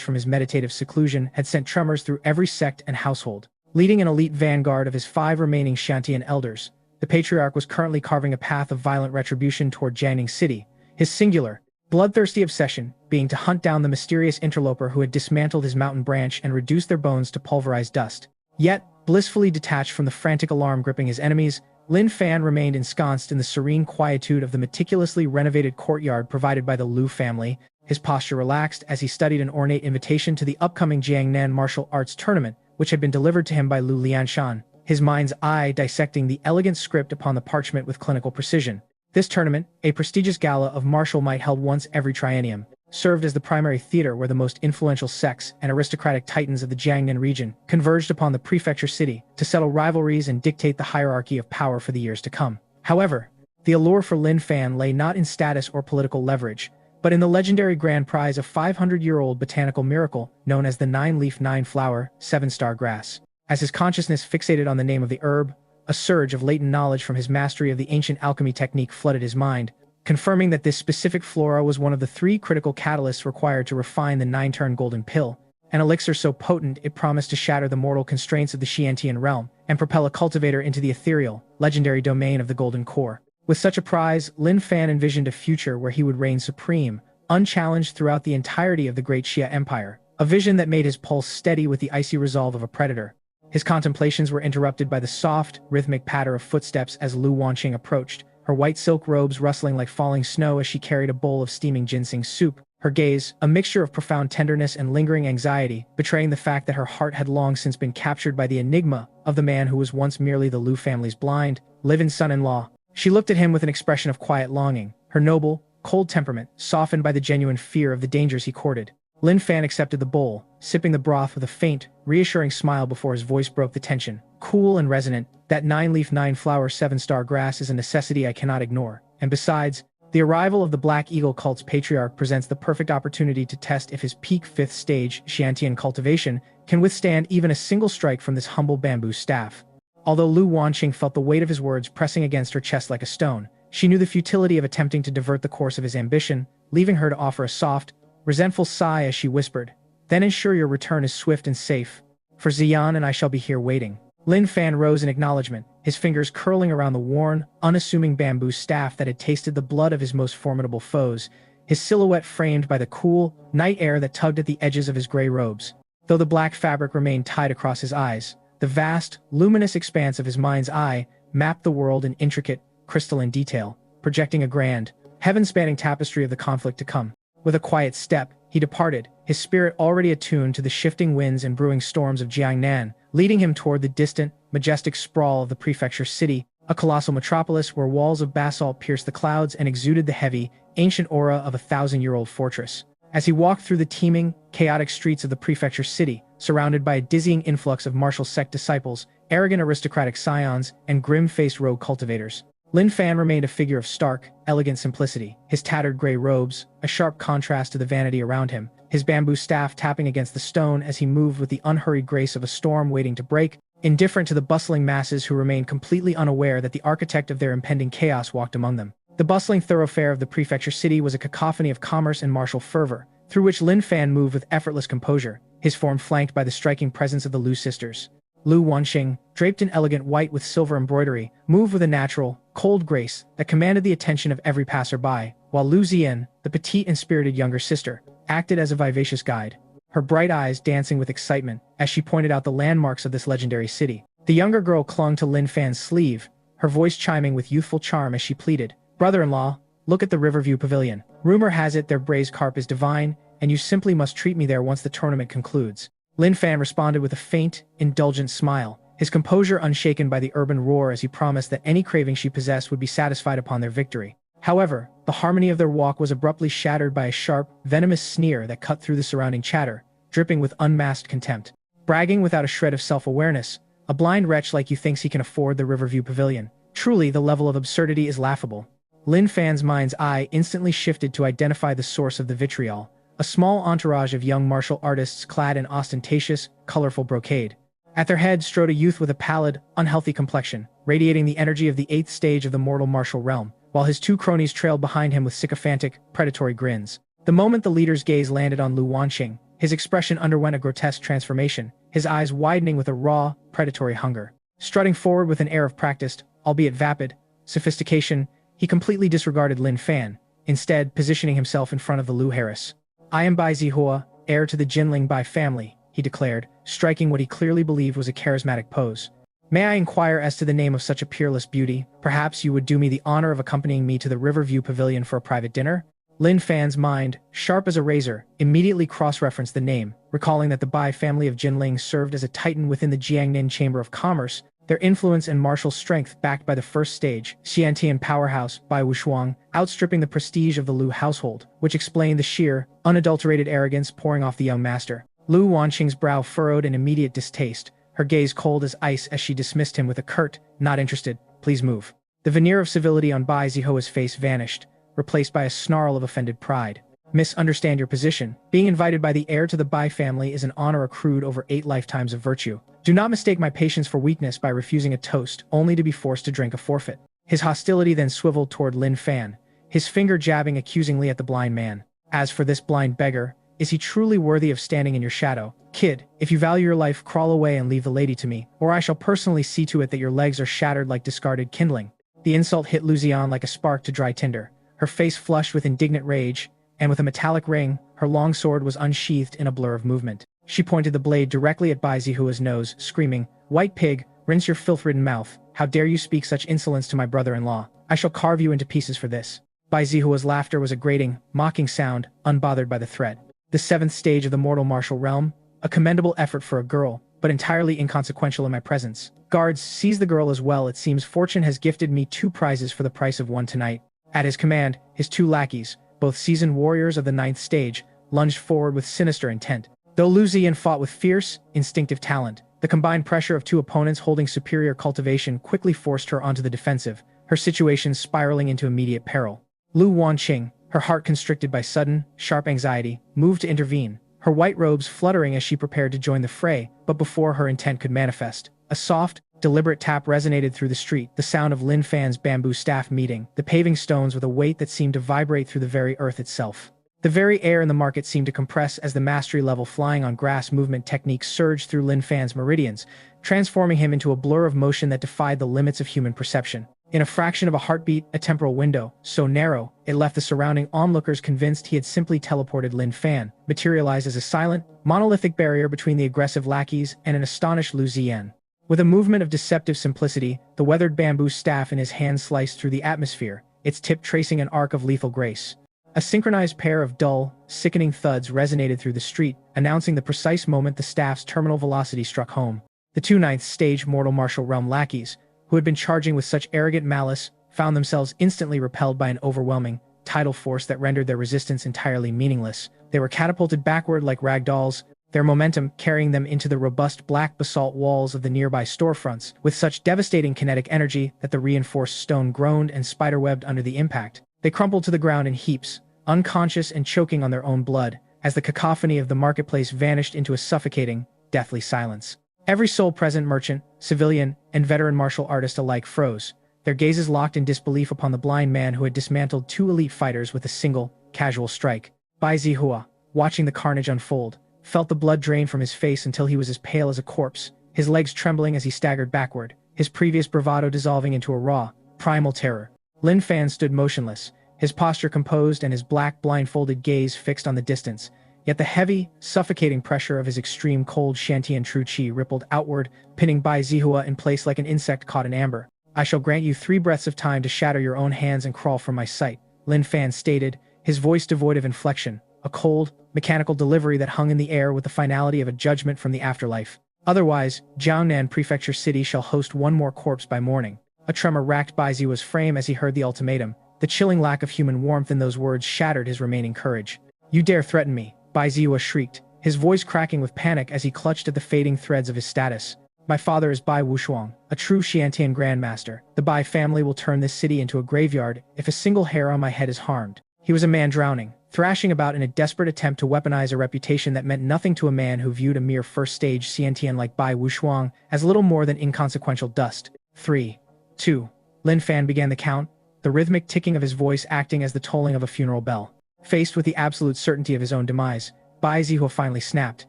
from his meditative seclusion had sent tremors through every sect and household. Leading an elite vanguard of his 5 remaining Xiantian elders, the patriarch was currently carving a path of violent retribution toward Jiangning City, his singular, bloodthirsty obsession being to hunt down the mysterious interloper who had dismantled his mountain branch and reduced their bones to pulverized dust. Yet, blissfully detached from the frantic alarm gripping his enemies, Lin Fan remained ensconced in the serene quietude of the meticulously renovated courtyard provided by the Lu family, his posture relaxed as he studied an ornate invitation to the upcoming Jiangnan martial arts tournament, which had been delivered to him by Lu Lianshan, his mind's eye dissecting the elegant script upon the parchment with clinical precision. This tournament, a prestigious gala of martial might held once every triennium, served as the primary theater where the most influential sects and aristocratic titans of the Jiangnan region converged upon the prefecture city to settle rivalries and dictate the hierarchy of power for the years to come. However, the allure for Lin Fan lay not in status or political leverage, but in the legendary grand prize of 500-year-old botanical miracle known as the 9-leaf 9-flower 7-star grass. As his consciousness fixated on the name of the herb, a surge of latent knowledge from his mastery of the ancient alchemy technique flooded his mind, confirming that this specific flora was one of the 3 critical catalysts required to refine the 9-turn golden pill, an elixir so potent it promised to shatter the mortal constraints of the Xiantian realm and propel a cultivator into the ethereal, legendary domain of the golden core. With such a prize, Lin Fan envisioned a future where he would reign supreme, unchallenged throughout the entirety of the great Xia Empire, a vision that made his pulse steady with the icy resolve of a predator. His contemplations were interrupted by the soft, rhythmic patter of footsteps as Lu Wanqing approached, her white silk robes rustling like falling snow as she carried a bowl of steaming ginseng soup, her gaze, a mixture of profound tenderness and lingering anxiety, betraying the fact that her heart had long since been captured by the enigma of the man who was once merely the Lu family's blind, live-in son-in-law. She looked at him with an expression of quiet longing, her noble, cold temperament softened by the genuine fear of the dangers he courted. Lin Fan accepted the bowl, sipping the broth with a faint, reassuring smile before his voice broke the tension. Cool and resonant, that 9-leaf 9-flower 7-star grass is a necessity I cannot ignore. And besides, the arrival of the Black Eagle cult's patriarch presents the perfect opportunity to test if his peak 5th stage Xiantian cultivation can withstand even a single strike from this humble bamboo staff. Although Lu Wanqing felt the weight of his words pressing against her chest like a stone, She knew the futility of attempting to divert the course of his ambition, leaving her to offer a soft, resentful sigh as she whispered, "Then ensure your return is swift and safe, for Xian and I shall be here waiting." Lin Fan rose in acknowledgement, his fingers curling around the worn, unassuming bamboo staff that had tasted the blood of his most formidable foes, his silhouette framed by the cool, night air that tugged at the edges of his gray robes. Though the black fabric remained tied across his eyes, the vast, luminous expanse of his mind's eye mapped the world in intricate, crystalline detail, projecting a grand, heaven-spanning tapestry of the conflict to come. With a quiet step, he departed, his spirit already attuned to the shifting winds and brewing storms of Jiangnan, leading him toward the distant, majestic sprawl of the prefecture city, a colossal metropolis where walls of basalt pierced the clouds and exuded the heavy, ancient aura of a thousand-year-old fortress. As he walked through the teeming, chaotic streets of the prefecture city, surrounded by a dizzying influx of martial sect disciples, arrogant aristocratic scions, and grim-faced rogue cultivators, Lin Fan remained a figure of stark, elegant simplicity, his tattered gray robes, a sharp contrast to the vanity around him, his bamboo staff tapping against the stone as he moved with the unhurried grace of a storm waiting to break, indifferent to the bustling masses who remained completely unaware that the architect of their impending chaos walked among them. The bustling thoroughfare of the prefecture city was a cacophony of commerce and martial fervor, through which Lin Fan moved with effortless composure, his form flanked by the striking presence of the Lu sisters. Lu Wanqing, draped in elegant white with silver embroidery, moved with a natural, cold grace that commanded the attention of every passerby, while Lu Zian, the petite and spirited younger sister, acted as a vivacious guide, her bright eyes dancing with excitement as she pointed out the landmarks of this legendary city. The younger girl clung to Lin Fan's sleeve, her voice chiming with youthful charm as she pleaded, "Brother-in-law, look at the Riverview Pavilion. Rumor has it their braised carp is divine, and you simply must treat me there once the tournament concludes." Lin Fan responded with a faint, indulgent smile, his composure unshaken by the urban roar as he promised that any craving she possessed would be satisfied upon their victory. However, the harmony of their walk was abruptly shattered by a sharp, venomous sneer that cut through the surrounding chatter, dripping with unmasked contempt. Bragging without a shred of self-awareness, a blind wretch like you thinks he can afford the Riverview Pavilion. Truly, the level of absurdity is laughable. Lin Fan's mind's eye instantly shifted to identify the source of the vitriol, a small entourage of young martial artists clad in ostentatious, colorful brocade. At their head strode a youth with a pallid, unhealthy complexion, radiating the energy of the 8th stage of the mortal martial realm, while his two cronies trailed behind him with sycophantic, predatory grins. The moment the leader's gaze landed on Lu Wanqing, his expression underwent a grotesque transformation, his eyes widening with a raw, predatory hunger. Strutting forward with an air of practiced, albeit vapid, sophistication, he completely disregarded Lin Fan, instead positioning himself in front of the Lu heiress. "I am Bai Zihua, heir to the Jinling Bai family," he declared, striking what he clearly believed was a charismatic pose. "May I inquire as to the name of such a peerless beauty? Perhaps you would do me the honor of accompanying me to the Riverview Pavilion for a private dinner?" Lin Fan's mind, sharp as a razor, immediately cross-referenced the name, recalling that the Bai family of Jinling served as a titan within the Jiangnan Chamber of Commerce, their influence and martial strength backed by the first stage, Xiantian powerhouse, Bai Wushuang, outstripping the prestige of the Lu household, which explained the sheer, unadulterated arrogance pouring off the young master. Lu Wanqing's brow furrowed in immediate distaste, her gaze cold as ice as she dismissed him with a curt, "Not interested, please move." The veneer of civility on Bai Zihua's face vanished, replaced by a snarl of offended pride. "Misunderstand your position. Being invited by the heir to the Bai family is an honor accrued over 8 lifetimes of virtue. Do not mistake my patience for weakness by refusing a toast only to be forced to drink a forfeit." His hostility then swiveled toward Lin Fan, his finger jabbing accusingly at the blind man. "As for this blind beggar, is he truly worthy of standing in your shadow? Kid, if you value your life, crawl away and leave the lady to me, or I shall personally see to it that your legs are shattered like discarded kindling." The insult hit Lu Zian like a spark to dry tinder. Her face flushed with indignant rage, and with a metallic ring, her long sword was unsheathed in a blur of movement. She pointed the blade directly at Bai Zihua's nose, screaming, "White pig, rinse your filth-ridden mouth. How dare you speak such insolence to my brother-in-law? I shall carve you into pieces for this." Bai Zihua's laughter was a grating, mocking sound, unbothered by the threat. The 7th stage of the mortal martial realm, a commendable effort for a girl, but entirely inconsequential in my presence. "Guards, seize the girl as well. It seems fortune has gifted me 2 prizes for the price of 1 tonight." At his command, his 2 lackeys, both seasoned warriors of the 9th stage, lunged forward with sinister intent. Though Lu Ziyan fought with fierce, instinctive talent, the combined pressure of 2 opponents holding superior cultivation quickly forced her onto the defensive, her situation spiraling into immediate peril. Lu Wanqing, her heart constricted by sudden, sharp anxiety, moved to intervene, her white robes fluttering as she prepared to join the fray, but before her intent could manifest, a soft, Deliberate tap resonated through the street, the sound of Lin Fan's bamboo staff meeting the paving stones with a weight that seemed to vibrate through the very earth itself. The very air in the market seemed to compress as the mastery-level flying on grass movement techniques surged through Lin Fan's meridians, transforming him into a blur of motion that defied the limits of human perception. In a fraction of a heartbeat, a temporal window, so narrow, it left the surrounding onlookers convinced he had simply teleported. Lin Fan materialized as a silent, monolithic barrier between the aggressive lackeys and an astonished Lu Ziyan. With a movement of deceptive simplicity, the weathered bamboo staff in his hand sliced through the atmosphere, its tip tracing an arc of lethal grace. A synchronized pair of dull, sickening thuds resonated through the street, announcing the precise moment the staff's terminal velocity struck home. The two ninth-stage mortal martial realm lackeys, who had been charging with such arrogant malice, found themselves instantly repelled by an overwhelming, tidal force that rendered their resistance entirely meaningless. They were catapulted backward like rag dolls, their momentum carrying them into the robust black basalt walls of the nearby storefronts, with such devastating kinetic energy that the reinforced stone groaned and spiderwebbed under the impact. They crumpled to the ground in heaps, unconscious and choking on their own blood, as the cacophony of the marketplace vanished into a suffocating, deathly silence. Every soul present, merchant, civilian, and veteran martial artist alike froze, their gazes locked in disbelief upon the blind man who had dismantled two elite fighters with a single, casual strike. Bai Zihua, watching the carnage unfold, felt the blood drain from his face until he was as pale as a corpse, his legs trembling as he staggered backward, his previous bravado dissolving into a raw, primal terror. Lin Fan stood motionless, his posture composed and his black blindfolded gaze fixed on the distance, yet the heavy, suffocating pressure of his extreme cold Shantian true chi rippled outward, pinning Bai Zihua in place like an insect caught in amber. "I shall grant you 3 breaths of time to shatter your own hands and crawl from my sight," Lin Fan stated, his voice devoid of inflection, a cold, mechanical delivery that hung in the air with the finality of a judgment from the afterlife. "Otherwise, Jiangnan Prefecture City shall host one more corpse by morning." A tremor racked Bai Zihua's frame as he heard the ultimatum. The chilling lack of human warmth in those words shattered his remaining courage. "You dare threaten me?" Bai Zihua shrieked, his voice cracking with panic as he clutched at the fading threads of his status. "My father is Bai Wushuang, a true Xiantian grandmaster. The Bai family will turn this city into a graveyard if a single hair on my head is harmed." He was a man drowning, thrashing about in a desperate attempt to weaponize a reputation that meant nothing to a man who viewed a mere first-stage Xiantian like Bai Wushuang as little more than inconsequential dust. 3, 2. Lin Fan began the count, the rhythmic ticking of his voice acting as the tolling of a funeral bell. Faced with the absolute certainty of his own demise, Bai Zihua finally snapped.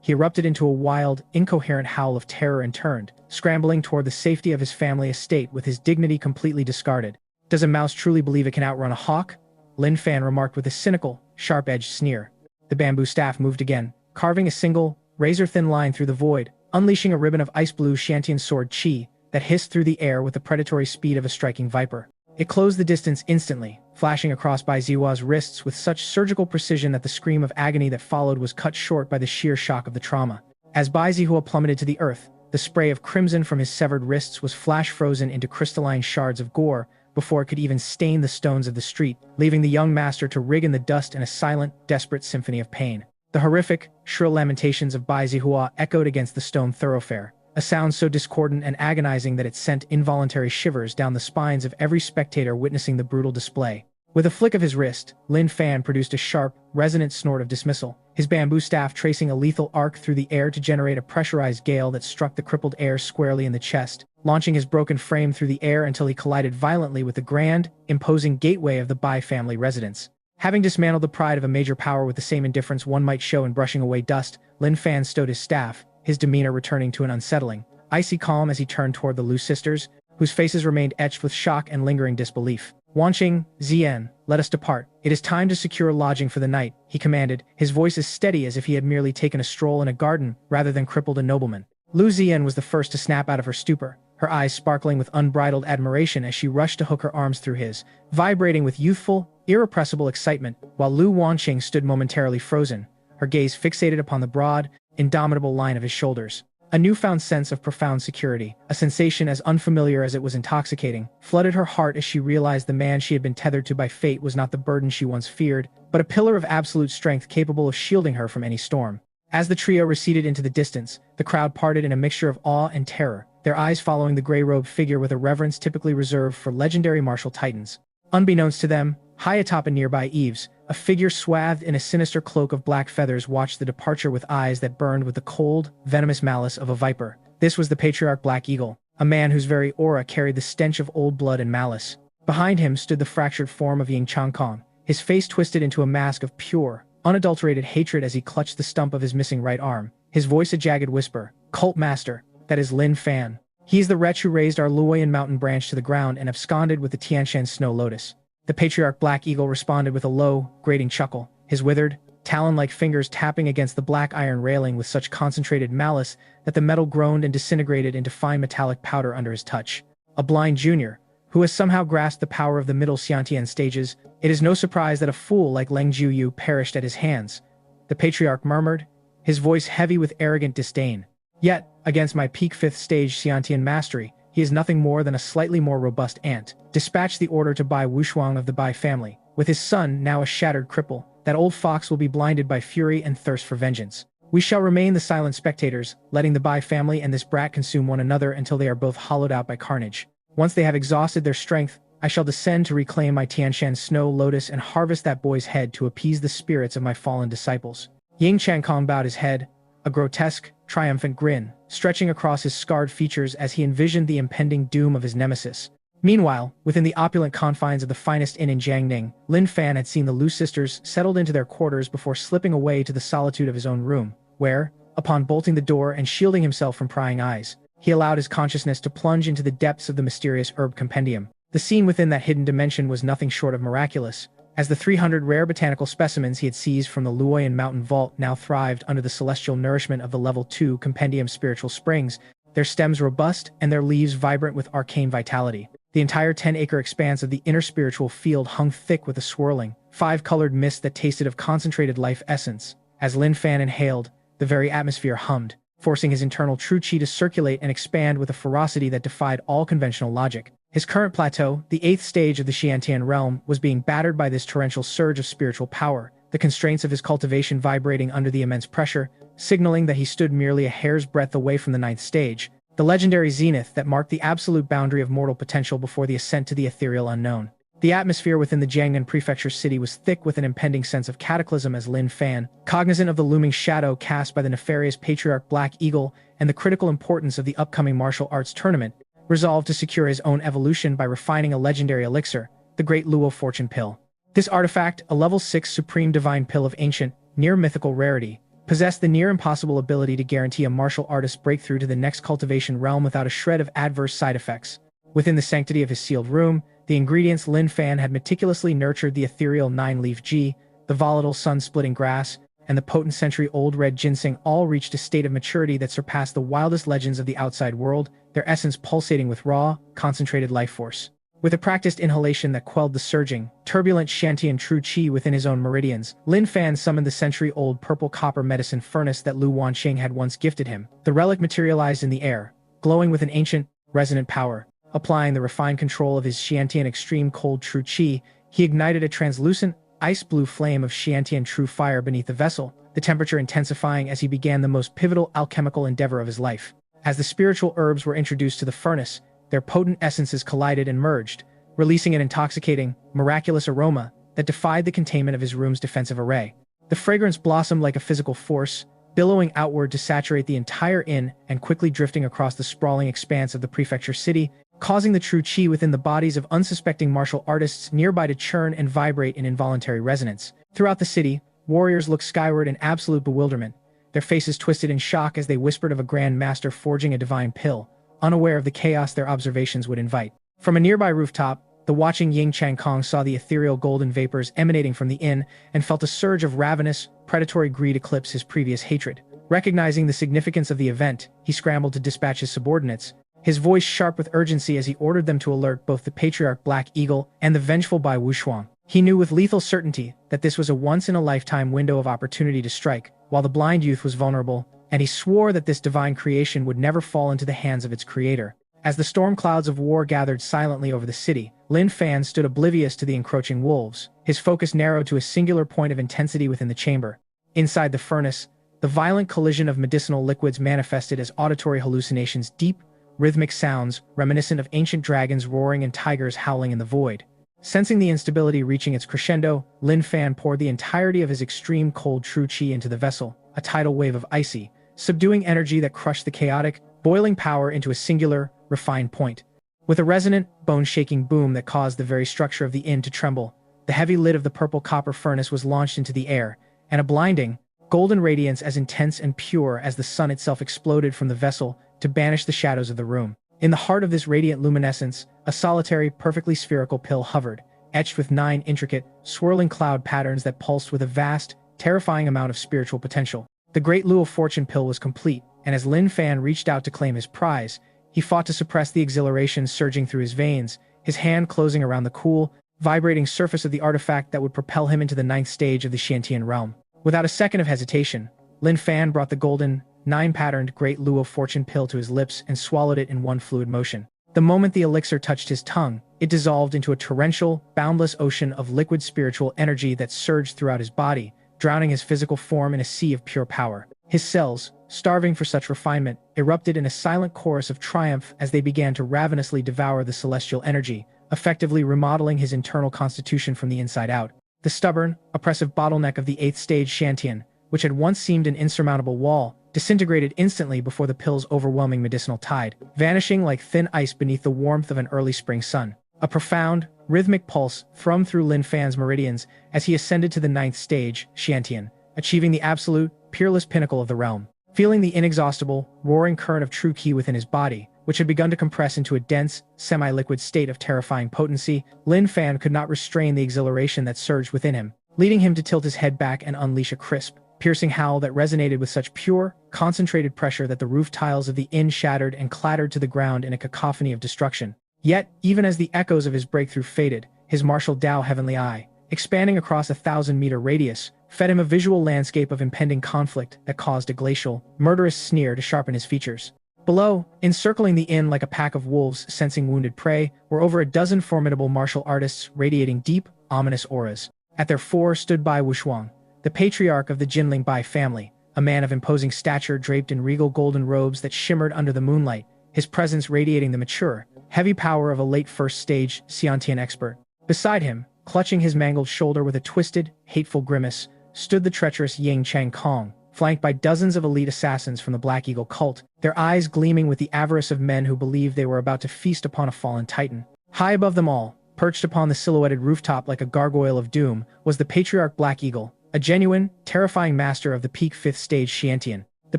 He erupted into a wild, incoherent howl of terror and turned, scrambling toward the safety of his family estate with his dignity completely discarded. "Does a mouse truly believe it can outrun a hawk?" Lin Fan remarked with a cynical, sharp-edged sneer. The bamboo staff moved again, carving a single, razor-thin line through the void, unleashing a ribbon of ice-blue Shantian sword chi that hissed through the air with the predatory speed of a striking viper. It closed the distance instantly, flashing across Bai Zihua's wrists with such surgical precision that the scream of agony that followed was cut short by the sheer shock of the trauma. As Bai Zihua plummeted to the earth, the spray of crimson from his severed wrists was flash-frozen into crystalline shards of gore before it could even stain the stones of the street, leaving the young master to rig in the dust in a silent, desperate symphony of pain. The horrific, shrill lamentations of Bai Zihua echoed against the stone thoroughfare, a sound so discordant and agonizing that it sent involuntary shivers down the spines of every spectator witnessing the brutal display. With a flick of his wrist, Lin Fan produced a sharp, resonant snort of dismissal, his bamboo staff tracing a lethal arc through the air to generate a pressurized gale that struck the crippled heir squarely in the chest, launching his broken frame through the air until he collided violently with the grand, imposing gateway of the Bai family residence. Having dismantled the pride of a major power with the same indifference one might show in brushing away dust, Lin Fan stowed his staff, his demeanor returning to an unsettling, icy calm as he turned toward the Lu sisters, whose faces remained etched with shock and lingering disbelief. "Wanqing, Ziyan, let us depart. It is time to secure lodging for the night," he commanded, his voice as steady as if he had merely taken a stroll in a garden rather than crippled a nobleman. Lu Ziyan was the first to snap out of her stupor, her eyes sparkling with unbridled admiration as she rushed to hook her arms through his, vibrating with youthful, irrepressible excitement, while Lu Wanqing stood momentarily frozen, her gaze fixated upon the broad, indomitable line of his shoulders. A newfound sense of profound security, a sensation as unfamiliar as it was intoxicating, flooded her heart as she realized the man she had been tethered to by fate was not the burden she once feared, but a pillar of absolute strength capable of shielding her from any storm. As the trio receded into the distance, the crowd parted in a mixture of awe and terror, their eyes following the gray-robed figure with a reverence typically reserved for legendary martial titans. Unbeknownst to them, high atop a nearby eaves, a figure swathed in a sinister cloak of black feathers watched the departure with eyes that burned with the cold, venomous malice of a viper. This was the patriarch Black Eagle, a man whose very aura carried the stench of old blood and malice. Behind him stood the fractured form of Ying Changkong, his face twisted into a mask of pure, unadulterated hatred as he clutched the stump of his missing right arm, his voice a jagged whisper, "Cult Master, that is Lin Fan. He's the wretch who raised our Luoyan mountain branch to the ground and absconded with the Tianshan snow lotus." The patriarch Black Eagle responded with a low, grating chuckle, his withered, talon-like fingers tapping against the black iron railing with such concentrated malice that the metal groaned and disintegrated into fine metallic powder under his touch. A blind junior, who has somehow grasped the power of the middle Xiantian stages, it is no surprise that a fool like Leng Jiuyu perished at his hands, the patriarch murmured, his voice heavy with arrogant disdain. Yet, against my peak 5th stage Xiantian mastery, he is nothing more than a slightly more robust ant. Dispatch the order to Bai Wushuang of the Bai family. With his son now a shattered cripple, that old fox will be blinded by fury and thirst for vengeance. We shall remain the silent spectators, letting the Bai family and this brat consume one another until they are both hollowed out by carnage. Once they have exhausted their strength, I shall descend to reclaim my Tianshan snow lotus and harvest that boy's head to appease the spirits of my fallen disciples. Ying Changkong bowed his head, a grotesque, triumphant grin, stretching across his scarred features as he envisioned the impending doom of his nemesis. Meanwhile, within the opulent confines of the finest inn in Jiangning, Lin Fan had seen the Lu sisters settled into their quarters before slipping away to the solitude of his own room, where, upon bolting the door and shielding himself from prying eyes, he allowed his consciousness to plunge into the depths of the mysterious herb compendium. The scene within that hidden dimension was nothing short of miraculous, as the 300 rare botanical specimens he had seized from the Luoyan mountain vault now thrived under the celestial nourishment of the level 2 compendium spiritual springs, their stems robust and their leaves vibrant with arcane vitality. The entire 10-acre expanse of the inner spiritual field hung thick with a swirling, 5-colored mist that tasted of concentrated life essence. As Lin Fan inhaled, the very atmosphere hummed, forcing his internal true qi to circulate and expand with a ferocity that defied all conventional logic. His current plateau, the 8th stage of the Xiantian realm, was being battered by this torrential surge of spiritual power, the constraints of his cultivation vibrating under the immense pressure, signaling that he stood merely a hair's breadth away from the 9th stage, the legendary zenith that marked the absolute boundary of mortal potential before the ascent to the ethereal unknown. The atmosphere within the Jiangnan prefecture city was thick with an impending sense of cataclysm as Lin Fan, cognizant of the looming shadow cast by the nefarious patriarch Black Eagle and the critical importance of the upcoming martial arts tournament, resolved to secure his own evolution by refining a legendary elixir, the Great Luo Fortune Pill. This artifact, a level 6 supreme divine pill of ancient, near-mythical rarity, possessed the near-impossible ability to guarantee a martial artist's breakthrough to the next cultivation realm without a shred of adverse side effects. Within the sanctity of his sealed room, the ingredients Lin Fan had meticulously nurtured the ethereal 9-leaf Ji, the volatile sun-splitting grass, and the potent century-old red ginseng all reached a state of maturity that surpassed the wildest legends of the outside world, their essence pulsating with raw, concentrated life force. With a practiced inhalation that quelled the surging, turbulent Shantian true qi within his own meridians, Lin Fan summoned the century-old purple-copper medicine furnace that Lu Wanqing had once gifted him. The relic materialized in the air, glowing with an ancient, resonant power. Applying the refined control of his Xiantian extreme cold true qi, he ignited a translucent, ice-blue flame of Xiantian true fire beneath the vessel, the temperature intensifying as he began the most pivotal alchemical endeavor of his life. As the spiritual herbs were introduced to the furnace, their potent essences collided and merged, releasing an intoxicating, miraculous aroma that defied the containment of his room's defensive array. The fragrance blossomed like a physical force, billowing outward to saturate the entire inn and quickly drifting across the sprawling expanse of the prefecture city, causing the true qi within the bodies of unsuspecting martial artists nearby to churn and vibrate in involuntary resonance. Throughout the city, warriors looked skyward in absolute bewilderment, their faces twisted in shock as they whispered of a grand master forging a divine pill, unaware of the chaos their observations would invite. From a nearby rooftop, the watching Ying Changkong saw the ethereal golden vapors emanating from the inn and felt a surge of ravenous, predatory greed eclipse his previous hatred. Recognizing the significance of the event, he scrambled to dispatch his subordinates, his voice sharp with urgency as he ordered them to alert both the patriarch Black Eagle and the vengeful Bai Wushuang. He knew with lethal certainty that this was a once-in-a-lifetime window of opportunity to strike, while the blind youth was vulnerable, and he swore that this divine creation would never fall into the hands of its creator. As the storm clouds of war gathered silently over the city, Lin Fan stood oblivious to the encroaching wolves, his focus narrowed to a singular point of intensity within the chamber. Inside the furnace, the violent collision of medicinal liquids manifested as auditory hallucinations, deep, rhythmic sounds reminiscent of ancient dragons roaring and tigers howling in the void. Sensing the instability reaching its crescendo, Lin Fan poured the entirety of his extreme cold true qi into the vessel, a tidal wave of icy, subduing energy that crushed the chaotic, boiling power into a singular, refined point. With a resonant, bone-shaking boom that caused the very structure of the inn to tremble, the heavy lid of the purple copper furnace was launched into the air, and a blinding, golden radiance as intense and pure as the sun itself exploded from the vessel to banish the shadows of the room. In the heart of this radiant luminescence, a solitary, perfectly spherical pill hovered, etched with 9 intricate, swirling cloud patterns that pulsed with a vast, terrifying amount of spiritual potential. The great Lure of Fortune pill was complete, and as Lin Fan reached out to claim his prize, he fought to suppress the exhilaration surging through his veins, his hand closing around the cool, vibrating surface of the artifact that would propel him into the 9th stage of the Shantian realm. Without a second of hesitation, Lin Fan brought the golden, 9-patterned Great Lure of Fortune pill to his lips and swallowed it in one fluid motion. The moment the elixir touched his tongue, it dissolved into a torrential, boundless ocean of liquid spiritual energy that surged throughout his body, drowning his physical form in a sea of pure power. His cells, starving for such refinement, erupted in a silent chorus of triumph as they began to ravenously devour the celestial energy, effectively remodeling his internal constitution from the inside out. The stubborn, oppressive bottleneck of the 8th stage Shantian, which had once seemed an insurmountable wall, disintegrated instantly before the pill's overwhelming medicinal tide, vanishing like thin ice beneath the warmth of an early spring sun. A profound, rhythmic pulse thrummed through Lin Fan's meridians as he ascended to the 9th stage, Shantian, achieving the absolute, peerless pinnacle of the realm. Feeling the inexhaustible, roaring current of true ki within his body, which had begun to compress into a dense, semi-liquid state of terrifying potency, Lin Fan could not restrain the exhilaration that surged within him, leading him to tilt his head back and unleash a crisp, piercing howl that resonated with such pure, concentrated pressure that the roof tiles of the inn shattered and clattered to the ground in a cacophony of destruction. Yet, even as the echoes of his breakthrough faded, his Martial Dao Heavenly Eye, expanding across a 1,000-meter radius, fed him a visual landscape of impending conflict that caused a glacial, murderous sneer to sharpen his features. Below, encircling the inn like a pack of wolves sensing wounded prey, were over a dozen formidable martial artists radiating deep, ominous auras. At their fore stood Bai Wuxuang, the patriarch of the Jinling Bai family, a man of imposing stature draped in regal golden robes that shimmered under the moonlight, his presence radiating the mature, heavy power of a late first-stage Xiantian expert. Beside him, clutching his mangled shoulder with a twisted, hateful grimace, stood the treacherous Ying Chang Kong, flanked by dozens of elite assassins from the Black Eagle cult, their eyes gleaming with the avarice of men who believed they were about to feast upon a fallen titan. High above them all, perched upon the silhouetted rooftop like a gargoyle of doom, was the patriarch Black Eagle, a genuine, terrifying master of the peak 5th stage Xiantian. The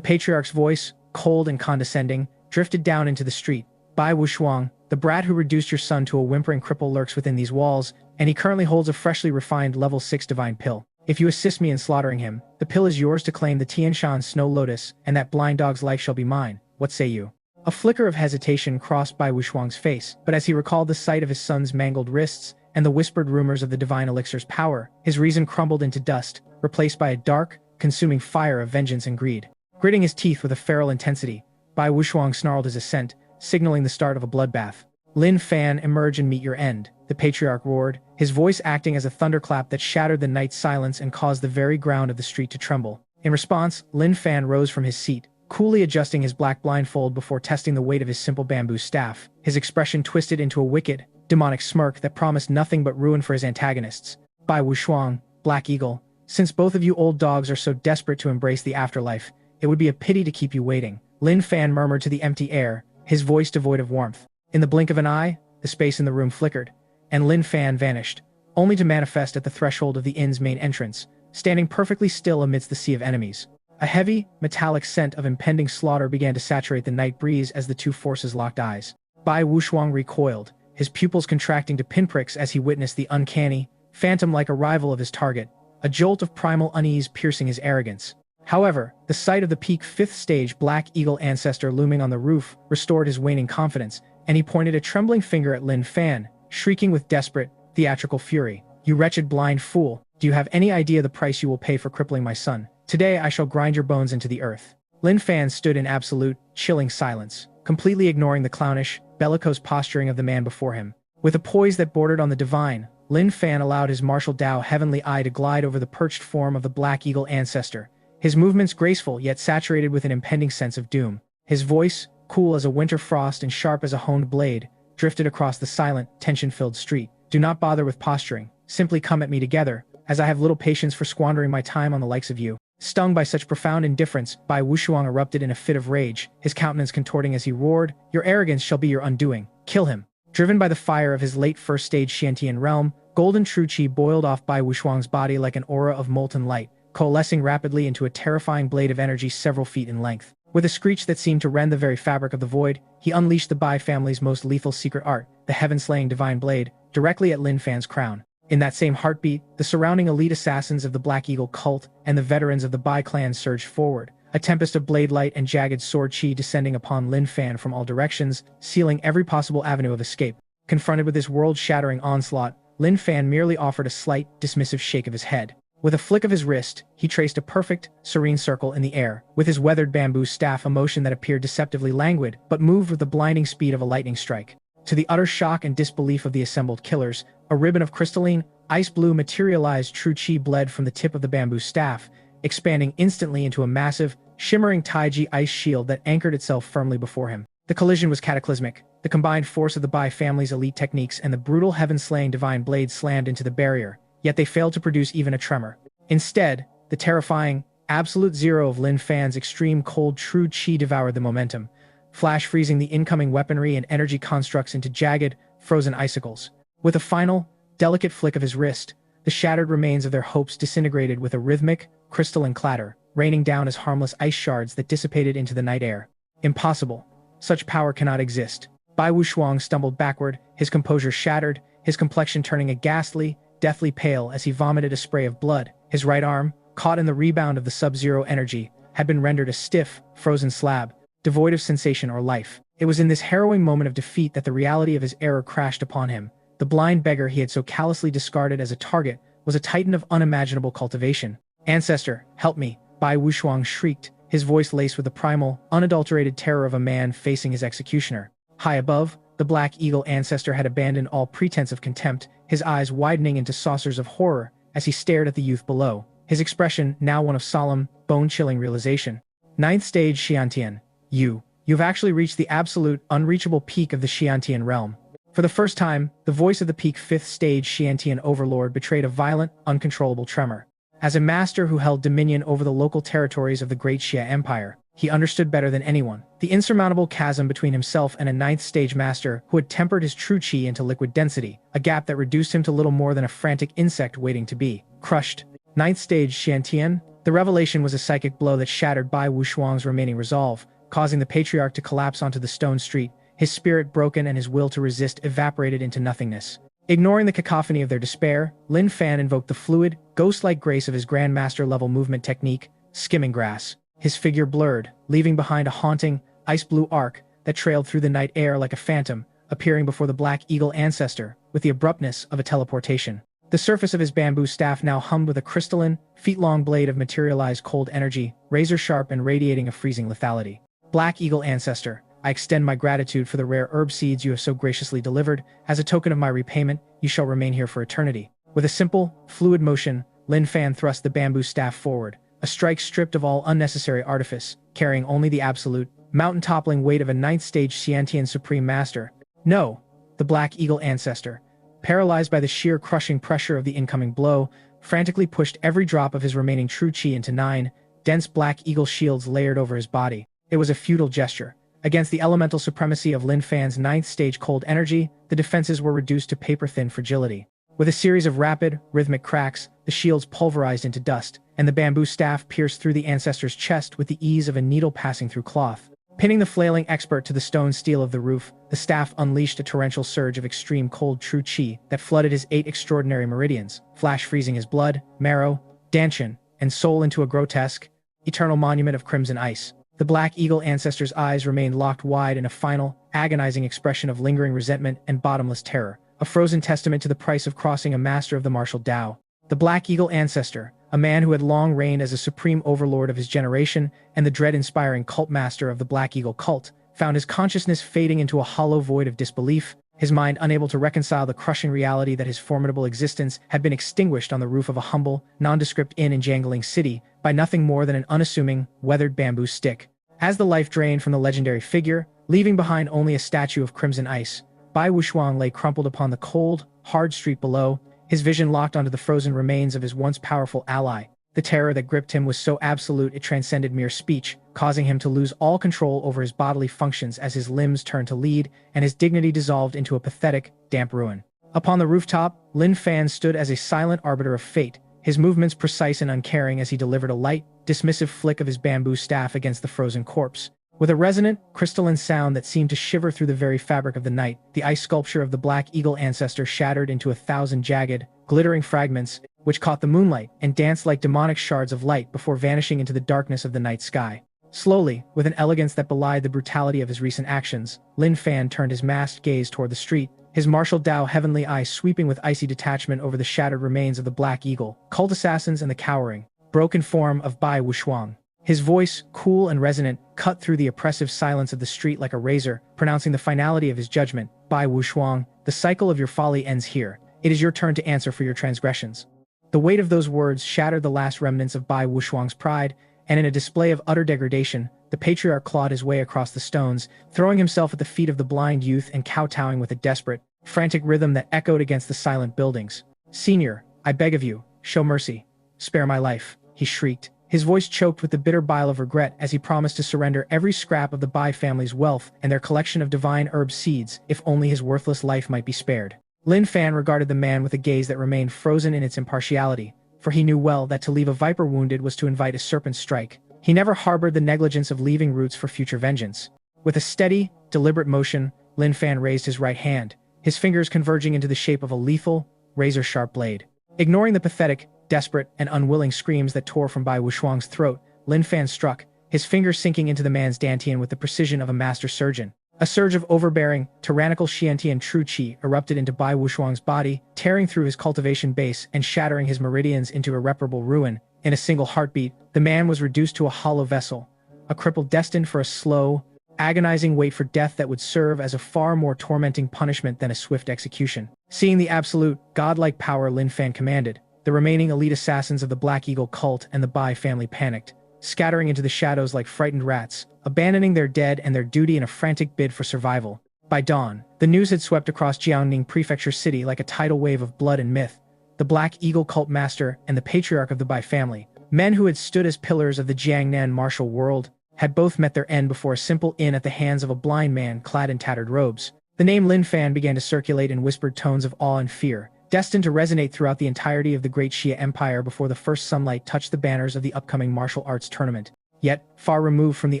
patriarch's voice, cold and condescending, drifted down into the street. Bai Wuxuang, the brat who reduced your son to a whimpering cripple lurks within these walls, and he currently holds a freshly refined level 6 divine pill. If you assist me in slaughtering him, the pill is yours to claim the Tianshan Snow Lotus, and that blind dog's life shall be mine. What say you? A flicker of hesitation crossed Bai Wuxuang's face, but as he recalled the sight of his son's mangled wrists and the whispered rumors of the divine elixir's power, his reason crumbled into dust, replaced by a dark, consuming fire of vengeance and greed. Gritting his teeth with a feral intensity, Bai Wuxuang snarled his assent, signaling the start of a bloodbath. Lin Fan, emerge and meet your end, the patriarch roared, his voice acting as a thunderclap that shattered the night's silence and caused the very ground of the street to tremble. In response, Lin Fan rose from his seat, coolly adjusting his black blindfold before testing the weight of his simple bamboo staff, his expression twisted into a wicked, demonic smirk that promised nothing but ruin for his antagonists. Bai Wuxuang, Black Eagle, since both of you old dogs are so desperate to embrace the afterlife, it would be a pity to keep you waiting. Lin Fan murmured to the empty air, his voice devoid of warmth. In the blink of an eye, the space in the room flickered, and Lin Fan vanished, only to manifest at the threshold of the inn's main entrance, standing perfectly still amidst the sea of enemies. A heavy, metallic scent of impending slaughter began to saturate the night breeze as the two forces locked eyes. Bai Wuxuang recoiled, his pupils contracting to pinpricks as he witnessed the uncanny, phantom-like arrival of his target, a jolt of primal unease piercing his arrogance. However, the sight of the peak 5th stage Black Eagle ancestor looming on the roof restored his waning confidence, and he pointed a trembling finger at Lin Fan, shrieking with desperate, theatrical fury. You wretched blind fool, do you have any idea the price you will pay for crippling my son? Today I shall grind your bones into the earth. Lin Fan stood in absolute, chilling silence, completely ignoring the clownish, bellicose posturing of the man before him. With a poise that bordered on the divine, Lin Fan allowed his Martial Dao Heavenly Eye to glide over the perched form of the Black Eagle ancestor, his movements graceful yet saturated with an impending sense of doom. His voice, cool as a winter frost and sharp as a honed blade, drifted across the silent, tension-filled street. Do not bother with posturing. Simply come at me together, as I have little patience for squandering my time on the likes of you. Stung by such profound indifference, Bai Wuxiang erupted in a fit of rage, his countenance contorting as he roared, "Your arrogance shall be your undoing. Kill him." Driven by the fire of his late first-stage Xiantian realm, golden true qi boiled off Bai Wuxiang's body like an aura of molten light, coalescing rapidly into a terrifying blade of energy several feet in length. With a screech that seemed to rend the very fabric of the void, he unleashed the Bai family's most lethal secret art, the heaven-slaying divine blade, directly at Lin Fan's crown. In that same heartbeat, the surrounding elite assassins of the Black Eagle cult and the veterans of the Bai clan surged forward, a tempest of blade light and jagged sword chi descending upon Lin Fan from all directions, sealing every possible avenue of escape. Confronted with this world-shattering onslaught, Lin Fan merely offered a slight, dismissive shake of his head. With a flick of his wrist, he traced a perfect, serene circle in the air, with his weathered bamboo staff, a motion that appeared deceptively languid, but moved with the blinding speed of a lightning strike. To the utter shock and disbelief of the assembled killers, a ribbon of crystalline, ice-blue materialized true qi bled from the tip of the bamboo staff, expanding instantly into a massive, shimmering taiji ice shield that anchored itself firmly before him. The collision was cataclysmic. The combined force of the Bai family's elite techniques and the brutal heaven-slaying divine blade slammed into the barrier, yet they failed to produce even a tremor. Instead, the terrifying, absolute zero of Lin Fan's extreme cold true qi devoured the momentum, flash freezing the incoming weaponry and energy constructs into jagged, frozen icicles. With a final, delicate flick of his wrist, the shattered remains of their hopes disintegrated with a rhythmic, crystalline clatter, raining down as harmless ice shards that dissipated into the night air. Impossible. Such power cannot exist. Bai Wuxiang stumbled backward, his composure shattered, his complexion turning a ghastly, deathly pale as he vomited a spray of blood. His right arm, caught in the rebound of the sub-zero energy, had been rendered a stiff, frozen slab, devoid of sensation or life. It was in this harrowing moment of defeat that the reality of his error crashed upon him. The blind beggar he had so callously discarded as a target was a titan of unimaginable cultivation. "Ancestor, help me!" Bai Wuxiang shrieked, his voice laced with the primal, unadulterated terror of a man facing his executioner. High above, the Black Eagle ancestor had abandoned all pretense of contempt, his eyes widening into saucers of horror as he stared at the youth below, his expression now one of solemn, bone-chilling realization. Ninth stage Xiantian. You've actually reached the absolute, unreachable peak of the Xiantian realm. For the first time, the voice of the peak 5th stage Xiantian overlord betrayed a violent, uncontrollable tremor. As a master who held dominion over the local territories of the Great Xia Empire, he understood better than anyone the insurmountable chasm between himself and a 9th stage master who had tempered his true qi into liquid density, a gap that reduced him to little more than a frantic insect waiting to be crushed. 9th stage Xiantian. The revelation was a psychic blow that shattered Bai Wuxiang's remaining resolve, causing the patriarch to collapse onto the stone street, his spirit broken and his will to resist evaporated into nothingness. Ignoring the cacophony of their despair, Lin Fan invoked the fluid, ghost-like grace of his Grandmaster-level movement technique, skimming grass. His figure blurred, leaving behind a haunting, ice-blue arc that trailed through the night air like a phantom, appearing before the Black Eagle ancestor with the abruptness of a teleportation. The surface of his bamboo staff now hummed with a crystalline, feet-long blade of materialized cold energy, razor-sharp and radiating a freezing lethality. Black Eagle ancestor, I extend my gratitude for the rare herb seeds you have so graciously delivered. As a token of my repayment, you shall remain here for eternity. With a simple, fluid motion, Lin Fan thrust the bamboo staff forward, a strike stripped of all unnecessary artifice, carrying only the absolute, mountain-toppling weight of a 9th stage Xiantian Supreme Master. No! The Black Eagle ancestor, paralyzed by the sheer crushing pressure of the incoming blow, frantically pushed every drop of his remaining true qi into 9 dense Black Eagle shields layered over his body. It was a futile gesture. Against the elemental supremacy of Lin Fan's 9th stage cold energy, the defenses were reduced to paper-thin fragility. With a series of rapid, rhythmic cracks, the shields pulverized into dust, and the bamboo staff pierced through the ancestor's chest with the ease of a needle passing through cloth. Pinning the flailing expert to the stone steel of the roof, the staff unleashed a torrential surge of extreme cold true qi that flooded his 8 extraordinary meridians, flash freezing his blood, marrow, dantian, and soul into a grotesque, eternal monument of crimson ice. The Black Eagle ancestor's eyes remained locked wide in a final, agonizing expression of lingering resentment and bottomless terror, a frozen testament to the price of crossing a master of the Martial Dao. The Black Eagle ancestor, a man who had long reigned as a supreme overlord of his generation and the dread-inspiring cult master of the Black Eagle cult, found his consciousness fading into a hollow void of disbelief, his mind unable to reconcile the crushing reality that his formidable existence had been extinguished on the roof of a humble, nondescript inn in Jangling City by nothing more than an unassuming, weathered bamboo stick. As the life drained from the legendary figure, leaving behind only a statue of crimson ice, Bai Wuxiang lay crumpled upon the cold, hard street below, his vision locked onto the frozen remains of his once powerful ally, The terror that gripped him was so absolute it transcended mere speech, causing him to lose all control over his bodily functions as his limbs turned to lead and his dignity dissolved into a pathetic, damp ruin. Upon the rooftop, Lin Fan stood as a silent arbiter of fate, his movements precise and uncaring as he delivered a light, dismissive flick of his bamboo staff against the frozen corpse. With a resonant, crystalline sound that seemed to shiver through the very fabric of the night, the ice sculpture of the Black Eagle ancestor shattered into 1,000 jagged, glittering fragments, which caught the moonlight and danced like demonic shards of light before vanishing into the darkness of the night sky. Slowly, with an elegance that belied the brutality of his recent actions, Lin Fan turned his masked gaze toward the street, his Martial Dao Heavenly Eye sweeping with icy detachment over the shattered remains of the Black Eagle, cult assassins and the cowering, broken form of Bai Wuxuang. His voice, cool and resonant, cut through the oppressive silence of the street like a razor, pronouncing the finality of his judgment. Bai Wuxuang, the cycle of your folly ends here. It is your turn to answer for your transgressions. The weight of those words shattered the last remnants of Bai Wuxuang's pride, and in a display of utter degradation, the patriarch clawed his way across the stones, throwing himself at the feet of the blind youth and kowtowing with a desperate, frantic rhythm that echoed against the silent buildings. "Senior, I beg of you, show mercy. Spare my life," he shrieked, his voice choked with the bitter bile of regret as he promised to surrender every scrap of the Bai family's wealth and their collection of divine herb seeds if only his worthless life might be spared. Lin Fan regarded the man with a gaze that remained frozen in its impartiality, for he knew well that to leave a viper wounded was to invite a serpent's strike. He never harbored the negligence of leaving roots for future vengeance. With a steady, deliberate motion, Lin Fan raised his right hand, his fingers converging into the shape of a lethal, razor-sharp blade. Ignoring the pathetic, desperate, and unwilling screams that tore from Bai Wuxuang's throat, Lin Fan struck, his fingers sinking into the man's dantian with the precision of a master surgeon. A surge of overbearing, tyrannical Xiantian true qi erupted into Bai Wuxuang's body, tearing through his cultivation base and shattering his meridians into irreparable ruin. In a single heartbeat, the man was reduced to a hollow vessel, a cripple destined for a slow, agonizing wait for death that would serve as a far more tormenting punishment than a swift execution. Seeing the absolute, godlike power Lin Fan commanded, the remaining elite assassins of the Black Eagle cult and the Bai family panicked, scattering into the shadows like frightened rats, abandoning their dead and their duty in a frantic bid for survival. By dawn, the news had swept across Jiangning Prefecture City like a tidal wave of blood and myth. The Black Eagle cult master and the patriarch of the Bai family, men who had stood as pillars of the Jiangnan martial world, had both met their end before a simple inn at the hands of a blind man clad in tattered robes. The name Lin Fan began to circulate in whispered tones of awe and fear, destined to resonate throughout the entirety of the Great Xia Empire before the first sunlight touched the banners of the upcoming martial arts tournament. Yet, far removed from the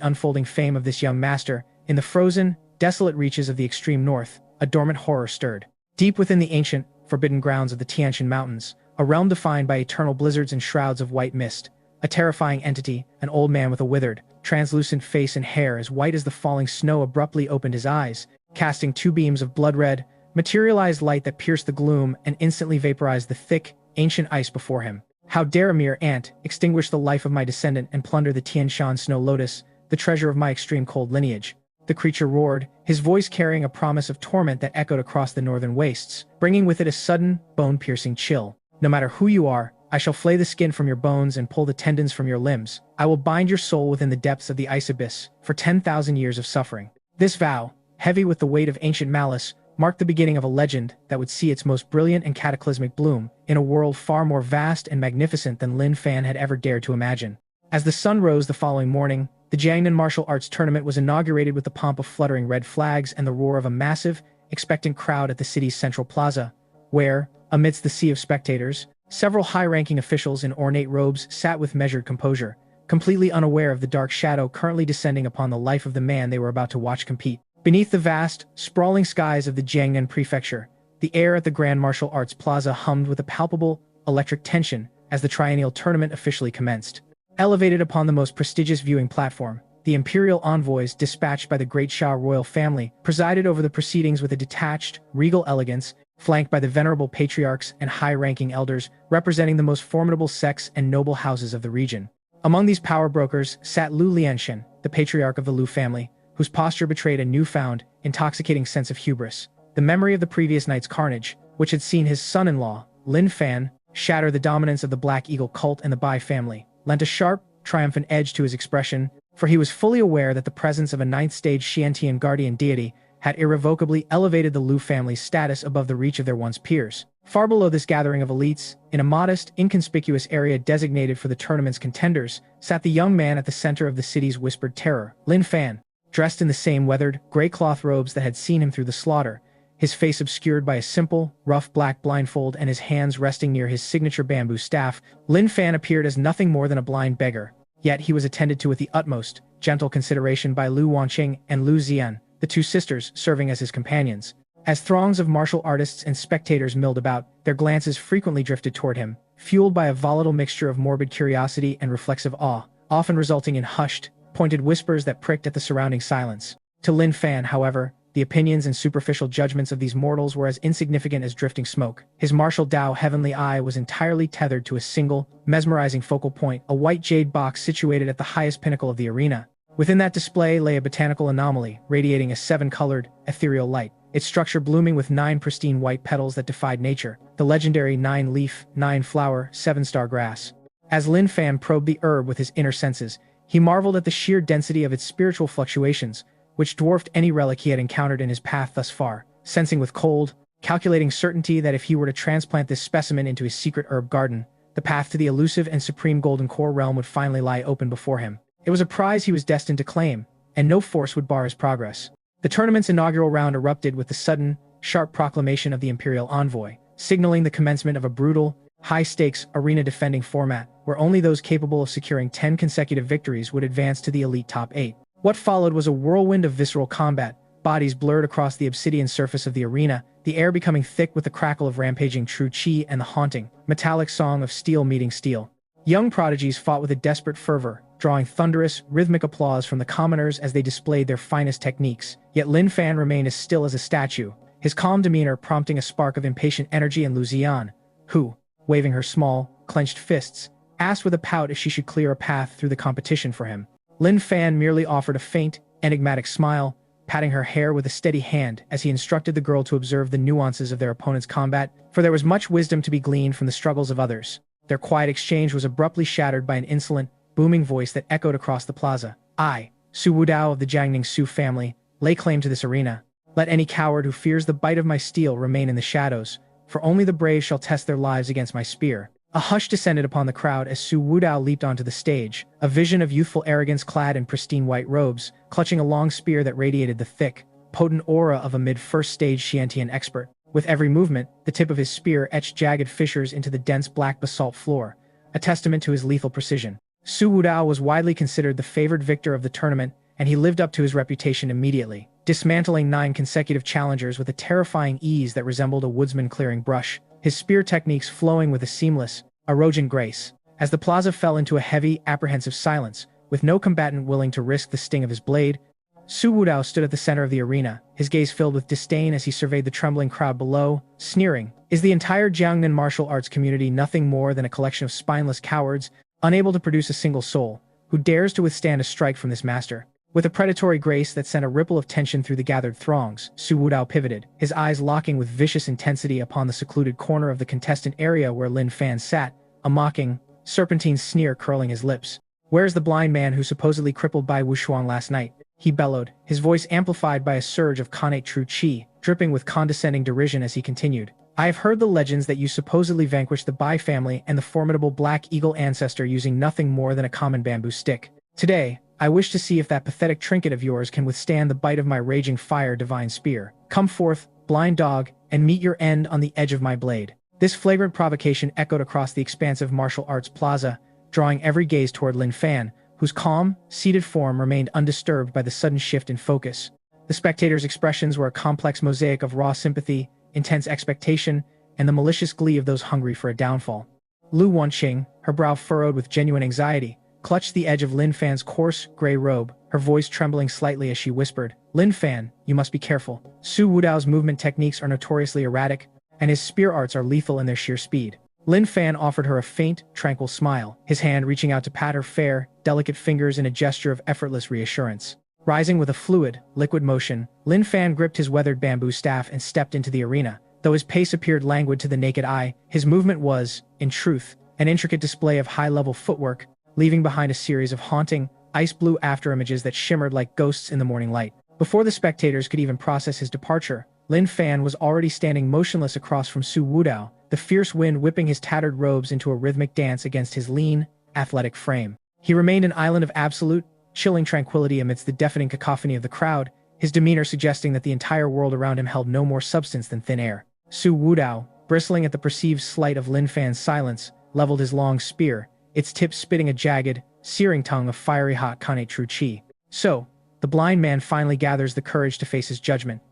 unfolding fame of this young master, in the frozen, desolate reaches of the extreme north, a dormant horror stirred. Deep within the ancient, forbidden grounds of the Tianshan Mountains, a realm defined by eternal blizzards and shrouds of white mist, a terrifying entity, an old man with a withered, translucent face and hair as white as the falling snow abruptly opened his eyes, casting two beams of blood-red, materialized light that pierced the gloom and instantly vaporized the thick, ancient ice before him. How dare a mere ant extinguish the life of my descendant and plunder the Tian Shan Snow Lotus, the treasure of my extreme cold lineage? The creature roared, his voice carrying a promise of torment that echoed across the northern wastes, bringing with it a sudden, bone-piercing chill. No matter who you are, I shall flay the skin from your bones and pull the tendons from your limbs. I will bind your soul within the depths of the ice abyss for 10,000 years of suffering. This vow, heavy with the weight of ancient malice, marked the beginning of a legend that would see its most brilliant and cataclysmic bloom in a world far more vast and magnificent than Lin Fan had ever dared to imagine. As the sun rose the following morning, the Jiangnan Martial Arts Tournament was inaugurated with the pomp of fluttering red flags and the roar of a massive, expectant crowd at the city's central plaza, where, amidst the sea of spectators, several high-ranking officials in ornate robes sat with measured composure, completely unaware of the dark shadow currently descending upon the life of the man they were about to watch compete. Beneath the vast, sprawling skies of the Jiangnan Prefecture, the air at the Grand Martial Arts Plaza hummed with a palpable, electric tension as the triennial tournament officially commenced. Elevated upon the most prestigious viewing platform, the imperial envoys dispatched by the Great Xia royal family presided over the proceedings with a detached, regal elegance, flanked by the venerable patriarchs and high-ranking elders representing the most formidable sects and noble houses of the region. Among these power brokers sat Lu Lianshen, the patriarch of the Lu family, whose posture betrayed a newfound, intoxicating sense of hubris. The memory of the previous night's carnage, which had seen his son-in-law, Lin Fan, shatter the dominance of the Black Eagle cult and the Bai family, lent a sharp, triumphant edge to his expression, for he was fully aware that the presence of a ninth-stage Xiantian guardian deity had irrevocably elevated the Liu family's status above the reach of their once peers. Far below this gathering of elites, in a modest, inconspicuous area designated for the tournament's contenders, sat the young man at the center of the city's whispered terror, Lin Fan. Dressed in the same weathered, gray cloth robes that had seen him through the slaughter, his face obscured by a simple, rough black blindfold and his hands resting near his signature bamboo staff, Lin Fan appeared as nothing more than a blind beggar. Yet he was attended to with the utmost gentle consideration by Lu Wanqing and Lu Zian, the two sisters serving as his companions. As throngs of martial artists and spectators milled about, their glances frequently drifted toward him, fueled by a volatile mixture of morbid curiosity and reflexive awe, often resulting in hushed, pointed whispers that pricked at the surrounding silence. To Lin Fan, however, the opinions and superficial judgments of these mortals were as insignificant as drifting smoke. His Martial Dao Heavenly Eye was entirely tethered to a single, mesmerizing focal point, a white jade box situated at the highest pinnacle of the arena. Within that display lay a botanical anomaly, radiating a seven-colored, ethereal light, its structure blooming with 9 pristine white petals that defied nature, the legendary 9-leaf, 9-flower, 7-star grass. As Lin Fan probed the herb with his inner senses, he marveled at the sheer density of its spiritual fluctuations, which dwarfed any relic he had encountered in his path thus far, sensing with cold, calculating certainty that if he were to transplant this specimen into his secret herb garden, the path to the elusive and supreme golden core realm would finally lie open before him. It was a prize he was destined to claim, and no force would bar his progress. The tournament's inaugural round erupted with the sudden, sharp proclamation of the Imperial Envoy, signaling the commencement of a brutal, high-stakes, arena-defending format where only those capable of securing 10 consecutive victories would advance to the elite top 8. What followed was a whirlwind of visceral combat, bodies blurred across the obsidian surface of the arena, the air becoming thick with the crackle of rampaging true chi and the haunting, metallic song of steel meeting steel. Young prodigies fought with a desperate fervor, drawing thunderous, rhythmic applause from the commoners as they displayed their finest techniques. Yet Lin Fan remained as still as a statue, his calm demeanor prompting a spark of impatient energy in Lu Zian, who, waving her small, clenched fists, asked with a pout if she should clear a path through the competition for him. Lin Fan merely offered a faint, enigmatic smile, patting her hair with a steady hand as he instructed the girl to observe the nuances of their opponent's combat, for there was much wisdom to be gleaned from the struggles of others. Their quiet exchange was abruptly shattered by an insolent, booming voice that echoed across the plaza. I, Su Wudao of the Jiangning Su family, lay claim to this arena. Let any coward who fears the bite of my steel remain in the shadows, for only the brave shall test their lives against my spear. A hush descended upon the crowd as Su Wudao leaped onto the stage, a vision of youthful arrogance clad in pristine white robes, clutching a long spear that radiated the thick, potent aura of a mid-first stage Xiantian expert. With every movement, the tip of his spear etched jagged fissures into the dense black basalt floor, a testament to his lethal precision. Su Wudao was widely considered the favored victor of the tournament, and he lived up to his reputation immediately, dismantling 9 consecutive challengers with a terrifying ease that resembled a woodsman clearing brush, his spear techniques flowing with a seamless, Orogen grace. As the plaza fell into a heavy, apprehensive silence, with no combatant willing to risk the sting of his blade, Su Wudao stood at the center of the arena, his gaze filled with disdain as he surveyed the trembling crowd below, sneering. Is the entire Jiangnan martial arts community nothing more than a collection of spineless cowards, unable to produce a single soul, who dares to withstand a strike from this master? With a predatory grace that sent a ripple of tension through the gathered throngs, Su Wudao pivoted, his eyes locking with vicious intensity upon the secluded corner of the contestant area where Lin Fan sat, a mocking, serpentine sneer curling his lips. Where's the blind man who supposedly crippled Bai Wushuang last night? He bellowed, his voice amplified by a surge of connate true chi, dripping with condescending derision as he continued. I have heard the legends that you supposedly vanquished the Bai family and the formidable Black Eagle ancestor using nothing more than a common bamboo stick. Today, I wish to see if that pathetic trinket of yours can withstand the bite of my raging fire divine spear. Come forth, blind dog, and meet your end on the edge of my blade. This flagrant provocation echoed across the expansive martial arts plaza, drawing every gaze toward Lin Fan, whose calm, seated form remained undisturbed by the sudden shift in focus. The spectators' expressions were a complex mosaic of raw sympathy, intense expectation, and the malicious glee of those hungry for a downfall. Lu Wanqing, her brow furrowed with genuine anxiety, clutched the edge of Lin Fan's coarse, gray robe, her voice trembling slightly as she whispered, Lin Fan, you must be careful. Su Wudao's movement techniques are notoriously erratic, and his spear arts are lethal in their sheer speed. Lin Fan offered her a faint, tranquil smile, his hand reaching out to pat her fair, delicate fingers in a gesture of effortless reassurance. Rising with a fluid, liquid motion, Lin Fan gripped his weathered bamboo staff and stepped into the arena. Though his pace appeared languid to the naked eye, his movement was, in truth, an intricate display of high-level footwork, leaving behind a series of haunting, ice-blue afterimages that shimmered like ghosts in the morning light. Before the spectators could even process his departure, Lin Fan was already standing motionless across from Su Wudao, the fierce wind whipping his tattered robes into a rhythmic dance against his lean, athletic frame. He remained an island of absolute, chilling tranquility amidst the deafening cacophony of the crowd, his demeanor suggesting that the entire world around him held no more substance than thin air. Su Wudao, bristling at the perceived slight of Lin Fan's silence, leveled his long spear, its tip spitting a jagged, searing tongue of fiery hot Kane true chi. So, the blind man finally gathers the courage to face his judgment.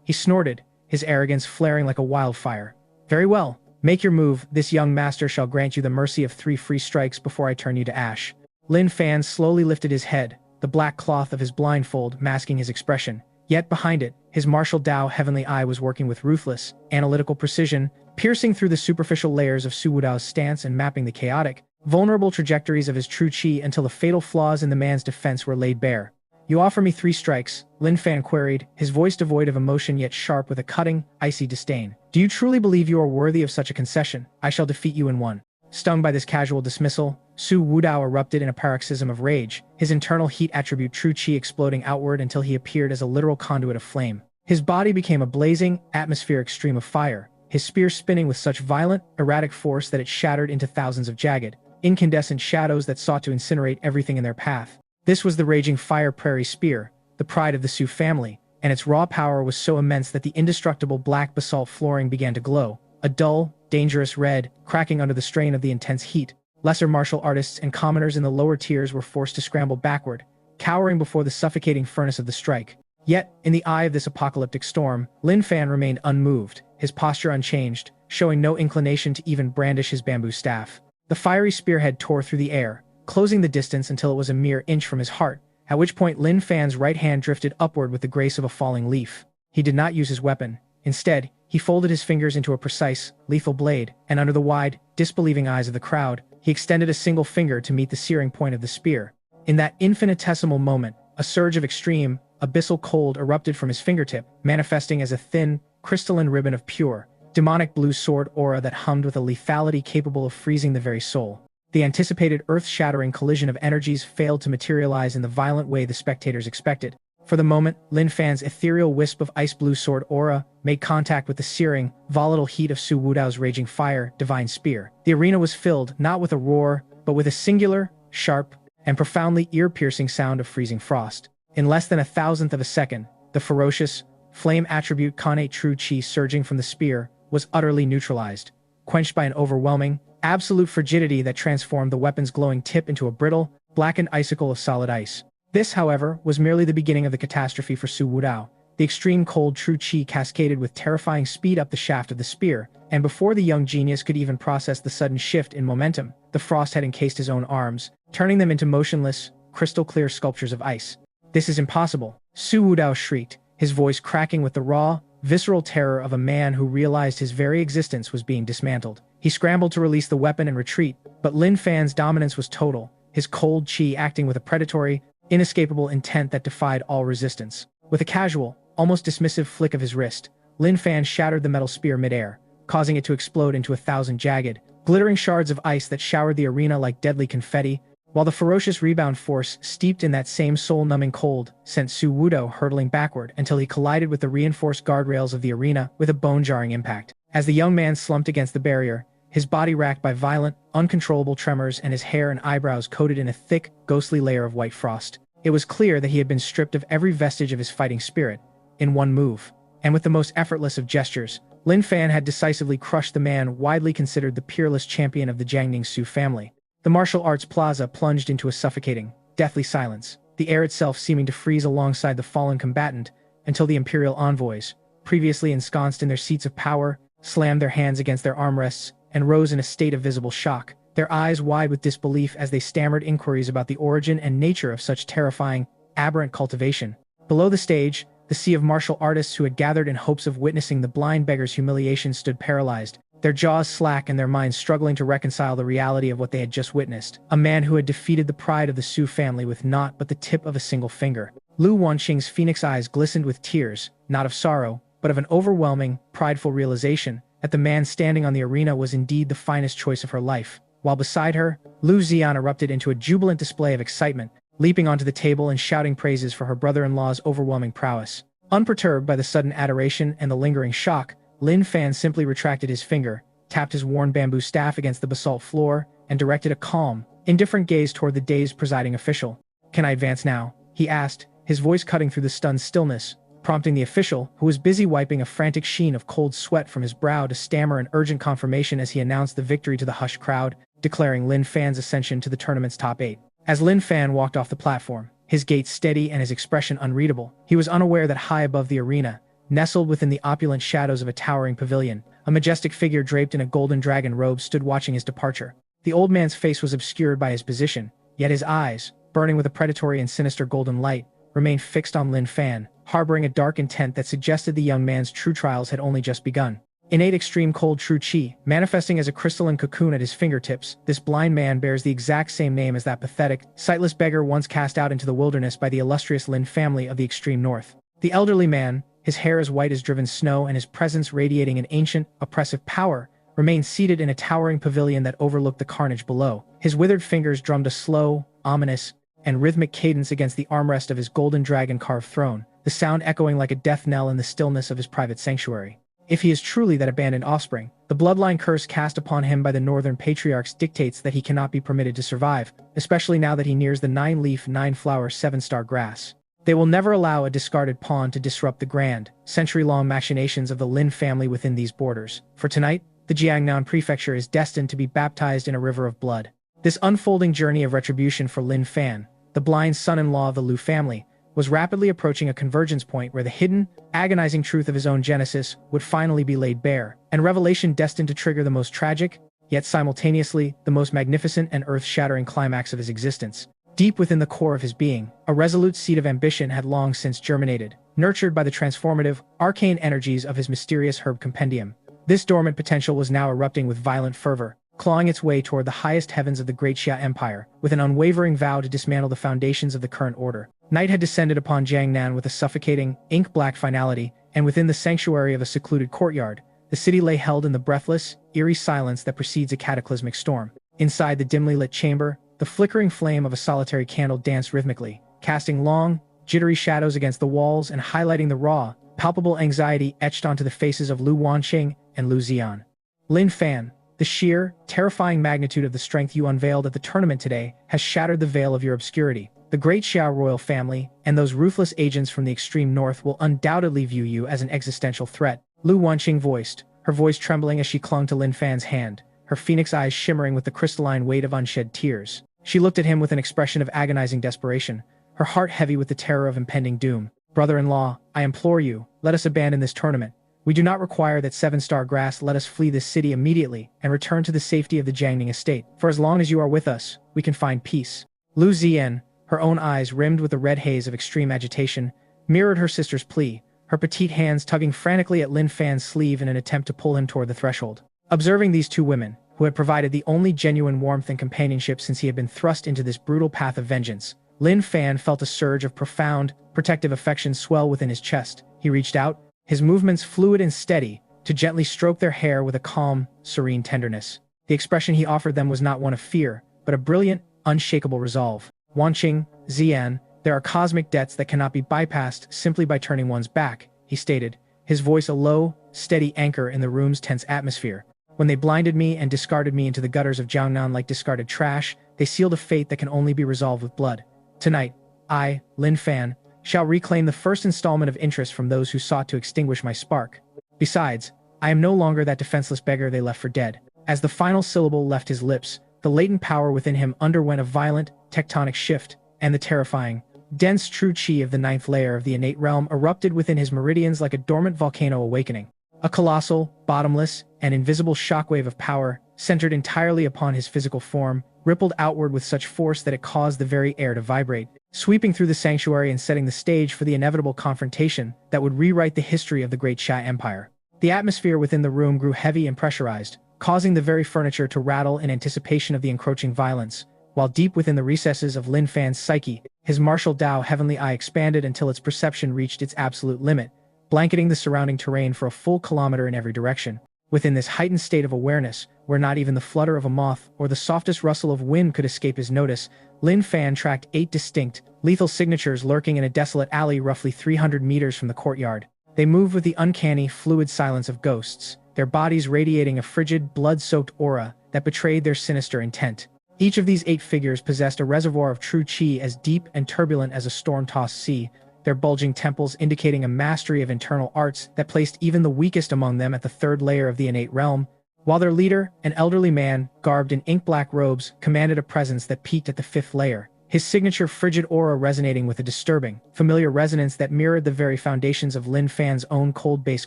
He snorted, his arrogance flaring like a wildfire. Very well, make your move, this young master shall grant you the mercy of 3 free strikes before I turn you to ash. Lin Fan slowly lifted his head, the black cloth of his blindfold masking his expression. Yet behind it, his Martial Dao Heavenly Eye was working with ruthless, analytical precision, piercing through the superficial layers of Su Wudao's stance and mapping the chaotic, vulnerable trajectories of his true chi until the fatal flaws in the man's defense were laid bare. You offer me 3 strikes, Lin Fan queried, his voice devoid of emotion yet sharp with a cutting, icy disdain. Do you truly believe you are worthy of such a concession? I shall defeat you in 1. Stung by this casual dismissal, Su Wudao erupted in a paroxysm of rage, his internal heat attribute true chi exploding outward until he appeared as a literal conduit of flame. His body became a blazing, atmospheric stream of fire, his spear spinning with such violent, erratic force that it shattered into thousands of jagged, incandescent shadows that sought to incinerate everything in their path. This was the raging fire prairie spear, the pride of the Su family, and its raw power was so immense that the indestructible black basalt flooring began to glow, a dull, dangerous red, cracking under the strain of the intense heat. Lesser martial artists and commoners in the lower tiers were forced to scramble backward, cowering before the suffocating furnace of the strike. Yet, in the eye of this apocalyptic storm, Lin Fan remained unmoved, his posture unchanged, showing no inclination to even brandish his bamboo staff. The fiery spearhead tore through the air, closing the distance until it was a mere inch from his heart, at which point Lin Fan's right hand drifted upward with the grace of a falling leaf. He did not use his weapon. Instead, he folded his fingers into a precise, lethal blade, and under the wide, disbelieving eyes of the crowd, he extended a single finger to meet the searing point of the spear. In that infinitesimal moment, a surge of extreme, abyssal cold erupted from his fingertip, manifesting as a thin, crystalline ribbon of pure, demonic blue sword aura that hummed with a lethality capable of freezing the very soul. The anticipated earth-shattering collision of energies failed to materialize in the violent way the spectators expected. For the moment, Lin Fan's ethereal wisp of ice-blue sword aura made contact with the searing, volatile heat of Su Wudao's raging fire, divine spear. The arena was filled not with a roar, but with a singular, sharp, and profoundly ear-piercing sound of freezing frost. In less than 1,000th of a second, the ferocious, flame attribute Kane true chi surging from the spear was utterly neutralized, quenched by an overwhelming, absolute frigidity that transformed the weapon's glowing tip into a brittle, blackened icicle of solid ice. This, however, was merely the beginning of the catastrophe for Su Wudao. The extreme cold true chi cascaded with terrifying speed up the shaft of the spear, and before the young genius could even process the sudden shift in momentum, the frost had encased his own arms, turning them into motionless, crystal-clear sculptures of ice. This is impossible, Su Wudao shrieked, his voice cracking with the raw, visceral terror of a man who realized his very existence was being dismantled. He scrambled to release the weapon and retreat, but Lin Fan's dominance was total, his cold chi acting with a predatory, inescapable intent that defied all resistance. With a casual, almost dismissive flick of his wrist, Lin Fan shattered the metal spear midair, causing it to explode into 1,000 jagged, glittering shards of ice that showered the arena like deadly confetti, while the ferocious rebound force steeped in that same soul-numbing cold sent Su Wudao hurtling backward until he collided with the reinforced guardrails of the arena with a bone-jarring impact. As the young man slumped against the barrier, his body racked by violent, uncontrollable tremors and his hair and eyebrows coated in a thick, ghostly layer of white frost. It was clear that he had been stripped of every vestige of his fighting spirit, in one move. And with the most effortless of gestures, Lin Fan had decisively crushed the man widely considered the peerless champion of the Jiangning Su family. The martial arts plaza plunged into a suffocating, deathly silence, the air itself seeming to freeze alongside the fallen combatant, until the imperial envoys, previously ensconced in their seats of power, slammed their hands against their armrests, and rose in a state of visible shock, their eyes wide with disbelief as they stammered inquiries about the origin and nature of such terrifying, aberrant cultivation. Below the stage, the sea of martial artists who had gathered in hopes of witnessing the blind beggar's humiliation stood paralyzed, their jaws slack and their minds struggling to reconcile the reality of what they had just witnessed. A man who had defeated the pride of the Su family with naught but the tip of a single finger. Lu Wanqing's phoenix eyes glistened with tears, not of sorrow, but of an overwhelming, prideful realization that the man standing on the arena was indeed the finest choice of her life. While beside her, Lu Xian erupted into a jubilant display of excitement, leaping onto the table and shouting praises for her brother-in-law's overwhelming prowess. Unperturbed by the sudden adoration and the lingering shock, Lin Fan simply retracted his finger, tapped his worn bamboo staff against the basalt floor, and directed a calm, indifferent gaze toward the dazed presiding official. "Can I advance now?" he asked, his voice cutting through the stunned stillness, prompting the official, who was busy wiping a frantic sheen of cold sweat from his brow, to stammer an urgent confirmation as he announced the victory to the hushed crowd, declaring Lin Fan's ascension to the tournament's top 8. As Lin Fan walked off the platform, his gait steady and his expression unreadable, he was unaware that high above the arena, nestled within the opulent shadows of a towering pavilion, a majestic figure draped in a golden dragon robe stood watching his departure. The old man's face was obscured by his position, yet his eyes, burning with a predatory and sinister golden light, remained fixed on Lin Fan, harboring a dark intent that suggested the young man's true trials had only just begun. Innate extreme cold true chi, manifesting as a crystalline cocoon at his fingertips, this blind man bears the exact same name as that pathetic, sightless beggar once cast out into the wilderness by the illustrious Lin family of the extreme north. The elderly man, his hair as white as driven snow and his presence radiating an ancient, oppressive power, remained seated in a towering pavilion that overlooked the carnage below. His withered fingers drummed a slow, ominous, and rhythmic cadence against the armrest of his golden dragon-carved throne, the sound echoing like a death knell in the stillness of his private sanctuary. If he is truly that abandoned offspring, the bloodline curse cast upon him by the northern patriarchs dictates that he cannot be permitted to survive, especially now that he nears the 9-leaf, 9-flower, 7-star grass. They will never allow a discarded pawn to disrupt the grand, century-long machinations of the Lin family within these borders. For tonight, the Jiangnan prefecture is destined to be baptized in a river of blood. This unfolding journey of retribution for Lin Fan, the blind son-in-law of the Liu family, was rapidly approaching a convergence point where the hidden, agonizing truth of his own genesis would finally be laid bare, and revelation destined to trigger the most tragic, yet simultaneously the most magnificent and earth-shattering climax of his existence. Deep within the core of his being, a resolute seed of ambition had long since germinated, nurtured by the transformative, arcane energies of his mysterious herb compendium. This dormant potential was now erupting with violent fervor, clawing its way toward the highest heavens of the Great Xia Empire, with an unwavering vow to dismantle the foundations of the current order. Night had descended upon Jiangnan with a suffocating, ink-black finality, and within the sanctuary of a secluded courtyard, the city lay held in the breathless, eerie silence that precedes a cataclysmic storm. Inside the dimly lit chamber, the flickering flame of a solitary candle danced rhythmically, casting long, jittery shadows against the walls and highlighting the raw, palpable anxiety etched onto the faces of Lu Wanqing and Lu Ziyan. Lin Fan, the sheer, terrifying magnitude of the strength you unveiled at the tournament today has shattered the veil of your obscurity. The Great Xia royal family, and those ruthless agents from the extreme north will undoubtedly view you as an existential threat, Lu Wanqing voiced, her voice trembling as she clung to Lin Fan's hand, her phoenix eyes shimmering with the crystalline weight of unshed tears. She looked at him with an expression of agonizing desperation, her heart heavy with the terror of impending doom. "Brother-in-law, I implore you, let us abandon this tournament. We do not require that 7-star grass. Let us flee this city immediately and return to the safety of the Jiangning estate. For as long as you are with us, we can find peace." Lu Ziyan, her own eyes rimmed with the red haze of extreme agitation, mirrored her sister's plea, her petite hands tugging frantically at Lin Fan's sleeve in an attempt to pull him toward the threshold. Observing these two women, who had provided the only genuine warmth and companionship since he had been thrust into this brutal path of vengeance, Lin Fan felt a surge of profound, protective affection swell within his chest. He reached out, his movements fluid and steady, to gently stroke their hair with a calm, serene tenderness. The expression he offered them was not one of fear, but a brilliant, unshakable resolve. "Wanqing, Ziyan, there are cosmic debts that cannot be bypassed simply by turning one's back," he stated, his voice a low, steady anchor in the room's tense atmosphere. "When they blinded me and discarded me into the gutters of Jiangnan like discarded trash, they sealed a fate that can only be resolved with blood. Tonight, I, Lin Fan, shall reclaim the first installment of interest from those who sought to extinguish my spark. Besides, I am no longer that defenseless beggar they left for dead." As the final syllable left his lips, the latent power within him underwent a violent, tectonic shift, and the terrifying, dense true chi of the 9th layer of the innate realm erupted within his meridians like a dormant volcano awakening. A colossal, bottomless, and invisible shockwave of power, centered entirely upon his physical form, rippled outward with such force that it caused the very air to vibrate, sweeping through the sanctuary and setting the stage for the inevitable confrontation that would rewrite the history of the Great Xia Empire. The atmosphere within the room grew heavy and pressurized, causing the very furniture to rattle in anticipation of the encroaching violence, while deep within the recesses of Lin Fan's psyche, his Martial Dao Heavenly Eye expanded until its perception reached its absolute limit, blanketing the surrounding terrain for a full kilometer in every direction. Within this heightened state of awareness, where not even the flutter of a moth or the softest rustle of wind could escape his notice, Lin Fan tracked 8 distinct, lethal signatures lurking in a desolate alley roughly 300 meters from the courtyard. They moved with the uncanny, fluid silence of ghosts, their bodies radiating a frigid, blood-soaked aura that betrayed their sinister intent. Each of these 8 figures possessed a reservoir of true qi as deep and turbulent as a storm-tossed sea, their bulging temples indicating a mastery of internal arts that placed even the weakest among them at the 3rd layer of the innate realm, while their leader, an elderly man, garbed in ink-black robes, commanded a presence that peaked at the 5th layer, his signature frigid aura resonating with a disturbing, familiar resonance that mirrored the very foundations of Lin Fan's own cold-based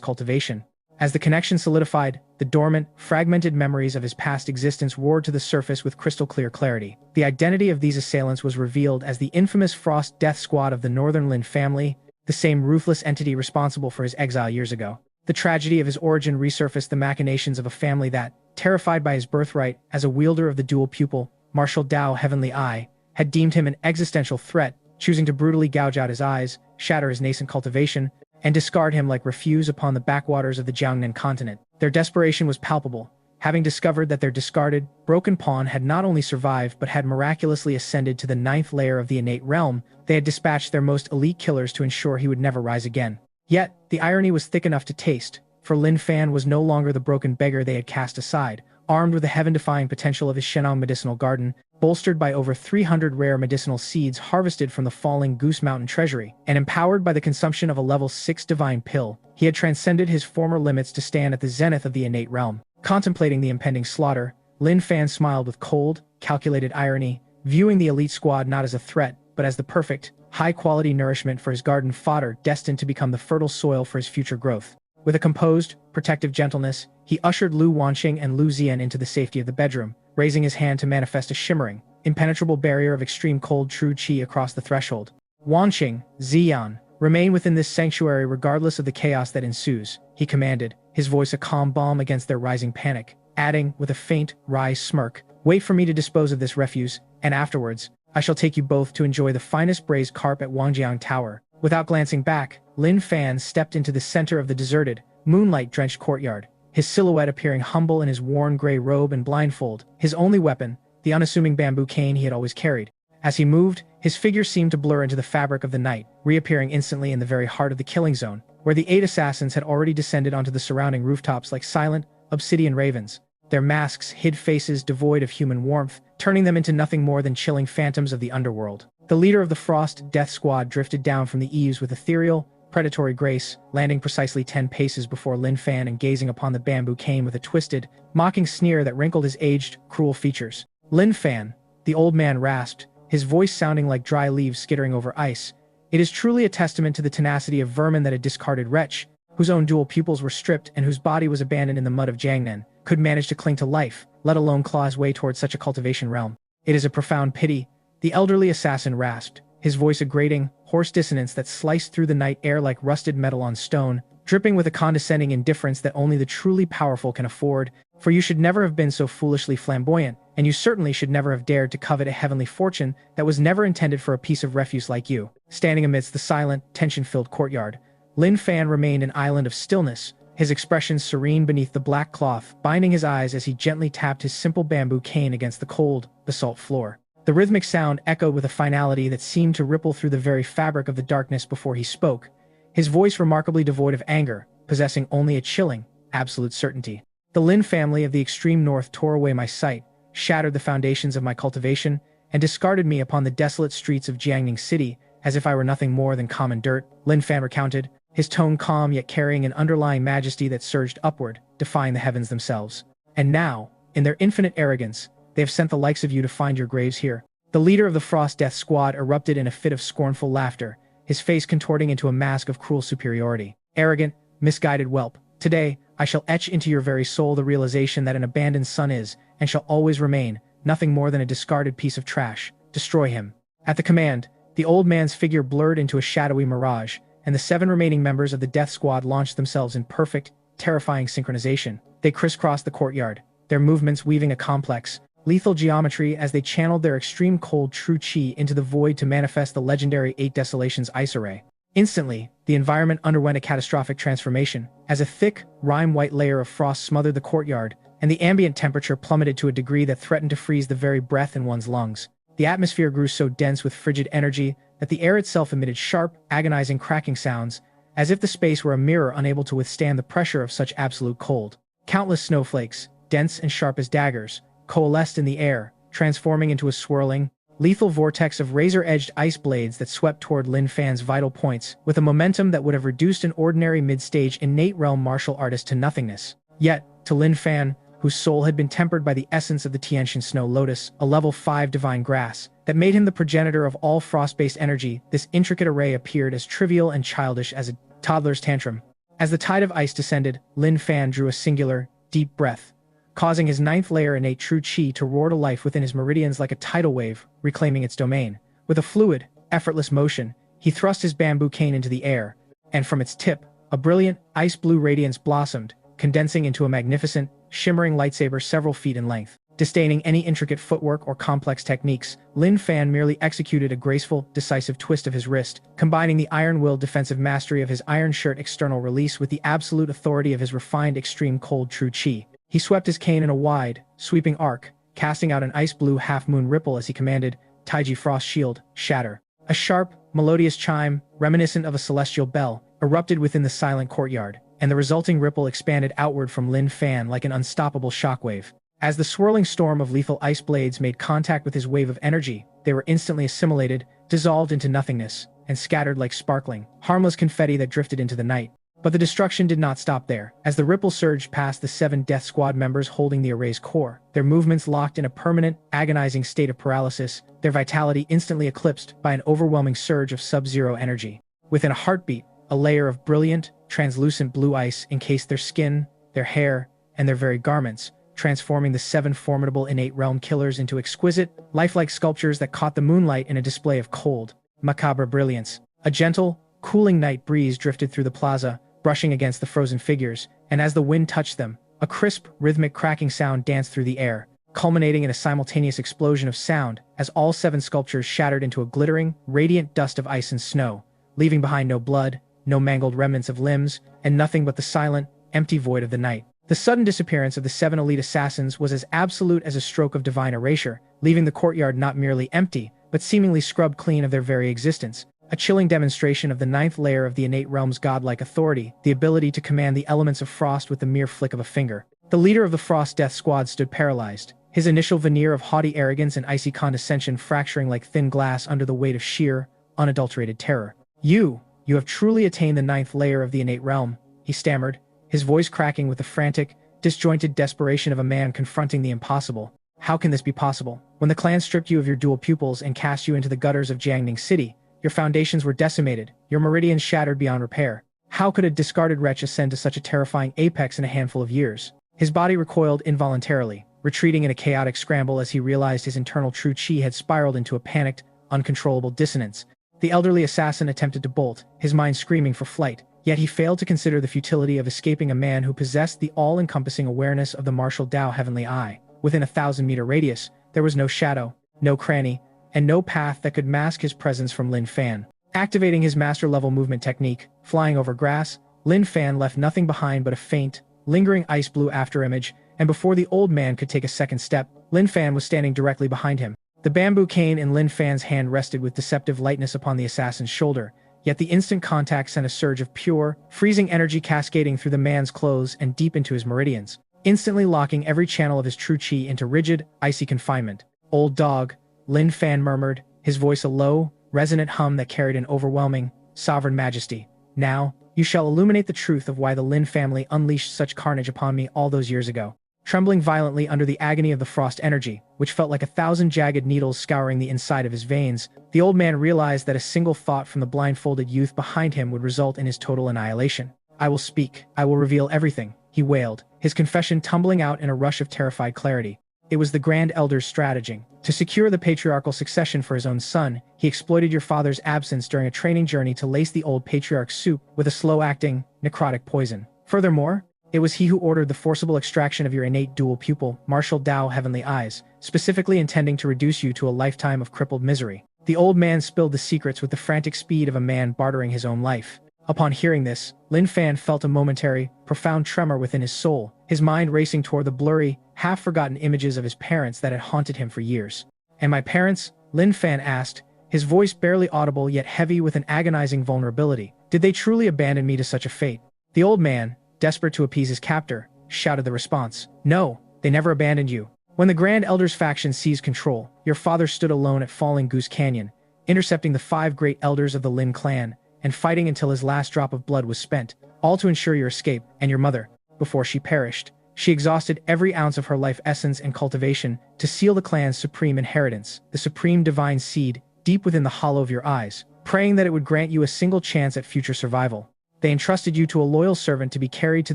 cultivation. As the connection solidified, the dormant, fragmented memories of his past existence roared to the surface with crystal-clear clarity. The identity of these assailants was revealed as the infamous Frost Death Squad of the Northern Lin family, the same ruthless entity responsible for his exile years ago. The tragedy of his origin resurfaced the machinations of a family that, terrified by his birthright as a wielder of the dual pupil, Martial Dao Heavenly Eye, had deemed him an existential threat, choosing to brutally gouge out his eyes, shatter his nascent cultivation, and discard him like refuse upon the backwaters of the Jiangnan continent. Their desperation was palpable. Having discovered that their discarded, broken pawn had not only survived but had miraculously ascended to the 9th layer of the innate realm, they had dispatched their most elite killers to ensure he would never rise again. Yet, the irony was thick enough to taste, for Lin Fan was no longer the broken beggar they had cast aside. Armed with the heaven-defying potential of his Shenong medicinal garden, bolstered by over 300 rare medicinal seeds harvested from the falling Goose Mountain treasury, and empowered by the consumption of a level 6 divine pill, he had transcended his former limits to stand at the zenith of the innate realm. Contemplating the impending slaughter, Lin Fan smiled with cold, calculated irony, viewing the elite squad not as a threat, but as the perfect, high-quality nourishment for his garden fodder destined to become the fertile soil for his future growth. With a composed, protective gentleness, he ushered Lu Wanqing and Lu Zian into the safety of the bedroom, raising his hand to manifest a shimmering, impenetrable barrier of extreme cold true qi across the threshold. Wanqing, Zian, remain within this sanctuary regardless of the chaos that ensues, he commanded, his voice a calm balm against their rising panic, adding, with a faint, wry smirk, wait for me to dispose of this refuse, and afterwards, I shall take you both to enjoy the finest braised carp at Wangjiang Tower. Without glancing back, Lin Fan stepped into the center of the deserted, moonlight-drenched courtyard, his silhouette appearing humble in his worn gray robe and blindfold, his only weapon, the unassuming bamboo cane he had always carried. As he moved, his figure seemed to blur into the fabric of the night, reappearing instantly in the very heart of the killing zone, where the 8 assassins had already descended onto the surrounding rooftops like silent, obsidian ravens. Their masks hid faces devoid of human warmth, turning them into nothing more than chilling phantoms of the underworld. The leader of the Frost Death Squad drifted down from the eaves with ethereal, predatory grace, landing precisely 10 paces before Lin Fan and gazing upon the bamboo cane with a twisted, mocking sneer that wrinkled his aged, cruel features. Lin Fan, the old man rasped, his voice sounding like dry leaves skittering over ice. It is truly a testament to the tenacity of vermin that a discarded wretch, whose own dual pupils were stripped and whose body was abandoned in the mud of Jiangnan, could manage to cling to life, let alone claw his way towards such a cultivation realm. It is a profound pity, the elderly assassin rasped, his voice a grating, hoarse dissonance that sliced through the night air like rusted metal on stone, dripping with a condescending indifference that only the truly powerful can afford, for you should never have been so foolishly flamboyant, and you certainly should never have dared to covet a heavenly fortune that was never intended for a piece of refuse like you. Standing amidst the silent, tension-filled courtyard, Lin Fan remained an island of stillness, his expression serene beneath the black cloth, binding his eyes as he gently tapped his simple bamboo cane against the cold, basalt floor. The rhythmic sound echoed with a finality that seemed to ripple through the very fabric of the darkness before he spoke, his voice remarkably devoid of anger, possessing only a chilling, absolute certainty. The Lin family of the extreme north tore away my sight, shattered the foundations of my cultivation, and discarded me upon the desolate streets of Jiangning City as if I were nothing more than common dirt, Lin Fan recounted, his tone calm yet carrying an underlying majesty that surged upward, defying the heavens themselves. And now, in their infinite arrogance, they have sent the likes of you to find your graves here. The leader of the Frost Death Squad erupted in a fit of scornful laughter, his face contorting into a mask of cruel superiority. Arrogant, misguided whelp, today, I shall etch into your very soul the realization that an abandoned son is, and shall always remain, nothing more than a discarded piece of trash. Destroy him. At the command, the old man's figure blurred into a shadowy mirage, and the 7 remaining members of the Death Squad launched themselves in perfect, terrifying synchronization. They crisscrossed the courtyard, their movements weaving a complex, lethal geometry as they channeled their extreme cold true qi into the void to manifest the legendary 8 Desolations ice array. Instantly, the environment underwent a catastrophic transformation, as a thick, rime-white layer of frost smothered the courtyard, and the ambient temperature plummeted to a degree that threatened to freeze the very breath in one's lungs. The atmosphere grew so dense with frigid energy that the air itself emitted sharp, agonizing cracking sounds, as if the space were a mirror unable to withstand the pressure of such absolute cold. Countless snowflakes, dense and sharp as daggers, coalesced in the air, transforming into a swirling, lethal vortex of razor-edged ice blades that swept toward Lin Fan's vital points with a momentum that would have reduced an ordinary mid-stage innate realm martial artist to nothingness. Yet, to Lin Fan, whose soul had been tempered by the essence of the Tiantian Snow Lotus, a level 5 divine grass, that made him the progenitor of all frost-based energy, this intricate array appeared as trivial and childish as a toddler's tantrum. As the tide of ice descended, Lin Fan drew a singular, deep breath, causing his ninth layer innate true chi to roar to life within his meridians like a tidal wave, reclaiming its domain. With a fluid, effortless motion, he thrust his bamboo cane into the air, and from its tip, a brilliant, ice-blue radiance blossomed, condensing into a magnificent, shimmering lightsaber several feet in length. Disdaining any intricate footwork or complex techniques, Lin Fan merely executed a graceful, decisive twist of his wrist, combining the iron-willed defensive mastery of his iron shirt external release with the absolute authority of his refined extreme cold true chi. He swept his cane in a wide, sweeping arc, casting out an ice-blue half-moon ripple as he commanded, Taiji Frost Shield, shatter. A sharp, melodious chime, reminiscent of a celestial bell, erupted within the silent courtyard, and the resulting ripple expanded outward from Lin Fan like an unstoppable shockwave. As the swirling storm of lethal ice blades made contact with his wave of energy, they were instantly assimilated, dissolved into nothingness, and scattered like sparkling, harmless confetti that drifted into the night. But the destruction did not stop there. As the ripple surged past the 7 Death Squad members holding the array's core, their movements locked in a permanent, agonizing state of paralysis, their vitality instantly eclipsed by an overwhelming surge of sub-zero energy. Within a heartbeat, a layer of brilliant, translucent blue ice encased their skin, their hair, and their very garments, transforming the 7 formidable innate realm killers into exquisite, lifelike sculptures that caught the moonlight in a display of cold, macabre brilliance. A gentle, cooling night breeze drifted through the plaza, brushing against the frozen figures, and as the wind touched them, a crisp, rhythmic cracking sound danced through the air, culminating in a simultaneous explosion of sound as all 7 sculptures shattered into a glittering, radiant dust of ice and snow, leaving behind no blood, no mangled remnants of limbs, and nothing but the silent, empty void of the night. The sudden disappearance of the 7 elite assassins was as absolute as a stroke of divine erasure, leaving the courtyard not merely empty, but seemingly scrubbed clean of their very existence. A chilling demonstration of the 9th layer of the innate realm's godlike authority, the ability to command the elements of frost with the mere flick of a finger. The leader of the Frost Death Squad stood paralyzed, his initial veneer of haughty arrogance and icy condescension fracturing like thin glass under the weight of sheer, unadulterated terror. You have truly attained the 9th layer of the innate realm," he stammered, his voice cracking with the frantic, disjointed desperation of a man confronting the impossible. "How can this be possible? When the clan stripped you of your dual pupils and cast you into the gutters of Jiangning City, your foundations were decimated, your meridians shattered beyond repair. How could a discarded wretch ascend to such a terrifying apex in a handful of years?" His body recoiled involuntarily, retreating in a chaotic scramble as he realized his internal true chi had spiraled into a panicked, uncontrollable dissonance. The elderly assassin attempted to bolt, his mind screaming for flight, yet he failed to consider the futility of escaping a man who possessed the all-encompassing awareness of the Martial Dao Heavenly Eye. Within a 1,000-meter radius, there was no shadow, no cranny, and no path that could mask his presence from Lin Fan. Activating his master-level movement technique, flying over grass, Lin Fan left nothing behind but a faint, lingering ice-blue afterimage, and before the old man could take a second step, Lin Fan was standing directly behind him. The bamboo cane in Lin Fan's hand rested with deceptive lightness upon the assassin's shoulder, yet the instant contact sent a surge of pure, freezing energy cascading through the man's clothes and deep into his meridians, instantly locking every channel of his true chi into rigid, icy confinement. "Old dog," Lin Fan murmured, his voice a low, resonant hum that carried an overwhelming, sovereign majesty. "Now, you shall illuminate the truth of why the Lin family unleashed such carnage upon me all those years ago." Trembling violently under the agony of the frost energy, which felt like 1,000 jagged needles scouring the inside of his veins, the old man realized that a single thought from the blindfolded youth behind him would result in his total annihilation. "I will speak. I will reveal everything," he wailed, his confession tumbling out in a rush of terrified clarity. It was the Grand Elder's strategy. To secure the patriarchal succession for his own son, he exploited your father's absence during a training journey to lace the old patriarch's soup with a slow-acting, necrotic poison. Furthermore, it was he who ordered the forcible extraction of your innate dual pupil, Martial Dao Heavenly Eyes, specifically intending to reduce you to a lifetime of crippled misery. The old man spilled the secrets with the frantic speed of a man bartering his own life. Upon hearing this, Lin Fan felt a momentary, profound tremor within his soul, his mind racing toward the blurry, half-forgotten images of his parents that had haunted him for years. "And my parents?" Lin Fan asked, his voice barely audible yet heavy with an agonizing vulnerability. "Did they truly abandon me to such a fate?" The old man, desperate to appease his captor, shouted the response. "No, they never abandoned you. When the Grand Elder's faction seized control, your father stood alone at Falling Goose Canyon, intercepting the 5 great elders of the Lin clan, and fighting until his last drop of blood was spent, all to ensure your escape. And your mother, before she perished, she exhausted every ounce of her life essence and cultivation to seal the clan's supreme inheritance, the supreme divine seed, deep within the hollow of your eyes, praying that it would grant you a single chance at future survival. They entrusted you to a loyal servant to be carried to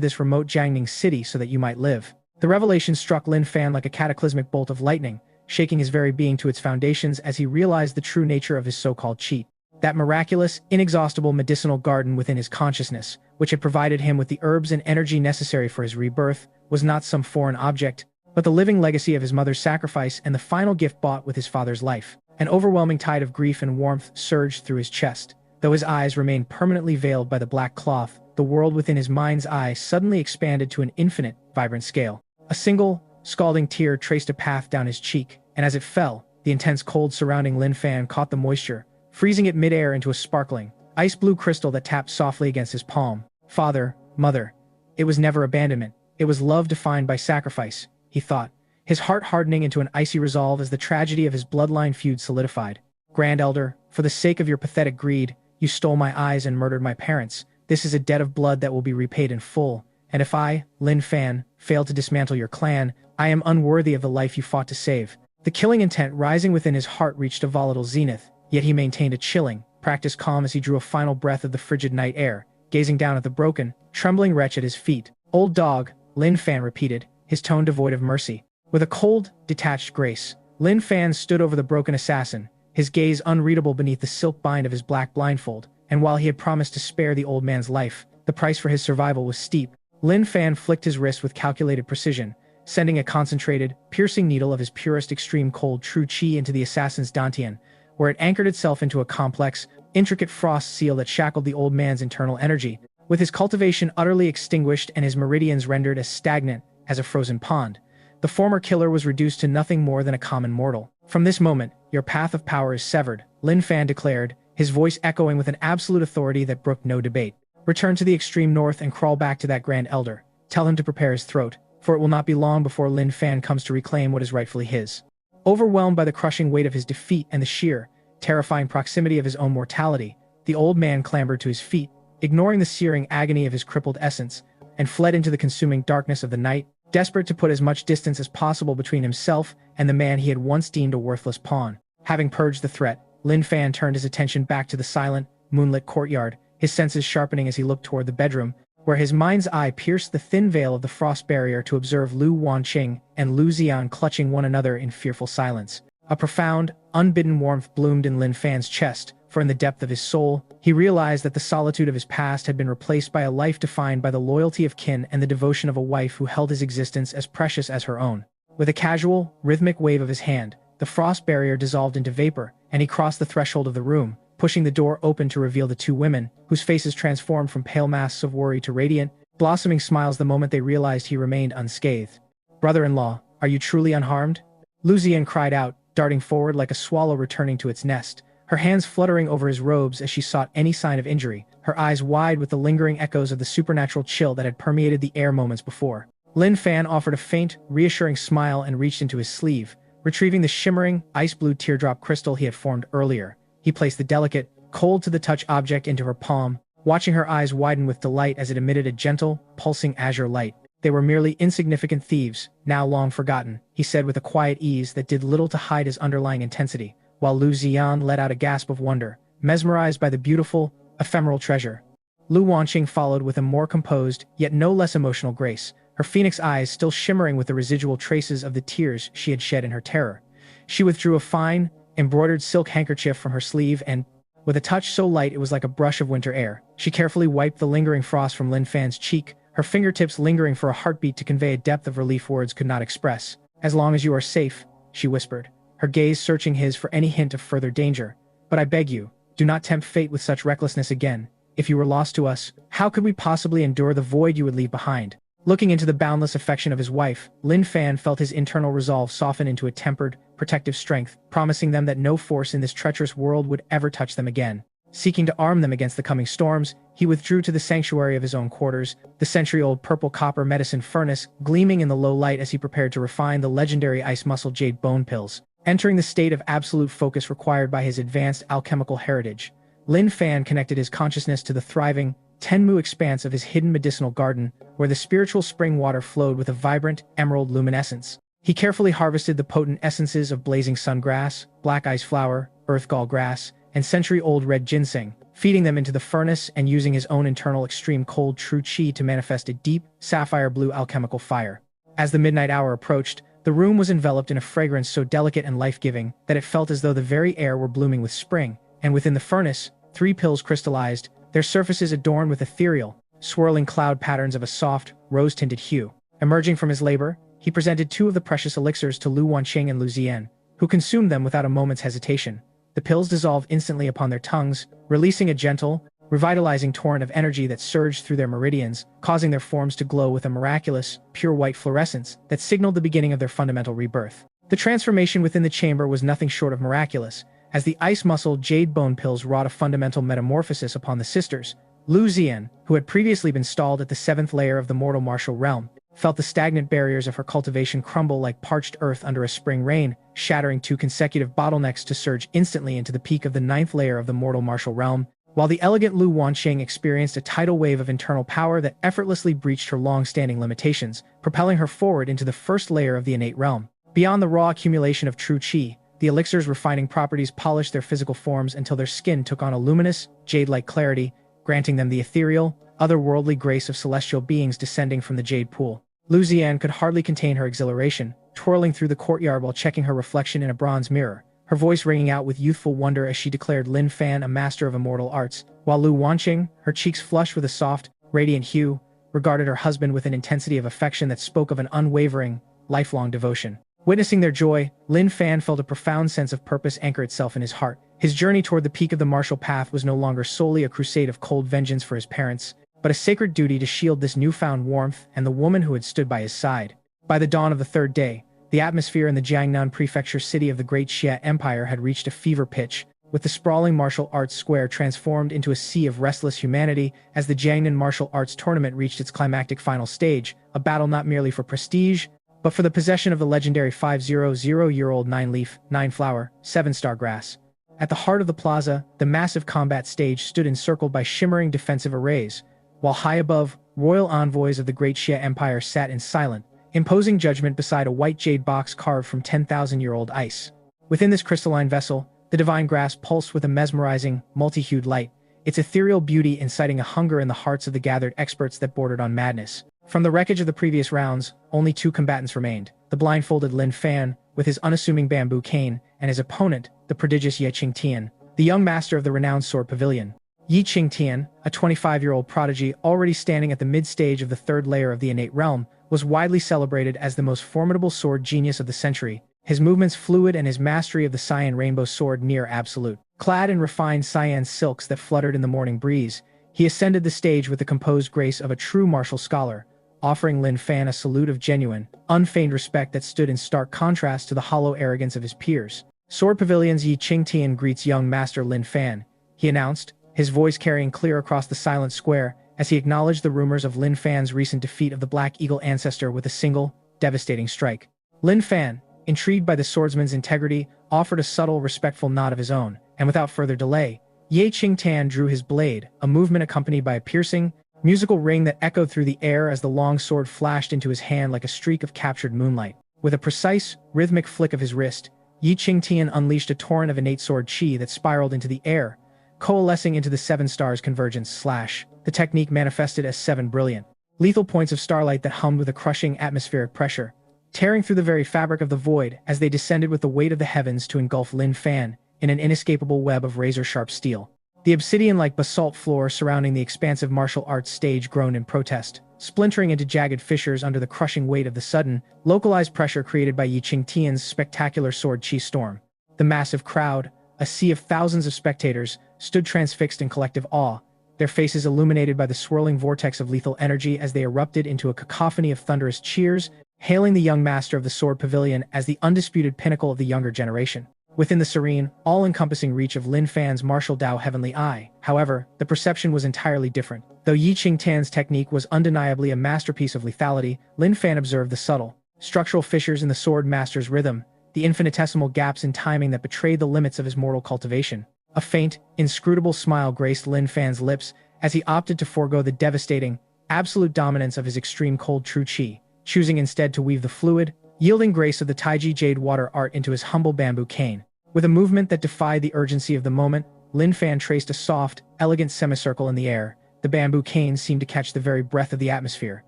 this remote Jiangning city so that you might live." The revelation struck Lin Fan like a cataclysmic bolt of lightning, shaking his very being to its foundations as he realized the true nature of his so-called cheat. That miraculous, inexhaustible medicinal garden within his consciousness, which had provided him with the herbs and energy necessary for his rebirth, was not some foreign object, but the living legacy of his mother's sacrifice and the final gift bought with his father's life. An overwhelming tide of grief and warmth surged through his chest. Though his eyes remained permanently veiled by the black cloth, the world within his mind's eye suddenly expanded to an infinite, vibrant scale. A single, scalding tear traced a path down his cheek, and as it fell, the intense cold surrounding Lin Fan caught the moisture, freezing it mid-air into a sparkling, ice-blue crystal that tapped softly against his palm. Father, mother. It was never abandonment. It was love defined by sacrifice, he thought, his heart hardening into an icy resolve as the tragedy of his bloodline feud solidified. Grand Elder, for the sake of your pathetic greed, you stole my eyes and murdered my parents. This is a debt of blood that will be repaid in full. And if I, Lin Fan, fail to dismantle your clan, I am unworthy of the life you fought to save. The killing intent rising within his heart reached a volatile zenith, yet he maintained a chilling, practiced calm as he drew a final breath of the frigid night air, gazing down at the broken, trembling wretch at his feet. "Old dog," Lin Fan repeated, his tone devoid of mercy. With a cold, detached grace, Lin Fan stood over the broken assassin, his gaze unreadable beneath the silk bind of his black blindfold, and while he had promised to spare the old man's life, the price for his survival was steep. Lin Fan flicked his wrist with calculated precision, sending a concentrated, piercing needle of his purest extreme cold true chi into the assassin's dantian, where it anchored itself into a complex, intricate frost seal that shackled the old man's internal energy. With his cultivation utterly extinguished and his meridians rendered as stagnant as a frozen pond, the former killer was reduced to nothing more than a common mortal. "From this moment, your path of power is severed," Lin Fan declared, his voice echoing with an absolute authority that brooked no debate. "Return to the extreme north and crawl back to that Grand Elder. Tell him to prepare his throat, for it will not be long before Lin Fan comes to reclaim what is rightfully his." Overwhelmed by the crushing weight of his defeat and the sheer, terrifying proximity of his own mortality, the old man clambered to his feet, ignoring the searing agony of his crippled essence, and fled into the consuming darkness of the night, desperate to put as much distance as possible between himself and the man he had once deemed a worthless pawn. Having purged the threat, Lin Fan turned his attention back to the silent, moonlit courtyard, his senses sharpening as he looked toward the bedroom, where his mind's eye pierced the thin veil of the frost barrier to observe Lu Wanqing and Lu Xian clutching one another in fearful silence. A profound, unbidden warmth bloomed in Lin Fan's chest, for in the depth of his soul, he realized that the solitude of his past had been replaced by a life defined by the loyalty of kin and the devotion of a wife who held his existence as precious as her own. With a casual, rhythmic wave of his hand, the frost barrier dissolved into vapor, and he crossed the threshold of the room, pushing the door open to reveal the two women, whose faces transformed from pale masks of worry to radiant, blossoming smiles the moment they realized he remained unscathed. "Brother-in-law, are you truly unharmed?" Lu Xian cried out, darting forward like a swallow returning to its nest, her hands fluttering over his robes as she sought any sign of injury, her eyes wide with the lingering echoes of the supernatural chill that had permeated the air moments before. Lin Fan offered a faint, reassuring smile and reached into his sleeve, retrieving the shimmering, ice-blue teardrop crystal he had formed earlier. He placed the delicate, cold-to-the-touch object into her palm, watching her eyes widen with delight as it emitted a gentle, pulsing azure light. "They were merely insignificant thieves, now long forgotten," he said with a quiet ease that did little to hide his underlying intensity, while Lu Xian let out a gasp of wonder, mesmerized by the beautiful, ephemeral treasure. Lu Wanqing followed with a more composed, yet no less emotional grace, her phoenix eyes still shimmering with the residual traces of the tears she had shed in her terror. She withdrew a fine, embroidered silk handkerchief from her sleeve and, with a touch so light it was like a brush of winter air, she carefully wiped the lingering frost from Lin Fan's cheek, her fingertips lingering for a heartbeat to convey a depth of relief words could not express. "As long as you are safe," she whispered, her gaze searching his for any hint of further danger. "But I beg you, do not tempt fate with such recklessness again. If you were lost to us, how could we possibly endure the void you would leave behind?" Looking into the boundless affection of his wife, Lin Fan felt his internal resolve soften into a tempered, protective strength, promising them that no force in this treacherous world would ever touch them again. Seeking to arm them against the coming storms, he withdrew to the sanctuary of his own quarters, the century-old purple copper medicine furnace gleaming in the low light as he prepared to refine the legendary ice muscle jade bone pills. Entering the state of absolute focus required by his advanced alchemical heritage, Lin Fan connected his consciousness to the thriving, Tenmu expanse of his hidden medicinal garden, where the spiritual spring water flowed with a vibrant, emerald luminescence. He carefully harvested the potent essences of blazing sungrass, black ice flower, earth gall grass, and century-old red ginseng, feeding them into the furnace and using his own internal extreme cold true qi to manifest a deep, sapphire-blue alchemical fire. As the midnight hour approached, the room was enveloped in a fragrance so delicate and life-giving that it felt as though the very air were blooming with spring, and within the furnace, 3 pills crystallized, their surfaces adorned with ethereal, swirling cloud patterns of a soft, rose-tinted hue. Emerging from his labor, he presented 2 of the precious elixirs to Wanqing and Lu Ziyan, who consumed them without a moment's hesitation. The pills dissolved instantly upon their tongues, releasing a gentle, revitalizing torrent of energy that surged through their meridians, causing their forms to glow with a miraculous, pure white fluorescence that signaled the beginning of their fundamental rebirth. The transformation within the chamber was nothing short of miraculous, as the ice muscle jade bone pills wrought a fundamental metamorphosis upon the sisters. Lu Ziyan, who had previously been stalled at the 7th layer of the mortal martial realm, felt the stagnant barriers of her cultivation crumble like parched earth under a spring rain, shattering 2 consecutive bottlenecks to surge instantly into the peak of the 9th layer of the mortal martial realm, while the elegant Lu Wanqing experienced a tidal wave of internal power that effortlessly breached her long-standing limitations, propelling her forward into the 1st layer of the innate realm. Beyond the raw accumulation of true qi, the elixir's refining properties polished their physical forms until their skin took on a luminous, jade-like clarity, granting them the ethereal, otherworldly grace of celestial beings descending from the jade pool. Lu Ziyan could hardly contain her exhilaration, twirling through the courtyard while checking her reflection in a bronze mirror, her voice ringing out with youthful wonder as she declared Lin Fan a master of immortal arts, while Lu Wanqing, her cheeks flushed with a soft, radiant hue, regarded her husband with an intensity of affection that spoke of an unwavering, lifelong devotion. Witnessing their joy, Lin Fan felt a profound sense of purpose anchor itself in his heart. His journey toward the peak of the martial path was no longer solely a crusade of cold vengeance for his parents, but a sacred duty to shield this newfound warmth and the woman who had stood by his side. By the dawn of the 3rd day, the atmosphere in the Jiangnan prefecture city of the Great Xia Empire had reached a fever pitch, with the sprawling martial arts square transformed into a sea of restless humanity as the Jiangnan Martial Arts Tournament reached its climactic final stage, a battle not merely for prestige, but for the possession of the legendary 500-year-old 9-leaf, 9-flower, 7-star grass. At the heart of the plaza, the massive combat stage stood encircled by shimmering defensive arrays, while high above, royal envoys of the Great Xia Empire sat in silent, imposing judgment beside a white jade box carved from 10,000-year-old ice. Within this crystalline vessel, the divine grass pulsed with a mesmerizing, multi-hued light, its ethereal beauty inciting a hunger in the hearts of the gathered experts that bordered on madness. From the wreckage of the previous rounds, only 2 combatants remained, the blindfolded Lin Fan, with his unassuming bamboo cane, and his opponent, the prodigious Ye Qingtian, the young master of the renowned sword pavilion. Ye Qingtian, a 25-year-old prodigy already standing at the mid-stage of the 3rd layer of the innate realm, was widely celebrated as the most formidable sword genius of the century, his movements fluid and his mastery of the cyan rainbow sword near absolute. Clad in refined cyan silks that fluttered in the morning breeze, he ascended the stage with the composed grace of a true martial scholar, offering Lin Fan a salute of genuine, unfeigned respect that stood in stark contrast to the hollow arrogance of his peers. Sword Pavilion's Ye Qingtian greets young master Lin Fan, he announced, his voice carrying clear across the silent square as he acknowledged the rumors of Lin Fan's recent defeat of the Black Eagle ancestor with a single, devastating strike. Lin Fan, intrigued by the swordsman's integrity, offered a subtle, respectful nod of his own, and without further delay, Ye Qingtian drew his blade, a movement accompanied by a piercing, musical ring that echoed through the air as the long sword flashed into his hand like a streak of captured moonlight. With a precise, rhythmic flick of his wrist, Ye Qingtian unleashed a torrent of innate sword qi that spiraled into the air, coalescing into the 7 stars convergence slash. The technique manifested as 7 brilliant, lethal points of starlight that hummed with a crushing atmospheric pressure, tearing through the very fabric of the void as they descended with the weight of the heavens to engulf Lin Fan in an inescapable web of razor-sharp steel. The obsidian-like basalt floor surrounding the expansive martial arts stage groaned in protest, splintering into jagged fissures under the crushing weight of the sudden, localized pressure created by Yi Qingtian's spectacular sword chi storm. The massive crowd, a sea of thousands of spectators, stood transfixed in collective awe, their faces illuminated by the swirling vortex of lethal energy as they erupted into a cacophony of thunderous cheers, hailing the young master of the sword pavilion as the undisputed pinnacle of the younger generation. Within the serene, all-encompassing reach of Lin Fan's Martial Dao Heavenly Eye, however, the perception was entirely different. Though Yi Qingtian's technique was undeniably a masterpiece of lethality, Lin Fan observed the subtle, structural fissures in the sword master's rhythm, the infinitesimal gaps in timing that betrayed the limits of his mortal cultivation. A faint, inscrutable smile graced Lin Fan's lips as he opted to forego the devastating, absolute dominance of his extreme cold true chi, choosing instead to weave the fluid, yielding grace of the Taiji jade water art into his humble bamboo cane. With a movement that defied the urgency of the moment, Lin Fan traced a soft, elegant semicircle in the air. The bamboo cane seemed to catch the very breath of the atmosphere,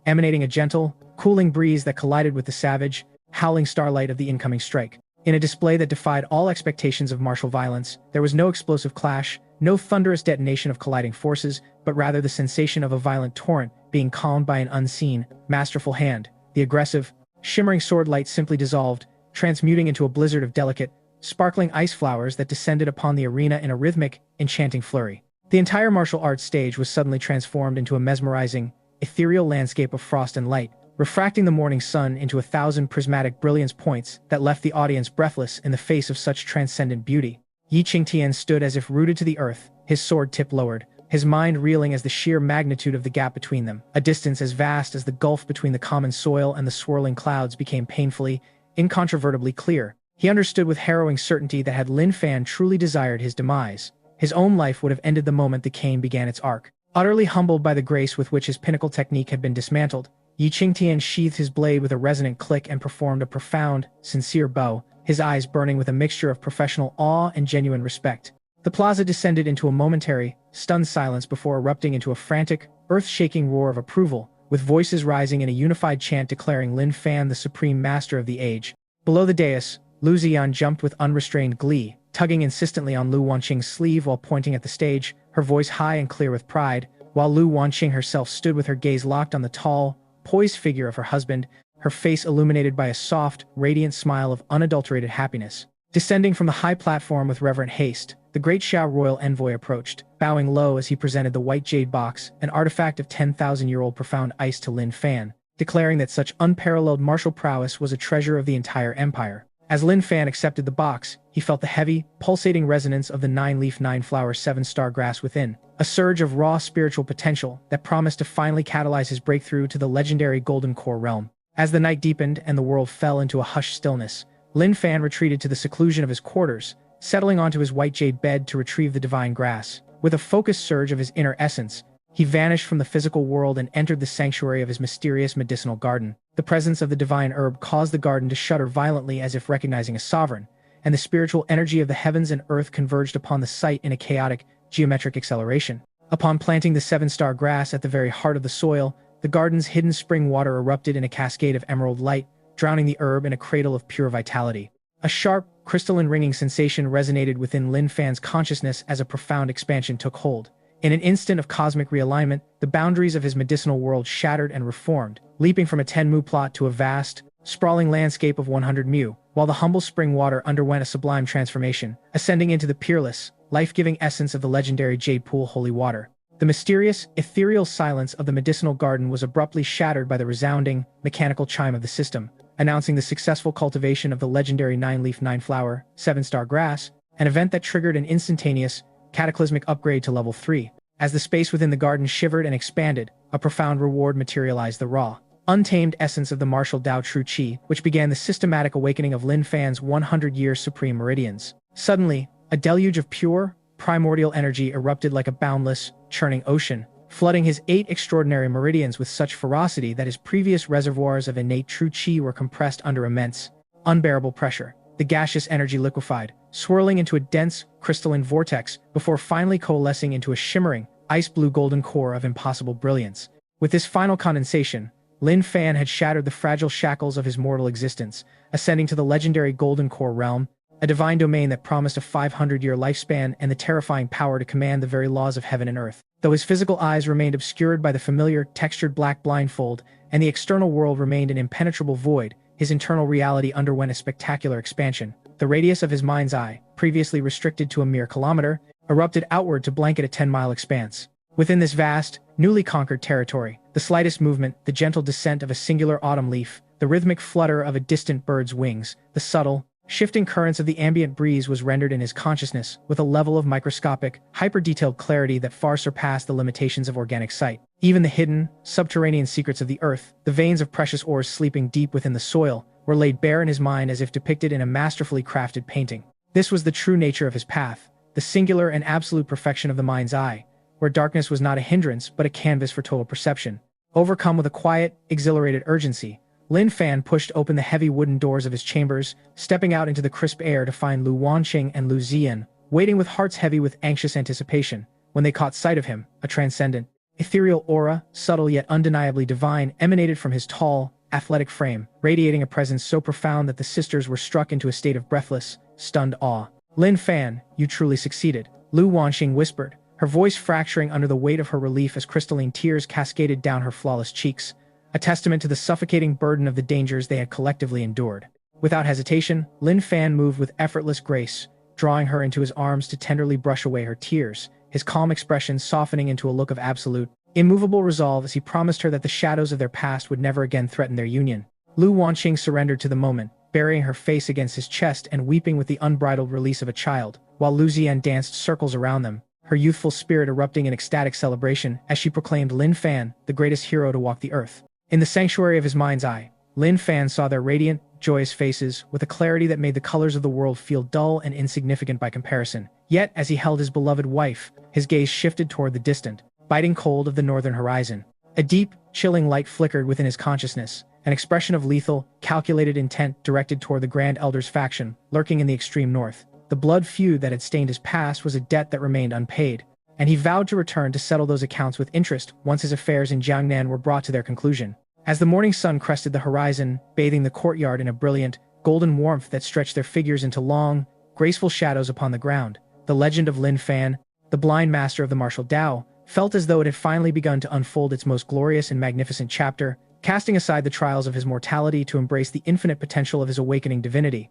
emanating a gentle, cooling breeze that collided with the savage, howling starlight of the incoming strike. In a display that defied all expectations of martial violence, there was no explosive clash, no thunderous detonation of colliding forces, but rather the sensation of a violent torrent being calmed by an unseen, masterful hand. The aggressive, shimmering sword light simply dissolved, transmuting into a blizzard of delicate, sparkling ice flowers that descended upon the arena in a rhythmic, enchanting flurry. The entire martial arts stage was suddenly transformed into a mesmerizing, ethereal landscape of frost and light, refracting the morning sun into 1,000 prismatic brilliance points that left the audience breathless in the face of such transcendent beauty. Yi Qingtian stood as if rooted to the earth, his sword tip lowered, his mind reeling as the sheer magnitude of the gap between them, a distance as vast as the gulf between the common soil and the swirling clouds, became painfully, incontrovertibly clear. He understood with harrowing certainty that had Lin Fan truly desired his demise, his own life would have ended the moment the cane began its arc. Utterly humbled by the grace with which his pinnacle technique had been dismantled, Yi Qingtian sheathed his blade with a resonant click and performed a profound, sincere bow, his eyes burning with a mixture of professional awe and genuine respect. The plaza descended into a momentary, stunned silence before erupting into a frantic, earth-shaking roar of approval, with voices rising in a unified chant declaring Lin Fan the supreme master of the age. Below the dais, Lu Ziyan jumped with unrestrained glee, tugging insistently on Lu Wanqing's sleeve while pointing at the stage, her voice high and clear with pride, while Lu Wanqing herself stood with her gaze locked on the tall, poised figure of her husband, her face illuminated by a soft, radiant smile of unadulterated happiness. Descending from the high platform with reverent haste, the great Xiao royal envoy approached, bowing low as he presented the white jade box, an artifact of 10,000-year-old profound ice, to Lin Fan, declaring that such unparalleled martial prowess was a treasure of the entire empire. As Lin Fan accepted the box, he felt the heavy, pulsating resonance of the 9-leaf 9-flower 7-star grass within, a surge of raw spiritual potential that promised to finally catalyze his breakthrough to the legendary Golden Core realm. As the night deepened and the world fell into a hushed stillness, Lin Fan retreated to the seclusion of his quarters, settling onto his white jade bed to retrieve the divine grass. With a focused surge of his inner essence, he vanished from the physical world and entered the sanctuary of his mysterious medicinal garden. The presence of the divine herb caused the garden to shudder violently as if recognizing a sovereign, and the spiritual energy of the heavens and earth converged upon the site in a chaotic, geometric acceleration. Upon planting the 7-star grass at the very heart of the soil, the garden's hidden spring water erupted in a cascade of emerald light, drowning the herb in a cradle of pure vitality. A sharp, crystalline ringing sensation resonated within Lin Fan's consciousness as a profound expansion took hold. In an instant of cosmic realignment, the boundaries of his medicinal world shattered and reformed, leaping from a 10-mu plot to a vast, sprawling landscape of 100 mu, while the humble spring water underwent a sublime transformation, ascending into the peerless, life-giving essence of the legendary jade pool holy water. The mysterious, ethereal silence of the medicinal garden was abruptly shattered by the resounding, mechanical chime of the system, announcing the successful cultivation of the legendary 9-leaf 9-flower, 7-star grass, an event that triggered an instantaneous, cataclysmic upgrade to level 3. As the space within the garden shivered and expanded, a profound reward materialized: the raw, untamed essence of the Martial Dao True Chi, which began the systematic awakening of Lin Fan's 100-year supreme meridians. Suddenly, a deluge of pure, primordial energy erupted like a boundless, churning ocean, flooding his 8 extraordinary meridians with such ferocity that his previous reservoirs of innate True Chi were compressed under immense, unbearable pressure. The gaseous energy liquefied, swirling into a dense, crystalline vortex before finally coalescing into a shimmering, ice-blue golden core of impossible brilliance. With this final condensation, Lin Fan had shattered the fragile shackles of his mortal existence, ascending to the legendary Golden Core realm, a divine domain that promised a 500-year lifespan and the terrifying power to command the very laws of heaven and earth. Though his physical eyes remained obscured by the familiar, textured black blindfold, and the external world remained an impenetrable void, his internal reality underwent a spectacular expansion. The radius of his mind's eye, previously restricted to a mere kilometer, erupted outward to blanket a 10-mile expanse. Within this vast, newly conquered territory, the slightest movement, the gentle descent of a singular autumn leaf, the rhythmic flutter of a distant bird's wings, the subtle, shifting currents of the ambient breeze was rendered in his consciousness with a level of microscopic, hyper-detailed clarity that far surpassed the limitations of organic sight. Even the hidden, subterranean secrets of the earth, the veins of precious ores sleeping deep within the soil, were laid bare in his mind as if depicted in a masterfully crafted painting. This was the true nature of his path, the singular and absolute perfection of the mind's eye, where darkness was not a hindrance but a canvas for total perception. Overcome with a quiet, exhilarated urgency, Lin Fan pushed open the heavy wooden doors of his chambers, stepping out into the crisp air to find Lu Wanqing and Lu Ziyan, waiting with hearts heavy with anxious anticipation. When they caught sight of him, a transcendent, ethereal aura, subtle yet undeniably divine, emanated from his tall, athletic frame, radiating a presence so profound that the sisters were struck into a state of breathless, stunned awe. "Lin Fan, you truly succeeded," Lu Wanqing whispered, her voice fracturing under the weight of her relief as crystalline tears cascaded down her flawless cheeks, a testament to the suffocating burden of the dangers they had collectively endured. Without hesitation, Lin Fan moved with effortless grace, drawing her into his arms to tenderly brush away her tears, his calm expression softening into a look of absolute, immovable resolve as he promised her that the shadows of their past would never again threaten their union. Lu Wanqing surrendered to the moment, burying her face against his chest and weeping with the unbridled release of a child, while Lu Ziyan danced circles around them, her youthful spirit erupting in ecstatic celebration as she proclaimed Lin Fan, the greatest hero to walk the earth. In the sanctuary of his mind's eye, Lin Fan saw their radiant, joyous faces with a clarity that made the colors of the world feel dull and insignificant by comparison. Yet, as he held his beloved wife, his gaze shifted toward the distant, biting cold of the northern horizon. A deep, chilling light flickered within his consciousness, an expression of lethal, calculated intent directed toward the Grand Elder's faction, lurking in the extreme north. The blood feud that had stained his past was a debt that remained unpaid, and he vowed to return to settle those accounts with interest once his affairs in Jiangnan were brought to their conclusion. As the morning sun crested the horizon, bathing the courtyard in a brilliant, golden warmth that stretched their figures into long, graceful shadows upon the ground, the legend of Lin Fan, the blind master of the Martial Dao, felt as though it had finally begun to unfold its most glorious and magnificent chapter, casting aside the trials of his mortality to embrace the infinite potential of his awakening divinity.